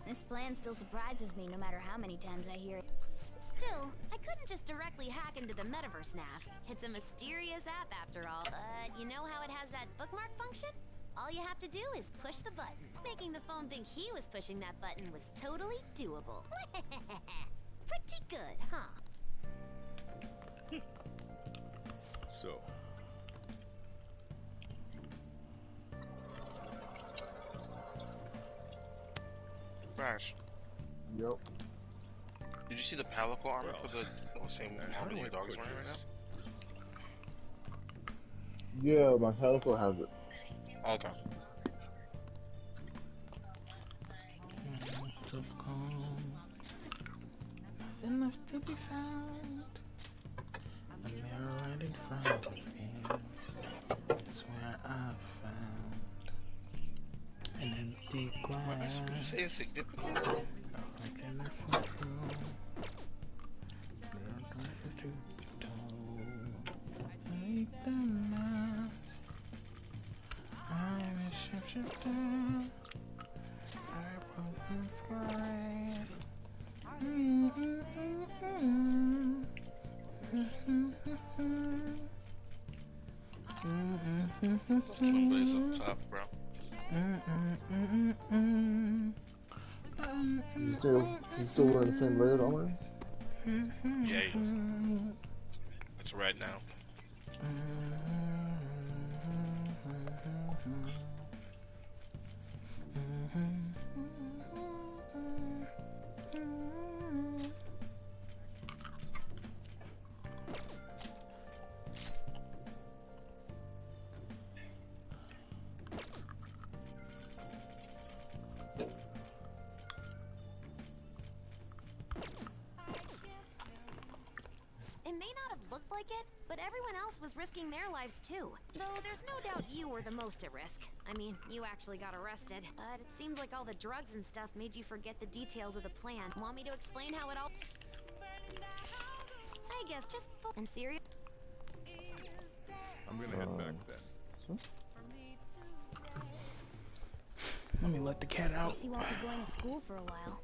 This plan still surprises me no matter how many times I hear it. Still, I couldn't just directly hack into the Metaverse Nav. It's a mysterious app after all. But you know how it has that bookmark function? All you have to do is push the button. Making the phone think he was pushing that button was totally doable. Pretty good, huh? So. Crash. Yep. Did you see the palico armor for the same armor your dog's wearing right now? Yeah, my Calico has it. Okay. Nothing left to be found. A mirror right in front of me. That's where I found an empty glass. You say insignificant? I'm a shapeshifter. I put the sky. Somebody's up top, bro. He's still wearing the same layered armor? Yeah, he is. It's red now. It may not have looked like it, but everyone else was risking their lives too. Though there's no doubt you were the most at risk. I mean, you actually got arrested. But it seems like all the drugs and stuff made you forget the details of the plan. Want me to explain how it all... I guess just full and serious. I'm gonna head back then. Let me let the cat out. Guess you won't be going to school for a while.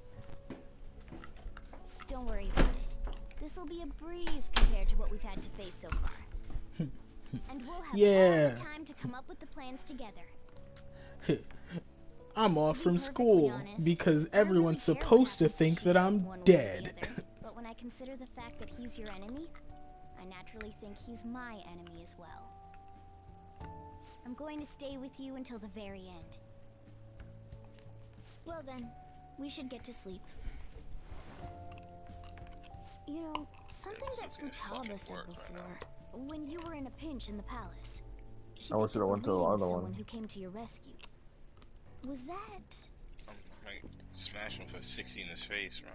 Don't worry about it. This'll be a breeze compared to what we've had to face so far. And we'll have all the time to come up with the plans together. I'm off from school because everyone's supposed to think that I'm dead. But when I consider the fact that he's your enemy, I naturally think he's my enemy as well. I'm going to stay with you until the very end. Well then, we should get to sleep. You know, something that Futaba said before, when you were in a pinch in the palace, she I wish I went to the other someone one. who came to your rescue. Was that... I might smash him for 60 in his face, right?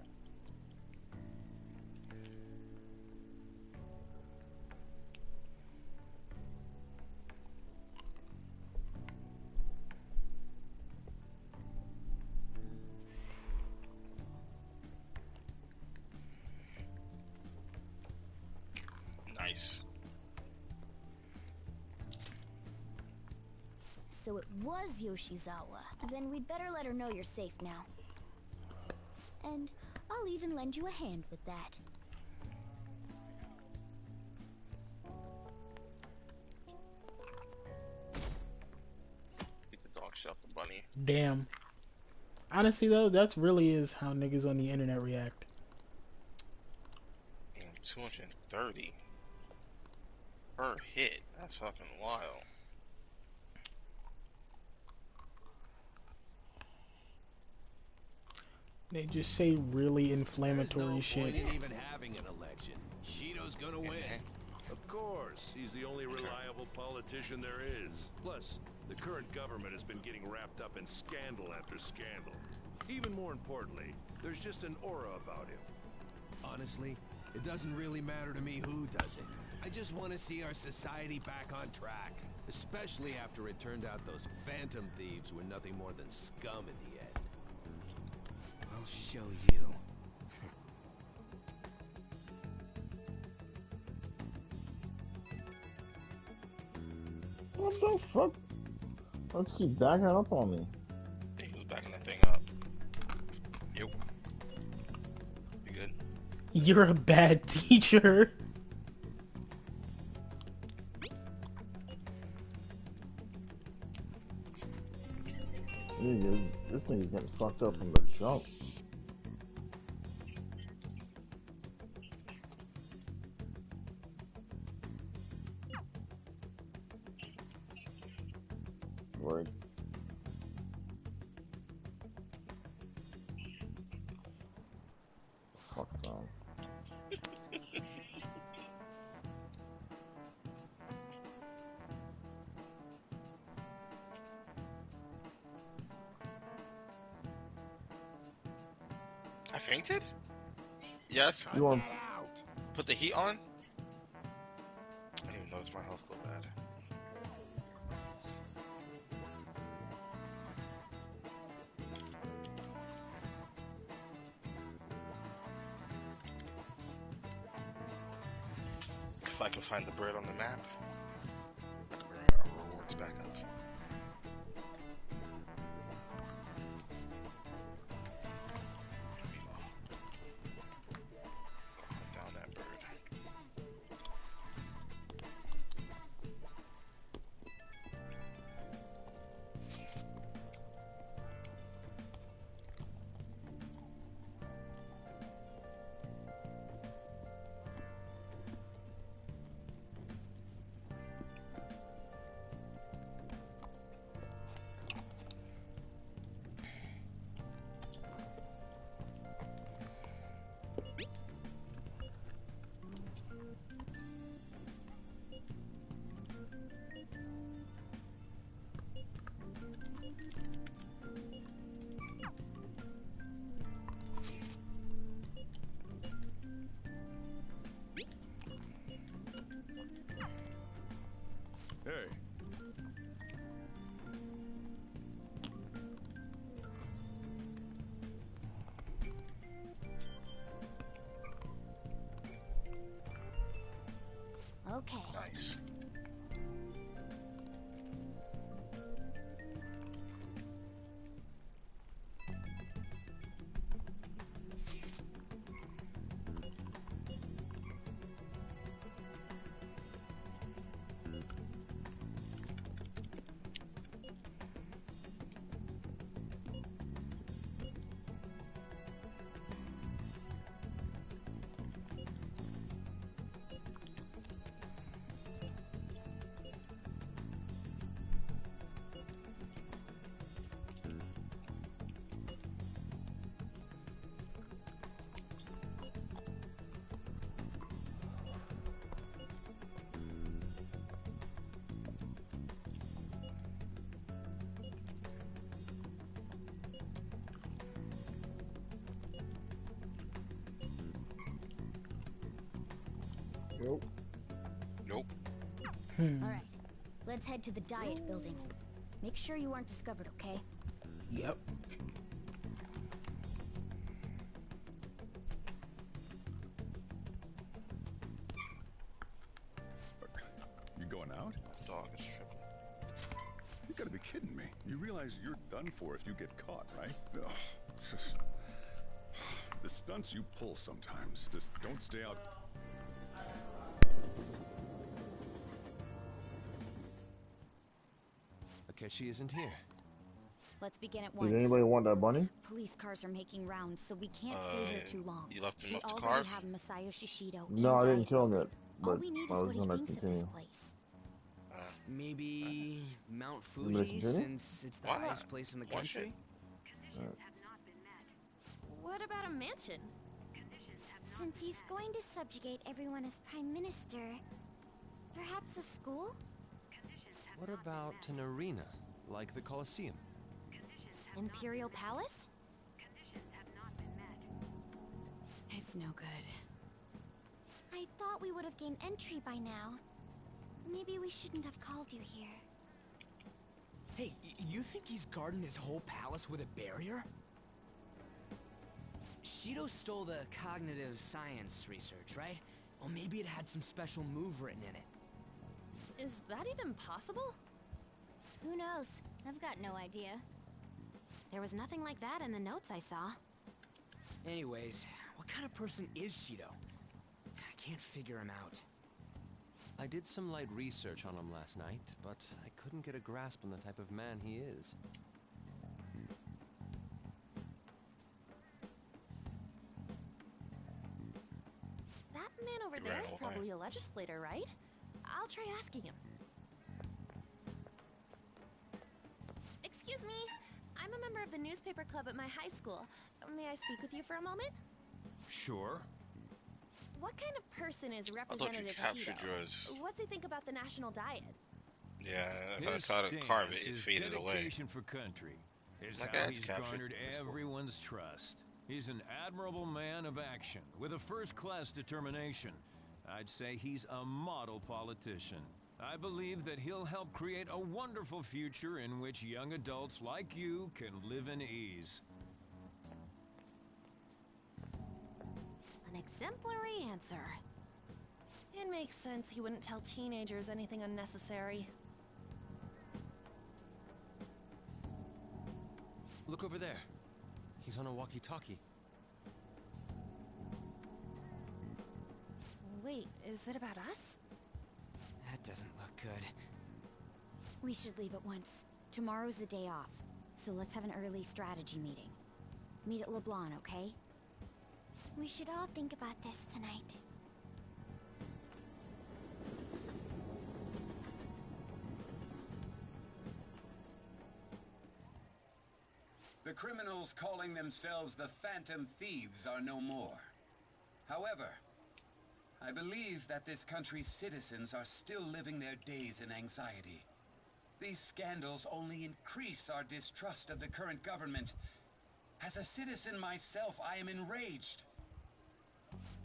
so it was Yoshizawa. Then we'd better let her know you're safe now. And I'll even lend you a hand with that. Get the dog shot the bunny. Damn. Honestly though, that's really is how niggas on the internet react. Damn, 230 per hit. That's fucking wild. They just say really inflammatory There's no shit. point in even having an election. Shido's gonna win. Of course, he's the only reliable politician there is. Plus, the current government has been getting wrapped up in scandal after scandal. Even more importantly, there's just an aura about him. Honestly, it doesn't really matter to me who does it. I just want to see our society back on track. Especially after it turned out those phantom thieves were nothing more than scum in the end. I'll show you. What the fuck? Let's keep backing up on me. Yeah, he was backing that thing up. Yep. You good? You're a bad teacher. This thing is getting fucked up from the jump. Right. Fuck down. I fainted? Yes. You want put the heat on? I didn't even notice my health go bad. If I can find the bird on the map, I can bring our rewards back up. Hunt down that bird. Hey. Okay. Nice. Nope. Nope. Alright, let's head to the diet building. Make sure you aren't discovered, okay? Yep. You going out? Dog is You gotta be kidding me. You realize you're done for if you get caught, right? Ugh, just... The stunts you pull sometimes just don't stay out. Akechi isn't here. Let's begin at once. Did anybody want that bunny? Police cars are making rounds, so we can't stay here too long. You left him We off the already car? have Masayo Shishido. No, I didn't kill him yet. But all we need is I was what he gonna thinks of continue. this place. Maybe Mount You gonna Fuji, continue? since it's the Why highest not? place in the Why country? What about a mansion? Since he's going to subjugate everyone as Prime Minister, perhaps a school? What about an arena, like the Colosseum? Imperial Palace? It's no good. I thought we would have gained entry by now. Maybe we shouldn't have called you here. Hey, you think he's guarding his whole palace with a barrier? Shido stole the cognitive science research, right? Well, maybe it had some special move written in it. Is that even possible? Who knows? I've got no idea. There was nothing like that in the notes I saw. Anyways, what kind of person is Shido? I can't figure him out. I did some light research on him last night, but I couldn't get a grasp on the type of man he is. That man over there is probably a legislator, right? I'll try asking him. Excuse me. I'm a member of the newspaper club at my high school. May I speak with you for a moment? Sure. What kind of person is I thought Representative you captured Shido? yours. What's he think about the national diet? Yeah, as I His tried to stance, carve it, it his faded away. dedication for country is My how dad's he's captured. garnered everyone's trust. He's an admirable man of action with a first-class determination. I'd say he's a model politician. I believe that he'll help create a wonderful future in which young adults like you can live in ease. An exemplary answer. It makes sense he wouldn't tell teenagers anything unnecessary. Look over there. He's on a walkie-talkie. Wait, is it about us? That doesn't look good. We should leave at once. Tomorrow's the day off, so let's have an early strategy meeting. Meet at LeBlanc, okay? We should all think about this tonight. The criminals calling themselves the Phantom Thieves are no more. However, I believe that this country's citizens are still living their days in anxiety. These scandals only increase our distrust of the current government. As a citizen myself, I am enraged.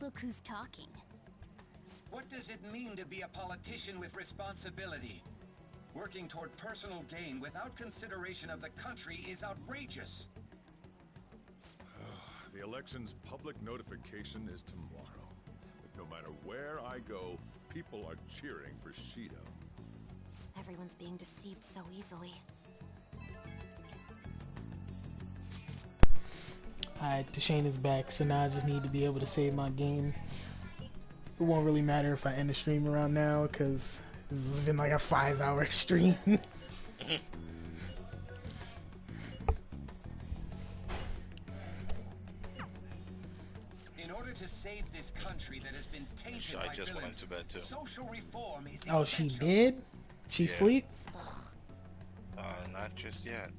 Look who's talking. What does it mean to be a politician with responsibility? Working toward personal gain without consideration of the country is outrageous. The election's public notification is tomorrow. But no matter where I go, people are cheering for Shido. Everyone's being deceived so easily. Alright, Deshane is back, so now I just need to be able to save my game. It won't really matter if I end the stream around now, because this has been like a 5-hour stream. In order to save this country that has been tainted by just went villains, to bed too. social reform is Oh, she essential. did? She Yeah. sleep? Not just yet.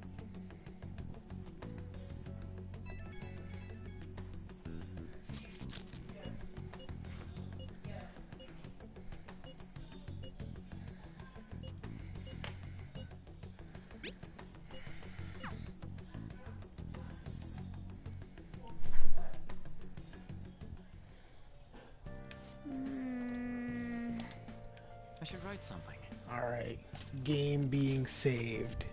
I should write something. Alright, game being saved.